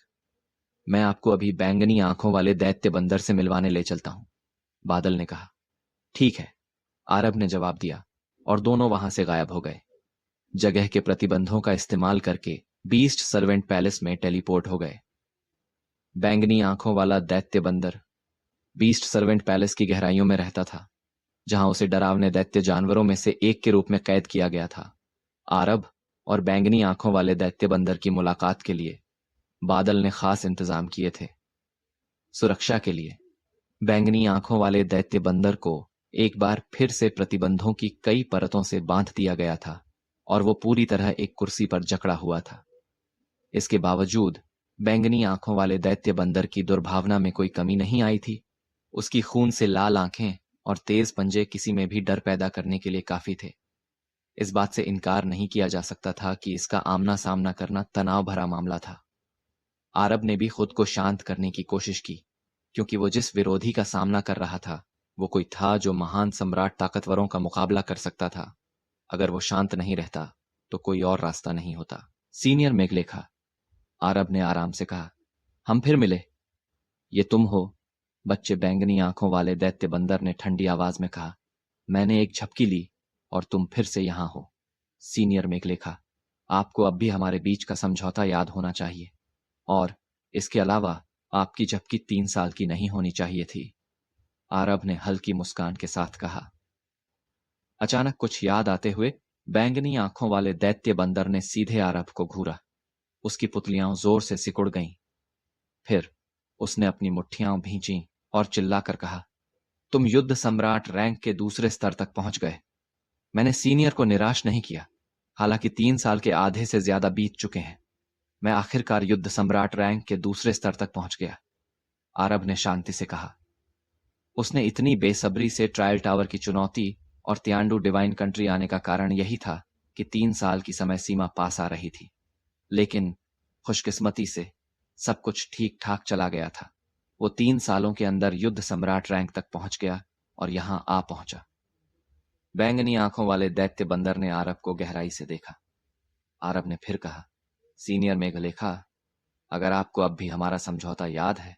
मैं आपको अभी बैंगनी आंखों वाले दैत्य बंदर से मिलवाने ले चलता हूं, बादल ने कहा। ठीक है, आरब ने जवाब दिया और दोनों वहां से गायब हो गए। जगह के प्रतिबंधों का इस्तेमाल करके बीस्ट सर्वेंट पैलेस में टेलीपोर्ट हो गए। बैंगनी आंखों वाला दैत्य बंदर बीस्ट सर्वेंट पैलेस की गहराइयों में रहता था, जहां उसे डरावने दैत्य जानवरों में से एक के रूप में कैद किया गया था। आरब और बैंगनी आंखों वाले दैत्य बंदर की मुलाकात के लिए बादल ने खास इंतजाम किए थे। सुरक्षा के लिए बैंगनी आंखों वाले दैत्य बंदर को एक बार फिर से प्रतिबंधों की कई परतों से बांध दिया गया था और वो पूरी तरह एक कुर्सी पर जकड़ा हुआ था। इसके बावजूद बैंगनी आंखों वाले दैत्य बंदर की दुर्भावना में कोई कमी नहीं आई थी। उसकी खून से लाल आंखें और तेज पंजे किसी में भी डर पैदा करने के लिए काफी थे। इस बात से इनकार नहीं किया जा सकता था कि इसका आमना सामना करना तनाव भरा मामला था। आरब ने भी खुद को शांत करने की कोशिश की, क्योंकि वो जिस विरोधी का सामना कर रहा था वो कोई था जो महान सम्राट ताकतवरों का मुकाबला कर सकता था। अगर वो शांत नहीं रहता तो कोई और रास्ता नहीं होता। सीनियर मेघलेखा, आरब ने आराम से कहा, हम फिर मिले। ये तुम हो? बच्चे बैंगनी आंखों वाले दैत्य बंदर ने ठंडी आवाज में कहा। मैंने एक झपकी ली और तुम फिर से यहां हो। सीनियर मेघलेखा, आपको अब भी हमारे बीच का समझौता याद होना चाहिए, और इसके अलावा आपकी झपकी 3 साल की नहीं होनी चाहिए थी। आरब ने हल्की मुस्कान के साथ कहा। अचानक कुछ याद आते हुए बैंगनी आंखों वाले दैत्य बंदर ने सीधे आरब को घूरा। उसकी पुतलियां जोर से सिकुड़ गईं। फिर उसने अपनी मुट्ठियां भींची और चिल्लाकर कहा, तुम युद्ध सम्राट रैंक के दूसरे स्तर तक पहुंच गए। मैंने सीनियर को निराश नहीं किया, हालांकि 3 साल के आधे से ज्यादा बीत चुके हैं। मैं आखिरकार युद्ध सम्राट रैंक के दूसरे स्तर तक पहुंच गया, आरब ने शांति से कहा। उसने इतनी बेसब्री से ट्रायल टावर की चुनौती और तियांडू डिवाइन कंट्री आने का कारण यही था कि 3 साल की समय सीमा पास आ रही थी। लेकिन खुशकिस्मती से सब कुछ ठीक ठाक चला गया था। वो 3 सालों के अंदर युद्ध सम्राट रैंक तक पहुंच गया और यहां आ पहुंचा। बैंगनी आंखों वाले दैत्य बंदर ने आरब को गहराई से देखा। आरब ने फिर कहा, सीनियर मेघलेखा, अगर आपको अब भी हमारा समझौता याद है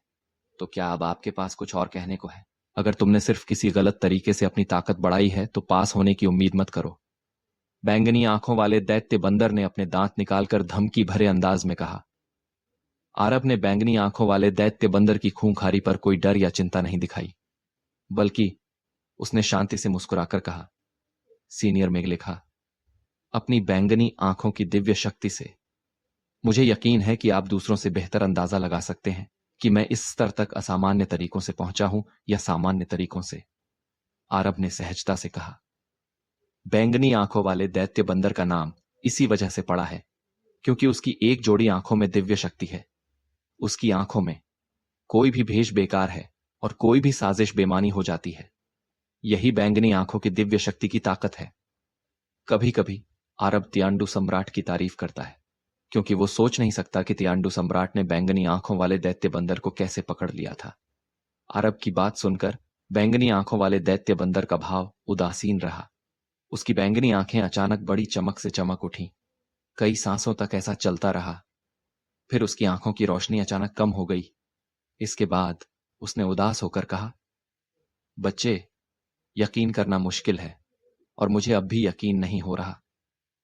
तो क्या अब आपके पास कुछ और कहने को है? अगर तुमने सिर्फ किसी गलत तरीके से अपनी ताकत बढ़ाई है तो पास होने की उम्मीद मत करो। बैंगनी आंखों वाले दैत्य बंदर ने अपने दांत निकालकर धमकी भरे अंदाज में कहा। आरब ने बैंगनी आंखों वाले दैत्य बंदर की खूंखारी पर कोई डर या चिंता नहीं दिखाई, बल्कि उसने शांति से मुस्कुराकर कहा, सीनियर मेघलेखा, अपनी बैंगनी आंखों की दिव्य शक्ति से मुझे यकीन है कि आप दूसरों से बेहतर अंदाजा लगा सकते हैं कि मैं इस स्तर तक असामान्य तरीकों से पहुंचा हूं या सामान्य तरीकों से। आरब ने सहजता से कहा। बैंगनी आंखों वाले दैत्य बंदर का नाम इसी वजह से पड़ा है क्योंकि उसकी एक जोड़ी आंखों में दिव्य शक्ति है। उसकी आंखों में कोई भी भेष बेकार है और कोई भी साजिश बेमानी हो जाती है। यही बैंगनी आंखों की दिव्य शक्ति की ताकत है। कभी कभी आरब तियांडू सम्राट की तारीफ करता है क्योंकि वो सोच नहीं सकता कि तियांडू सम्राट ने बैंगनी आंखों वाले दैत्य बंदर को कैसे पकड़ लिया था। आरब की बात सुनकर बैंगनी आंखों वाले दैत्य बंदर का भाव उदासीन रहा। उसकी बैंगनी आंखें अचानक बड़ी चमक से चमक उठी। कई सांसों तक ऐसा चलता रहा। फिर उसकी आंखों की रोशनी अचानक कम हो गई। इसके बाद उसने उदास होकर कहा, बच्चे, यकीन करना मुश्किल है और मुझे अब भी यकीन नहीं हो रहा,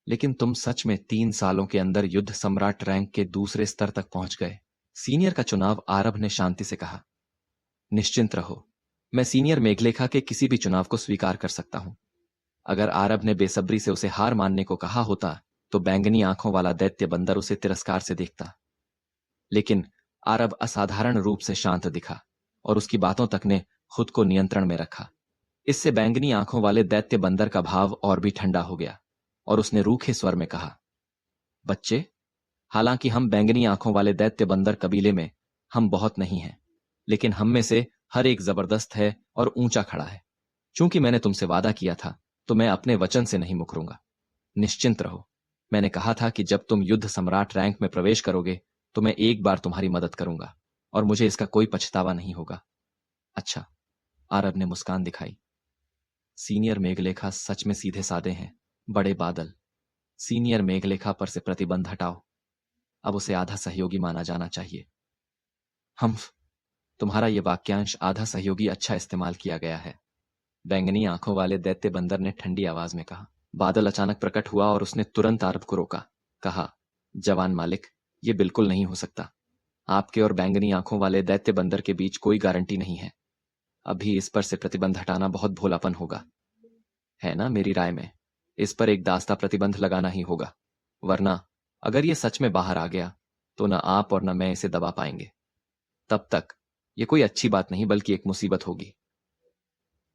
लेकिन तुम सच में 3 सालों के अंदर युद्ध सम्राट रैंक के दूसरे स्तर तक पहुंच गए। सीनियर का चुनाव, आरब ने शांति से कहा। निश्चिंत रहो, मैं सीनियर मेघलेखा के किसी भी चुनाव को स्वीकार कर सकता हूं। अगर आरब ने बेसब्री से उसे हार मानने को कहा होता तो बैंगनी आंखों वाला दैत्य बंदर उसे तिरस्कार से देखता। लेकिन आरब असाधारण रूप से शांत दिखा और उसकी बातों तक ने खुद को नियंत्रण में रखा। इससे बैंगनी आंखों वाले दैत्य बंदर का भाव और भी ठंडा हो गया और उसने रूखे स्वर में कहा, बच्चे, हालांकि हम बैंगनी आंखों वाले दैत्य बंदर कबीले में हम बहुत नहीं हैं, लेकिन हम में से हर एक जबरदस्त है और ऊंचा खड़ा है। चूंकि मैंने तुमसे वादा किया था तो मैं अपने वचन से नहीं मुकरूंगा। निश्चिंत रहो, मैंने कहा था कि जब तुम युद्ध सम्राट रैंक में प्रवेश करोगे तो मैं एक बार तुम्हारी मदद करूंगा और मुझे इसका कोई पछतावा नहीं होगा। अच्छा, आरब ने मुस्कान दिखाई। सीनियर मेघलेखा सच में सीधे साधे हैं, बड़े बादल। सीनियर मेघलेखा पर से प्रतिबंध हटाओ। अब उसे आधा सहयोगी माना जाना चाहिए। हम तुम्हारा यह वाक्यांश आधा सहयोगी अच्छा इस्तेमाल किया गया है, बैंगनी आंखों वाले दैत्य बंदर ने ठंडी आवाज में कहा। बादल अचानक प्रकट हुआ और उसने तुरंत आरब को रोका। कहा, जवान मालिक, यह बिल्कुल नहीं हो सकता। आपके और बैंगनी आंखों वाले दैत्य बंदर के बीच कोई गारंटी नहीं है। अभी इस पर से प्रतिबंध हटाना बहुत भोलापन होगा, है ना? मेरी राय में इस पर एक दास्ता प्रतिबंध लगाना ही होगा, वरना अगर ये सच में बाहर आ गया तो न आप और न मैं इसे दबा पाएंगे। तब तक ये कोई अच्छी बात नहीं बल्कि एक मुसीबत होगी।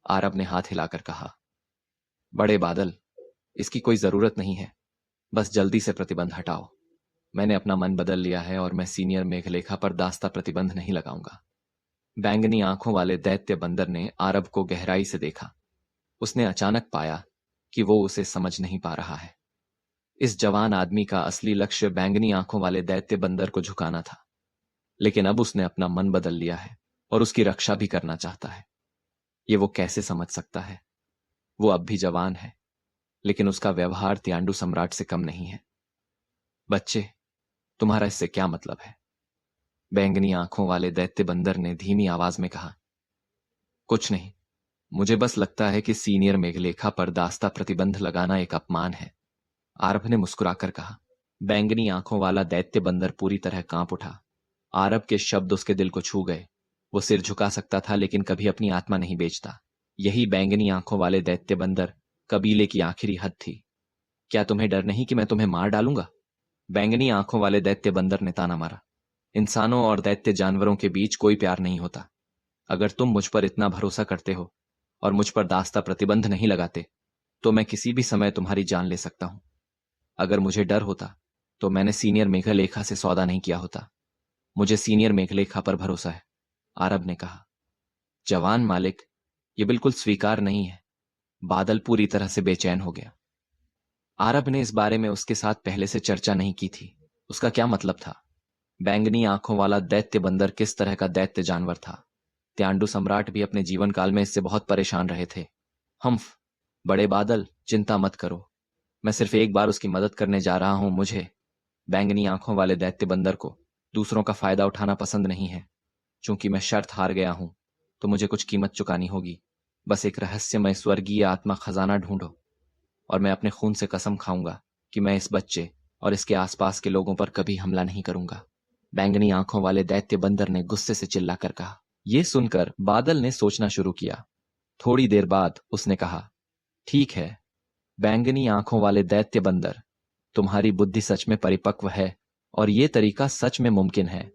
आरब ने हाथ हिलाकर कहा, बड़े बादल, इसकी कोई जरूरत नहीं है, बस जल्दी से प्रतिबंध हटाओ। मैंने अपना मन बदल लिया है और मैं सीनियर मेघलेखा पर दास्ता प्रतिबंध नहीं लगाऊंगा। बैंगनी आंखों वाले दैत्य बंदर ने आरब को गहराई से देखा। उसने अचानक पाया कि वो उसे समझ नहीं पा रहा है। इस जवान आदमी का असली लक्ष्य बैंगनी आंखों वाले दैत्य बंदर को झुकाना था, लेकिन अब उसने अपना मन बदल लिया है और उसकी रक्षा भी करना चाहता है। ये वो कैसे समझ सकता है? वो अब भी जवान है, लेकिन उसका व्यवहार त्याण्डु सम्राट से कम नहीं है। बच्चे, तुम्हारा इससे क्या मतलब है? बैंगनी आंखों वाले दैत्य बंदर ने धीमी आवाज में कहा। कुछ नहीं, मुझे बस लगता है कि सीनियर मेघलेखा पर दास्ता प्रतिबंध लगाना एक अपमान है, आरब ने मुस्कुराकर कहा। बैंगनी आंखों वाला दैत्य बंदर पूरी तरह कांप उठा। आरब के शब्द उसके दिल को छू गए। वो सिर झुका सकता था लेकिन कभी अपनी आत्मा नहीं बेचता। यही बैंगनी आंखों वाले दैत्य बंदर कबीले की आखिरी हद थी। क्या तुम्हें डर नहीं कि मैं तुम्हें मार डालूंगा? बैंगनी आंखों वाले दैत्य बंदर ने ताना मारा। इंसानों और दैत्य जानवरों के बीच कोई प्यार नहीं होता। अगर तुम मुझ पर इतना भरोसा करते हो और मुझ पर दास्ता प्रतिबंध नहीं लगाते तो मैं किसी भी समय तुम्हारी जान ले सकता हूं। अगर मुझे डर होता तो मैंने सीनियर मेघलेखा से सौदा नहीं किया होता। मुझे सीनियर मेघलेखा पर भरोसा है, आरब ने कहा। जवान मालिक, यह बिल्कुल स्वीकार नहीं है। बादल पूरी तरह से बेचैन हो गया। आरब ने इस बारे में उसके साथ पहले से चर्चा नहीं की थी। उसका क्या मतलब था? बैंगनी आंखों वाला दैत्य बंदर किस तरह का दैत्य जानवर था? त्याण्डु सम्राट भी अपने जीवन काल में इससे बहुत परेशान रहे थे। हम्फ, बड़े बादल, चिंता मत करो, मैं सिर्फ एक बार उसकी मदद करने जा रहा हूं। मुझे बैंगनी आंखों वाले दैत्य बंदर को दूसरों का फायदा उठाना पसंद नहीं है। चूंकि मैं शर्त हार गया हूं तो मुझे कुछ कीमत चुकानी होगी। बस एक रहस्यमय स्वर्गीय आत्मा खजाना ढूंढो और मैं अपने खून से कसम खाऊंगा कि मैं इस बच्चे और इसके आसपास के लोगों पर कभी हमला नहीं करूंगा। बैंगनी आंखों वाले दैत्य बंदर ने गुस्से से चिल्लाकर कहा। यह सुनकर बादल ने सोचना शुरू किया। थोड़ी देर बाद उसने कहा, ठीक है बैंगनी आंखों वाले दैत्य बंदर, तुम्हारी बुद्धि सच में परिपक्व है और यह तरीका सच में मुमकिन है।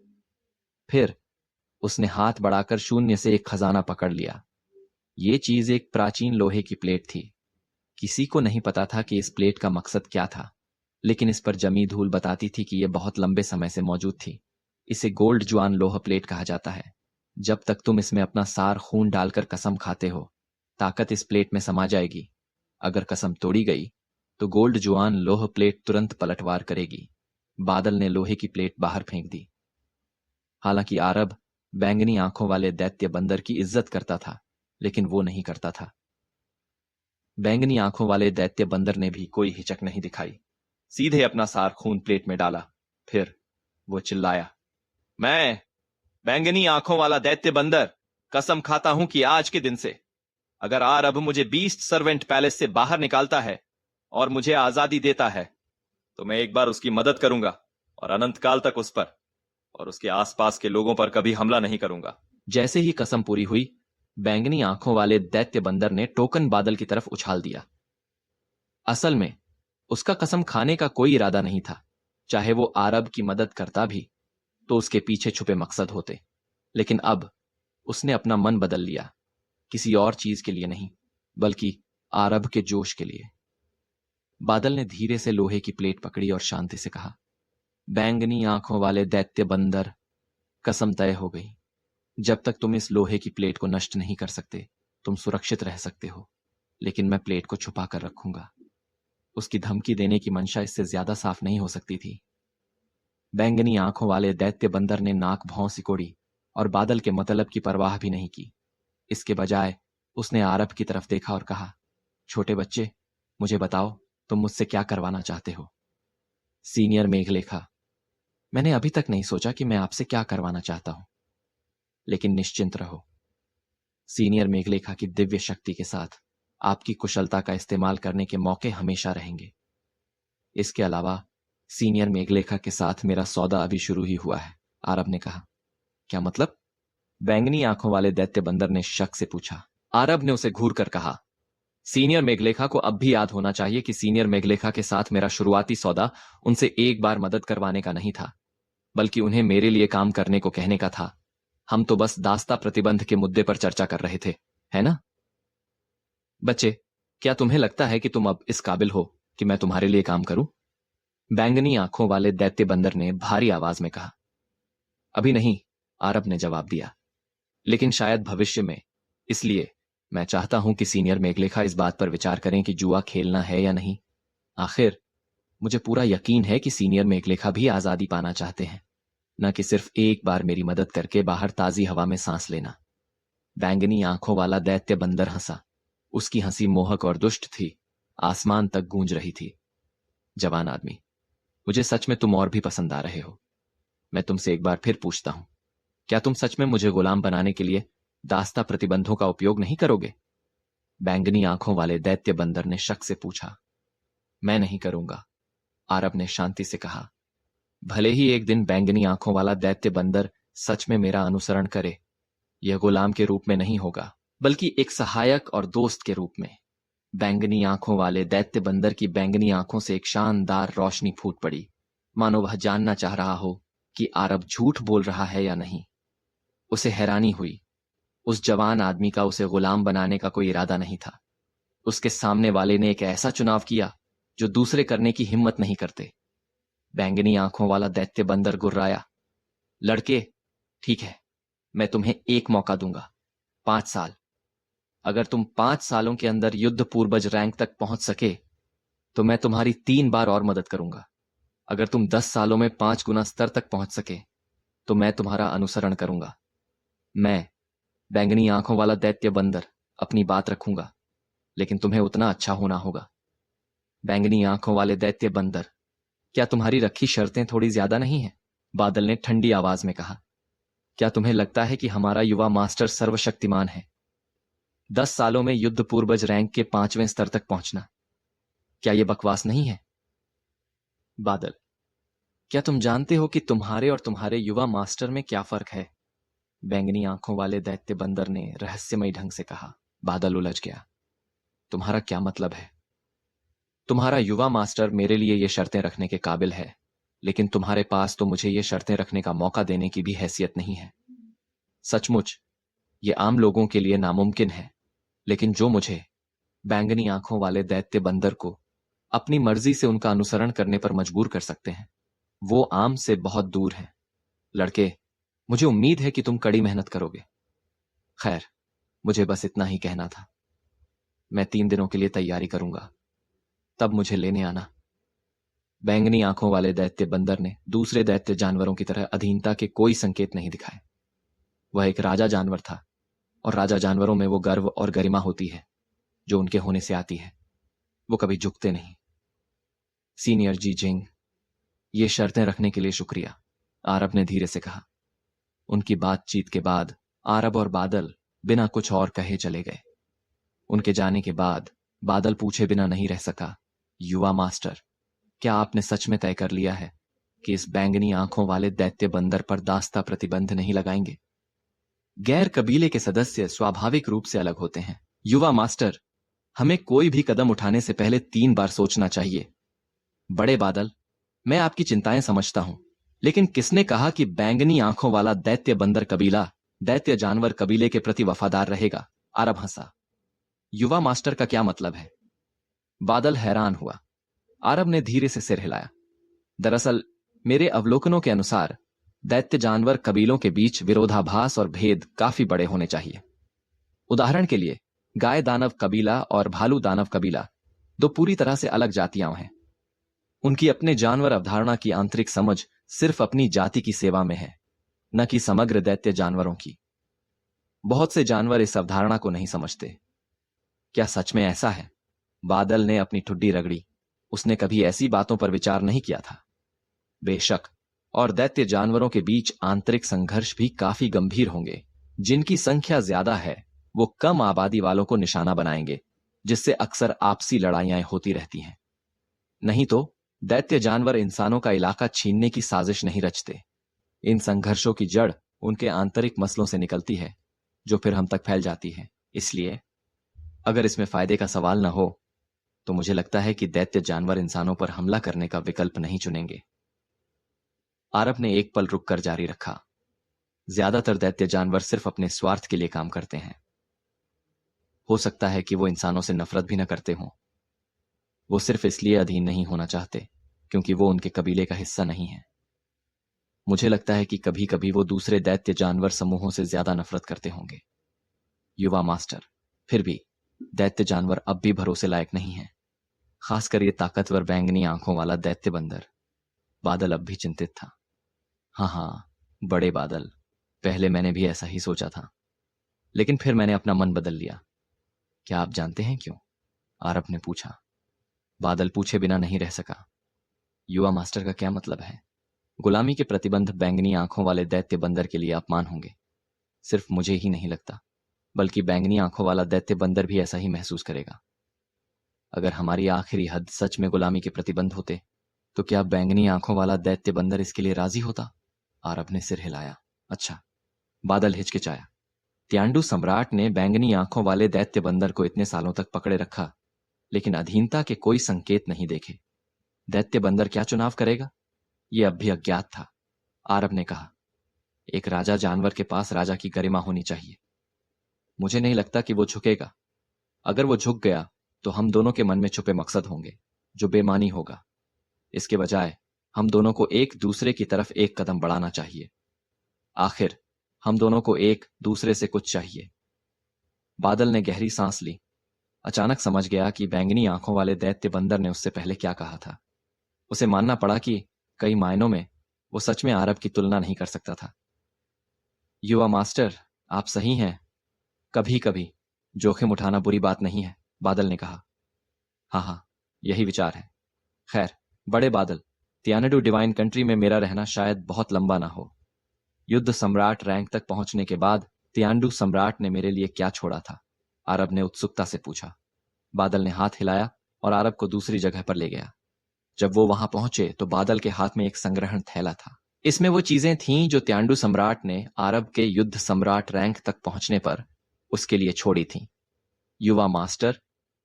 फिर उसने हाथ बढ़ाकर शून्य से एक खजाना पकड़ लिया। यह चीज एक प्राचीन लोहे की प्लेट थी। किसी को नहीं पता था कि इस प्लेट का मकसद क्या था, लेकिन इस पर जमी धूल बताती थी कि यह बहुत लंबे समय से मौजूद थी। इसे गोल्ड जुआन लोह प्लेट कहा जाता है। जब तक तुम इसमें अपना सार खून डालकर कसम खाते हो, ताकत इस प्लेट में समा जाएगी। अगर कसम तोड़ी गई तो गोल्ड जुआन लोह प्लेट तुरंत पलटवार करेगी। बादल ने लोहे की प्लेट बाहर फेंक दी। हालांकि आरब बैंगनी आंखों वाले दैत्य बंदर की इज्जत करता था, लेकिन वो नहीं करता था। बैंगनी आंखों वाले दैत्य बंदर ने भी कोई हिचक नहीं दिखाई, सीधे अपना सार खून प्लेट में डाला। फिर वो चिल्लाया, मैं बैंगनी आंखों वाला दैत्य बंदर कसम खाता हूं कि आज के दिन से अगर आरब मुझे बीस्ट सर्वेंट पैलेस से बाहर निकालता है और मुझे आजादी देता है तो मैं एक बार उसकी मदद करूंगा और अनंत काल तक उस पर और उसके आसपास के लोगों पर कभी हमला नहीं करूंगा। जैसे ही कसम पूरी हुई, बैंगनी आंखों वाले दैत्य बंदर ने टोकन बादल की तरफ उछाल दिया। असल में उसका कसम खाने का कोई इरादा नहीं था। चाहे वो आरब की मदद करता भी तो उसके पीछे छुपे मकसद होते, लेकिन अब उसने अपना मन बदल लिया, किसी और चीज के लिए नहीं बल्कि आरब के जोश के लिए। बादल ने धीरे से लोहे की प्लेट पकड़ी और शांति से कहा, बैंगनी आंखों वाले दैत्य बंदर, कसम तय हो गई। जब तक तुम इस लोहे की प्लेट को नष्ट नहीं कर सकते तुम सुरक्षित रह सकते हो, लेकिन मैं प्लेट को छुपा कर रखूंगा। उसकी धमकी देने की मंशा इससे ज्यादा साफ नहीं हो सकती थी। बैंगनी आंखों वाले दैत्य बंदर ने नाक भौं सिकोड़ी और बादल के मतलब की परवाह भी नहीं की। इसके बजाय उसने आरब की तरफ देखा और कहा, छोटे बच्चे, मुझे बताओ तुम मुझसे क्या करवाना चाहते हो? सीनियर मेघलेखा, मैंने अभी तक नहीं सोचा कि मैं आपसे क्या करवाना चाहता हूं, लेकिन निश्चिंत रहो, सीनियर मेघलेखा की दिव्य शक्ति के साथ आपकी कुशलता का इस्तेमाल करने के मौके हमेशा रहेंगे। इसके अलावा सीनियर मेघलेखा के साथ मेरा सौदा अभी शुरू ही हुआ है। आरब ने कहा। क्या मतलब? बैंगनी आंखों वाले दैत्य बंदर ने शक से पूछा। आरब ने उसे घूर कर कहा, सीनियर मेघलेखा को अब भी याद होना चाहिए कि सीनियर मेघलेखा के साथ मेरा शुरुआती सौदा उनसे एक बार मदद करवाने का नहीं था, बल्कि उन्हें मेरे लिए काम करने को कहने का था। हम तो बस दास्ता प्रतिबंध के मुद्दे पर चर्चा कर रहे थे, है ना? बच्चे, क्या तुम्हें लगता है कि तुम अब इस काबिल हो कि मैं तुम्हारे लिए काम करूं? बैंगनी आंखों वाले दैत्य बंदर ने भारी आवाज में कहा। अभी नहीं, आरब ने जवाब दिया, लेकिन शायद भविष्य में। इसलिए मैं चाहता हूं कि सीनियर मेघलेखा इस बात पर विचार करें कि जुआ खेलना है या नहीं। आखिर मुझे पूरा यकीन है कि सीनियर मेघलेखा भी आजादी पाना चाहते हैं, न कि सिर्फ एक बार मेरी मदद करके बाहर ताजी हवा में सांस लेना। बैंगनी आंखों वाला दैत्य बंदर हंसा। उसकी हंसी मोहक और दुष्ट थी, आसमान तक गूंज रही थी। जवान आदमी, मुझे सच में तुम और भी पसंद आ रहे हो। मैं तुमसे एक बार फिर पूछता हूं, क्या तुम सच में मुझे गुलाम बनाने के लिए दास्ता प्रतिबंधों का उपयोग नहीं करोगे? बैंगनी आंखों वाले दैत्य बंदर ने शक से पूछा। मैं नहीं करूंगा, आरब ने शांति से कहा। भले ही एक दिन बैंगनी आंखों वाला दैत्य बंदर सच में मेरा अनुसरण करे, यह गुलाम के रूप में नहीं होगा, बल्कि एक सहायक और दोस्त के रूप में। बैंगनी आंखों वाले दैत्य बंदर की बैंगनी आंखों से एक शानदार रोशनी फूट पड़ी, मानो वह जानना चाह रहा हो कि आरब झूठ बोल रहा है या नहीं। उसे हैरानी हुई। उस जवान आदमी का उसे गुलाम बनाने का कोई इरादा नहीं था। उसके सामने वाले ने एक ऐसा चुनाव किया जो दूसरे करने की हिम्मत नहीं करते। बैंगनी आंखों वाला दैत्य बंदर गुर्राया। लड़के, ठीक है, मैं तुम्हें एक मौका दूंगा, 5 साल। अगर तुम 5 सालों के अंदर युद्ध पूर्वज रैंक तक पहुंच सके तो मैं तुम्हारी 3 बार और मदद करूंगा। अगर तुम 10 सालों में 5 गुना स्तर तक पहुंच सके तो मैं तुम्हारा अनुसरण करूंगा। मैं, बैंगनी आंखों वाला दैत्य बंदर, अपनी बात रखूंगा, लेकिन तुम्हें उतना अच्छा होना होगा। बैंगनी आंखों वाले दैत्य बंदर, क्या तुम्हारी रखी शर्तें थोड़ी ज्यादा नहीं हैं? बादल ने ठंडी आवाज में कहा। क्या तुम्हें लगता है कि हमारा युवा मास्टर सर्वशक्तिमान है? 10 सालों में युद्ध पूर्वज रैंक के 5वें स्तर तक पहुंचना, क्या यह बकवास नहीं है? बादल, क्या तुम जानते हो कि तुम्हारे और तुम्हारे युवा मास्टर में क्या फर्क है? बैंगनी आंखों वाले दैत्य बंदर ने रहस्यमयी ढंग से कहा। बादल उलझ गया। तुम्हारा क्या मतलब है? तुम्हारा युवा मास्टर मेरे लिए ये शर्तें रखने के काबिल है, लेकिन तुम्हारे पास तो मुझे ये शर्तें रखने का मौका देने की भी हैसियत नहीं है। सचमुच ये आम लोगों के लिए नामुमकिन है, लेकिन जो मुझे, बैंगनी आंखों वाले दैत्य बंदर को, अपनी मर्जी से उनका अनुसरण करने पर मजबूर कर सकते हैं, वो आम से बहुत दूर है। लड़के, मुझे उम्मीद है कि तुम कड़ी मेहनत करोगे। खैर, मुझे बस इतना ही कहना था। मैं 3 दिनों के लिए तैयारी करूंगा, तब मुझे लेने आना। बैंगनी आंखों वाले दैत्य बंदर ने दूसरे दैत्य जानवरों की तरह अधीनता के कोई संकेत नहीं दिखाए। वह एक राजा जानवर था, और राजा जानवरों में वो गर्व और गरिमा होती है जो उनके होने से आती है। वो कभी झुकते नहीं। सीनियर जी जिंग, ये शर्तें रखने के लिए शुक्रिया, आरब ने धीरे से कहा। उनकी बातचीत के बाद आरब और बादल बिना कुछ और कहे चले गए। उनके जाने के बाद बादल पूछे बिना नहीं रह सका, युवा मास्टर, क्या आपने सच में तय कर लिया है कि इस बैंगनी आंखों वाले दैत्य बंदर पर दास्ता प्रतिबंध नहीं लगाएंगे? गैर कबीले के सदस्य स्वाभाविक रूप से अलग होते हैं। युवा मास्टर, हमें कोई भी कदम उठाने से पहले 3 बार सोचना चाहिए। बड़े बादल, मैं आपकी चिंताएं समझता हूं, लेकिन किसने कहा कि बैंगनी आंखों वाला दैत्य बंदर कबीला दैत्य जानवर कबीले के प्रति वफादार रहेगा? आरब हंसा। युवा मास्टर का क्या मतलब है? बादल हैरान हुआ। आरब ने धीरे से सिर हिलाया। दरअसल मेरे अवलोकनों के अनुसार दैत्य जानवर कबीलों के बीच विरोधाभास और भेद काफी बड़े होने चाहिए। उदाहरण के लिए, गाय दानव कबीला और भालू दानव कबीला 2 पूरी तरह से अलग जातियां हैं। उनकी अपने जानवर अवधारणा की आंतरिक समझ सिर्फ अपनी जाति की सेवा में है, न कि समग्र दैत्य जानवरों की। बहुत से जानवर इस अवधारणा को नहीं समझते। क्या सच में ऐसा है? बादल ने अपनी ठुड्डी रगड़ी। उसने कभी ऐसी बातों पर विचार नहीं किया था। बेशक, और दैत्य जानवरों के बीच आंतरिक संघर्ष भी काफी गंभीर होंगे। जिनकी संख्या ज्यादा है वो कम आबादी वालों को निशाना बनाएंगे, जिससे अक्सर आपसी लड़ाइयां होती रहती हैं। नहीं तो दैत्य जानवर इंसानों का इलाका छीनने की साजिश नहीं रचते। इन संघर्षों की जड़ उनके आंतरिक मसलों से निकलती है, जो फिर हम तक फैल जाती है। इसलिए अगर इसमें फायदे का सवाल न हो, तो मुझे लगता है कि दैत्य जानवर इंसानों पर हमला करने का विकल्प नहीं चुनेंगे। आरब ने एक पल रुककर जारी रखा। ज्यादातर दैत्य जानवर सिर्फ अपने स्वार्थ के लिए काम करते हैं। हो सकता है कि वो इंसानों से नफरत भी न करते हों। वो सिर्फ इसलिए अधीन नहीं होना चाहते क्योंकि वो उनके कबीले का हिस्सा नहीं है। मुझे लगता है कि कभी कभी वो दूसरे दैत्य जानवर समूहों से ज्यादा नफरत करते होंगे। युवा मास्टर, फिर भी दैत्य जानवर अब भी भरोसे लायक नहीं है, खासकर ये ताकतवर बैंगनी आंखों वाला दैत्य बंदर। बादल अब भी चिंतित था। हाँ, बड़े बादल, पहले मैंने भी ऐसा ही सोचा था, लेकिन फिर मैंने अपना मन बदल लिया। क्या आप जानते हैं क्यों? आरब ने पूछा। बादल पूछे बिना नहीं रह सका। युवा मास्टर का क्या मतलब है? गुलामी के प्रतिबंध बैंगनी आंखों वाले दैत्य बंदर के लिए अपमान होंगे। सिर्फ मुझे ही नहीं लगता, बल्कि बैंगनी आंखों वाला दैत्य बंदर भी ऐसा ही महसूस करेगा। अगर हमारी आखिरी हद सच में गुलामी के प्रतिबंध होते, तो क्या बैंगनी आंखों वाला दैत्य बंदर इसके लिए राजी होता? आरब ने सिर हिलाया। अच्छा। बादल हिचकिचाया। त्यांडु सम्राट ने बैंगनी आंखों वाले दैत्य बंदर को इतने सालों तक पकड़े रखा, लेकिन अधीनता के कोई संकेत नहीं देखे। दैत्य बंदर क्या चुनाव करेगा, यह अब भी अज्ञात था। आरब ने कहा, एक राजा जानवर के पास राजा की गरिमा होनी चाहिए। मुझे नहीं लगता कि वो झुकेगा। अगर वो झुक गया तो हम दोनों के मन में छुपे मकसद होंगे, जो बेमानी होगा। इसके बजाय हम दोनों को एक दूसरे की तरफ एक कदम बढ़ाना चाहिए। आखिर हम दोनों को एक दूसरे से कुछ चाहिए। बादल ने गहरी सांस ली। अचानक समझ गया कि बैंगनी आंखों वाले दैत्य बंदर ने उससे पहले क्या कहा था। उसे मानना पड़ा कि कई मायनों में वो सच में आरब की तुलना नहीं कर सकता था। युवा मास्टर, आप सही हैं। कभी कभी जोखिम उठाना बुरी बात नहीं है, बादल ने कहा। हाँ, यही विचार है। खैर, बड़े बादल, तियानडू डिवाइन कंट्री में मेरा रहना शायद बहुत लंबा ना हो। युद्ध सम्राट रैंक तक पहुंचने के बाद तियानडू सम्राट ने मेरे लिए क्या छोड़ा था? आरब ने उत्सुकता से पूछा। बादल ने हाथ हिलाया और आरब को दूसरी जगह पर ले गया। जब वो वहां पहुंचे तो बादल के हाथ में एक संग्रहण थैला था। इसमें वो चीजें थीं जो त्यांडु सम्राट ने आरब के युद्ध सम्राट रैंक तक पहुंचने पर उसके लिए छोड़ी थीं। युवा मास्टर,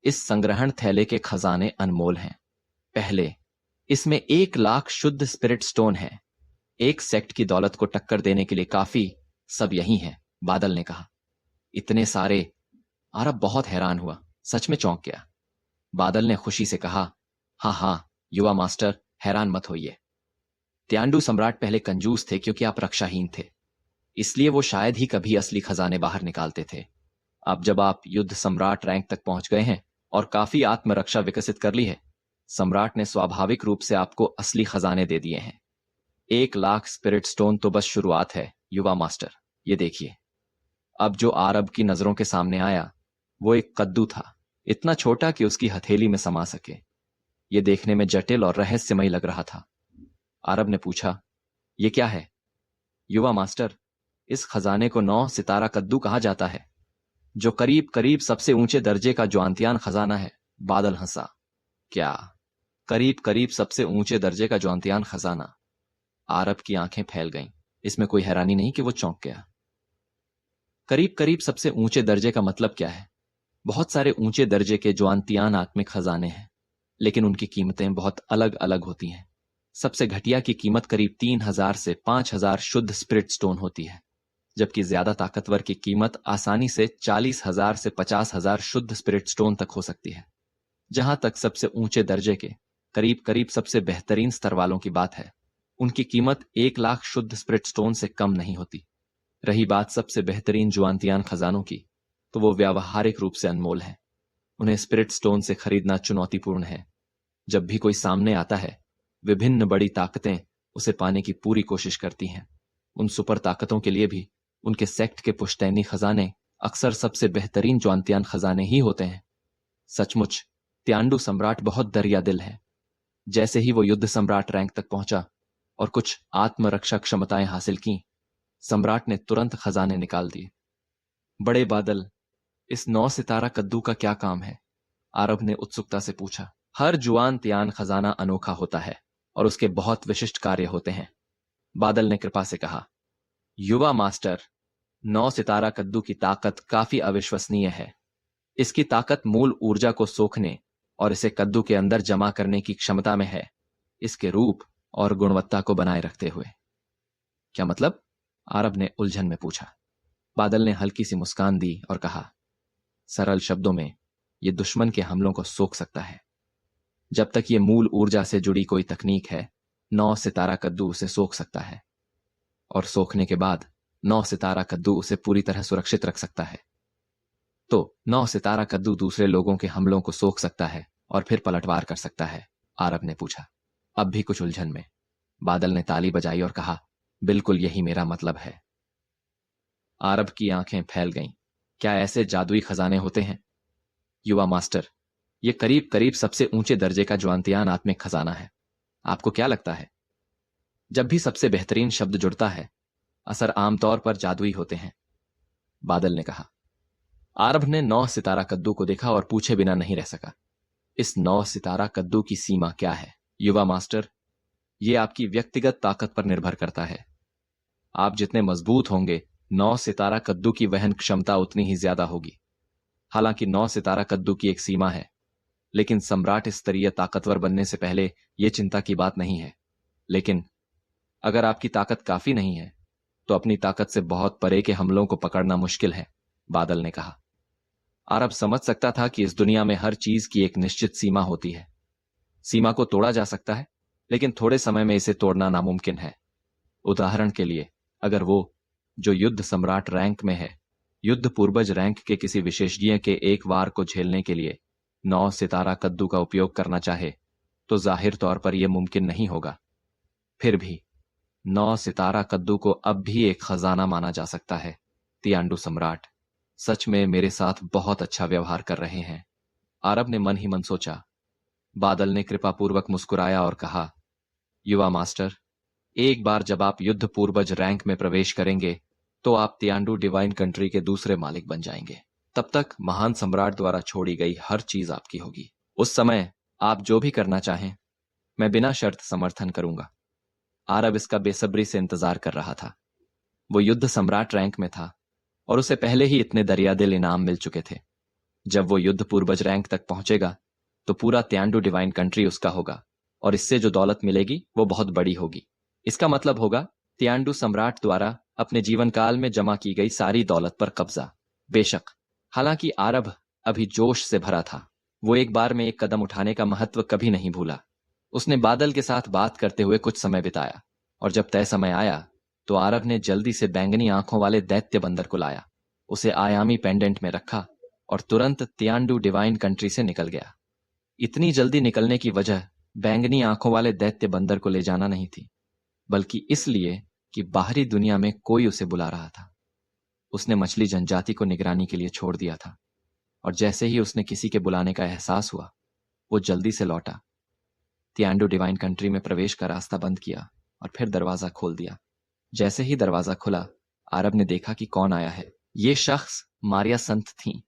इस संग्रहण थैले के खजाने अनमोल हैं। पहले, इसमें 1 लाख शुद्ध स्पिरिट स्टोन है। एक सेक्ट की दौलत को टक्कर देने के लिए काफी। सब यही है, बादल ने कहा। इतने सारे? आरब बहुत हैरान हुआ, सच में चौंक गया। बादल ने खुशी से कहा, हाँ, युवा मास्टर, हैरान मत होइए। त्यांडु सम्राट पहले कंजूस थे क्योंकि आप रक्षाहीन थे, इसलिए वो शायद ही कभी असली खजाने बाहर निकालते थे। अब जब आप युद्ध सम्राट रैंक तक पहुंच गए हैं और काफी आत्मरक्षा विकसित कर ली है, सम्राट ने स्वाभाविक रूप से आपको असली खजाने दे दिए हैं। 1 लाख स्पिरिट स्टोन तो बस शुरुआत है, युवा मास्टर। ये देखिए। अब जो आरब की नजरों के सामने आया वो एक कद्दू था, इतना छोटा कि उसकी हथेली में समा सके। ये देखने में जटिल और रहस्यमय लग रहा था। आरब ने पूछा, ये क्या है? युवा मास्टर, इस खजाने को 9 सितारा कद्दू कहा जाता है, जो करीब करीब सबसे ऊंचे दर्जे का ज्वांतियान खजाना है। बादल हंसा। क्या? करीब करीब सबसे ऊंचे दर्जे का ज्वांतियान खजाना? आरब की आंखें फैल गईं। इसमें कोई हैरानी नहीं कि वो चौंक गया। करीब करीब सबसे ऊंचे दर्जे का मतलब क्या है? बहुत सारे ऊंचे दर्जे के ज्वांतियान आत्मिक खजाने हैं, लेकिन उनकी कीमतें बहुत अलग अलग होती हैं। सबसे घटिया की कीमत करीब 3000 से 5000 शुद्ध स्पिरिट स्टोन होती है, जबकि ज्यादा ताकतवर की कीमत आसानी से 40,000 से 50,000 शुद्ध स्पिरिट स्टोन तक हो सकती है। जहां तक सबसे ऊंचे दर्जे के करीब करीब सबसे बेहतरीन स्तर वालों की बात है, उनकी कीमत 1 लाख शुद्ध स्पिरिट स्टोन से कम नहीं होती। रही बात सबसे बेहतरीन जुआनतियान खजानों की, तो वो व्यावहारिक रूप से अनमोल है। उन्हें स्पिरिट स्टोन से खरीदना चुनौतीपूर्ण है। जब भी कोई सामने आता है, विभिन्न बड़ी ताकतें उसे पाने की पूरी कोशिश करती हैं। उन सुपर ताकतों के लिए भी उनके सेक्ट के पुश्तैनी खजाने अक्सर सबसे बेहतरीन ज्वांतियान खजाने ही होते हैं। सचमुच त्यांडु सम्राट बहुत दरिया दिल है। जैसे ही वो युद्ध सम्राट रैंक तक पहुंचा और कुछ आत्मरक्षा क्षमताएं हासिल की, सम्राट ने तुरंत खजाने निकाल दिए। बड़े बादल, इस 9 सितारा कद्दू का क्या काम है? आरब ने उत्सुकता से पूछा। हर जुआन त्यान खजाना अनोखा होता है और उसके बहुत विशिष्ट कार्य होते हैं। बादल ने कृपा से कहा। युवा मास्टर, 9 सितारा कद्दू की ताकत काफी अविश्वसनीय है। इसकी ताकत मूल ऊर्जा को सोखने और इसे कद्दू के अंदर जमा करने की क्षमता में है, इसके रूप और गुणवत्ता को बनाए रखते हुए। क्या मतलब? आरब ने उलझन में पूछा। बादल ने हल्की सी मुस्कान दी और कहा, सरल शब्दों में, यह दुश्मन के हमलों को सोख सकता है। जब तक यह मूल ऊर्जा से जुड़ी कोई तकनीक है, 9 सितारा कद्दू उसे सोख सकता है, और सोखने के बाद 9 सितारा कद्दू उसे पूरी तरह सुरक्षित रख सकता है। तो 9 सितारा कद्दू दूसरे लोगों के हमलों को सोख सकता है और फिर पलटवार कर सकता है? आरब ने पूछा, अब भी कुछ उलझन में। बादल ने ताली बजाई और कहा, बिल्कुल यही मेरा मतलब है। आरब की आंखें फैल गईं। क्या ऐसे जादुई खजाने होते हैं? युवा मास्टर, यह करीब करीब सबसे ऊंचे दर्जे का ज्वांतियान आत्मिक खजाना है। आपको क्या लगता है? जब भी सबसे बेहतरीन शब्द जुड़ता है, असर आमतौर पर जादुई होते हैं, बादल ने कहा। आरब ने 9 सितारा कद्दू को देखा और पूछे बिना नहीं रह सका, इस 9 सितारा कद्दू की सीमा क्या है? युवा मास्टर, यह आपकी व्यक्तिगत ताकत पर निर्भर करता है। आप जितने मजबूत होंगे, 9 सितारा कद्दू की वहन क्षमता उतनी ही ज्यादा होगी। हालांकि 9 सितारा कद्दू की एक सीमा है, लेकिन सम्राट स्तरीय ताकतवर बनने से पहले यह चिंता की बात नहीं है। लेकिन अगर आपकी ताकत काफी नहीं है, तो अपनी ताकत से बहुत परे के हमलों को पकड़ना मुश्किल है, बादल ने कहा। आरब समझ सकता था कि इस दुनिया में हर चीज की एक निश्चित सीमा होती है। सीमा को तोड़ा जा सकता है, लेकिन थोड़े समय में इसे तोड़ना नामुमकिन है। उदाहरण के लिए, अगर वो जो युद्ध सम्राट रैंक में है, युद्ध पूर्वज रैंक के किसी विशेषज्ञ के एक वार को झेलने के लिए 9 सितारा कद्दू का उपयोग करना चाहे, तो जाहिर तौर पर यह मुमकिन नहीं होगा। फिर भी 9 सितारा कद्दू को अब भी एक खजाना माना जा सकता है। तियांडू सम्राट सच में मेरे साथ बहुत अच्छा व्यवहार कर रहे हैं, आरब ने मन ही मन सोचा। बादल ने कृपापूर्वक मुस्कुराया और कहा, युवा मास्टर, एक बार जब आप युद्ध पूर्वज रैंक में प्रवेश करेंगे, तो आप तियांडू डिवाइन कंट्री के दूसरे मालिक बन जाएंगे। तब तक महान सम्राट द्वारा छोड़ी गई हर चीज आपकी होगी। उस समय आप जो भी करना चाहें, मैं बिना शर्त समर्थन करूंगा। आरब इसका बेसब्री से इंतजार कर रहा था। वो युद्ध सम्राट रैंक में था और उसे पहले ही इतने दरियादिल इनाम मिल चुके थे। जब वो युद्ध पूर्वज रैंक तक पहुंचेगा, तो पूरा तियांडू डिवाइन कंट्री उसका होगा, और इससे जो दौलत मिलेगी वो बहुत बड़ी होगी। इसका मतलब होगा तियांडू सम्राट द्वारा अपने जीवन काल में जमा की गई सारी दौलत पर कब्जा। बेशक, हालांकि आरब अभी जोश से भरा था। वो एक बार में एक कदम उठाने का महत्व कभी नहीं भूला। उसने बादल के साथ बात करते हुए कुछ समय बिताया, और जब तय समय आया, तो आरब ने जल्दी से बैंगनी आंखों वाले दैत्य बंदर को लाया, उसे आयामी पेंडेंट में रखा और तुरंत तियांडू डिवाइन कंट्री से निकल गया। इतनी जल्दी निकलने की वजह बैंगनी आंखों वाले दैत्य बंदर को ले जाना नहीं थी, बल्कि इसलिए कि बाहरी दुनिया में कोई उसे बुला रहा था। उसने मछली जनजाति को निगरानी के लिए छोड़ दिया था, और जैसे ही उसने किसी के बुलाने का एहसास हुआ, वो जल्दी से लौटा, तियांडू डिवाइन कंट्री में प्रवेश का रास्ता बंद किया और फिर दरवाजा खोल दिया। जैसे ही दरवाजा खुला, आरब ने देखा कि कौन आया है। ये शख्स मारिया संत थी,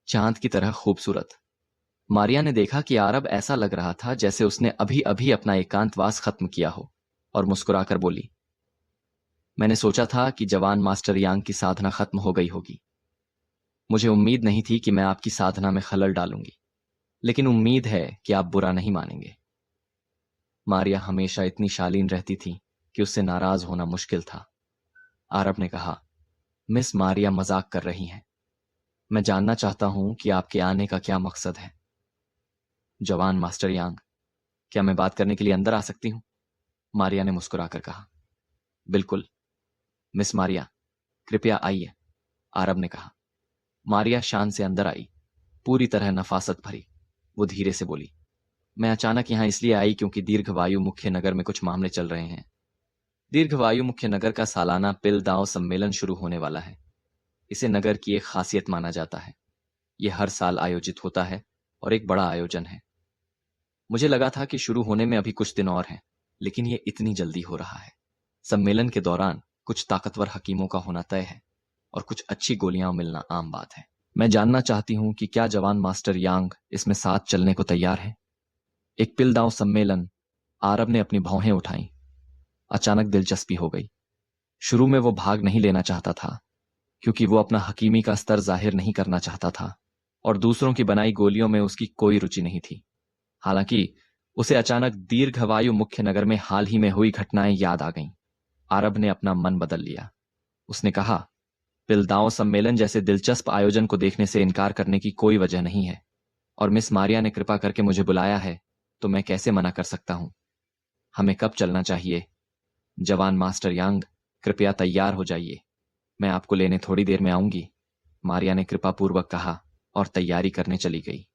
चांद की तरह खूबसूरत। मारिया ने देखा कि आरब ऐसा लग रहा था जैसे उसने अभी अभी अपना एकांतवास खत्म किया हो, और मुस्कुराकर बोली, मैंने सोचा था कि जवान मास्टर यांग की साधना खत्म हो गई होगी। मुझे उम्मीद नहीं थी कि मैं आपकी साधना में खलल डालूंगी, लेकिन उम्मीद है कि आप बुरा नहीं मानेंगे। मारिया हमेशा इतनी शालीन रहती थी कि उससे नाराज होना मुश्किल था। आरब ने कहा, मिस मारिया मजाक कर रही हैं। मैं जानना चाहता हूं कि आपके आने का क्या मकसद है। जवान मास्टर यांग, क्या मैं बात करने के लिए अंदर आ सकती हूं? मारिया ने मुस्कुराकर कहा। बिल्कुल मिस मारिया, कृपया आइए, आरब ने कहा। मारिया शान से अंदर आई, पूरी तरह नफासत भरी। वो धीरे से बोली, मैं अचानक यहां इसलिए आई क्योंकि दीर्घवायु मुख्य नगर में कुछ मामले चल रहे हैं। दीर्घवायु मुख्य नगर का सालाना पिलदांव सम्मेलन शुरू होने वाला है। इसे नगर की एक खासियत माना जाता है। यह हर साल आयोजित होता है और एक बड़ा आयोजन है। मुझे लगा था कि शुरू होने में अभी कुछ दिन और हैं, लेकिन यह इतनी जल्दी हो रहा है। सम्मेलन के दौरान कुछ ताकतवर हकीमों का होना तय है और कुछ अच्छी गोलियां मिलना आम बात है। मैं जानना चाहती हूं कि क्या जवान मास्टर यांग इसमें साथ चलने को तैयार है? एक पिलदांव सम्मेलन, आरब ने अपनी भौहें उठाईं। अचानक दिलचस्पी हो गई। शुरू में वो भाग नहीं लेना चाहता था, क्योंकि वो अपना हकीमी का स्तर जाहिर नहीं करना चाहता था और दूसरों की बनाई गोलियों में उसकी कोई रुचि नहीं थी। हालांकि उसे अचानक दीर्घवायु मुख्य नगर में हाल ही में हुई घटनाएं याद आ गईं। आरब ने अपना मन बदल लिया। उसने कहा, पिलदाओ सम्मेलन जैसे दिलचस्प आयोजन को देखने से इनकार करने की कोई वजह नहीं है, और मिस मारिया ने कृपा करके मुझे बुलाया है, तो मैं कैसे मना कर सकता हूं। हमें कब चलना चाहिए? जवान मास्टर यांग, कृपया तैयार हो जाइए, मैं आपको लेने थोड़ी देर में आऊंगी, मारिया ने कृपापूर्वक कहा और तैयारी करने चली गई।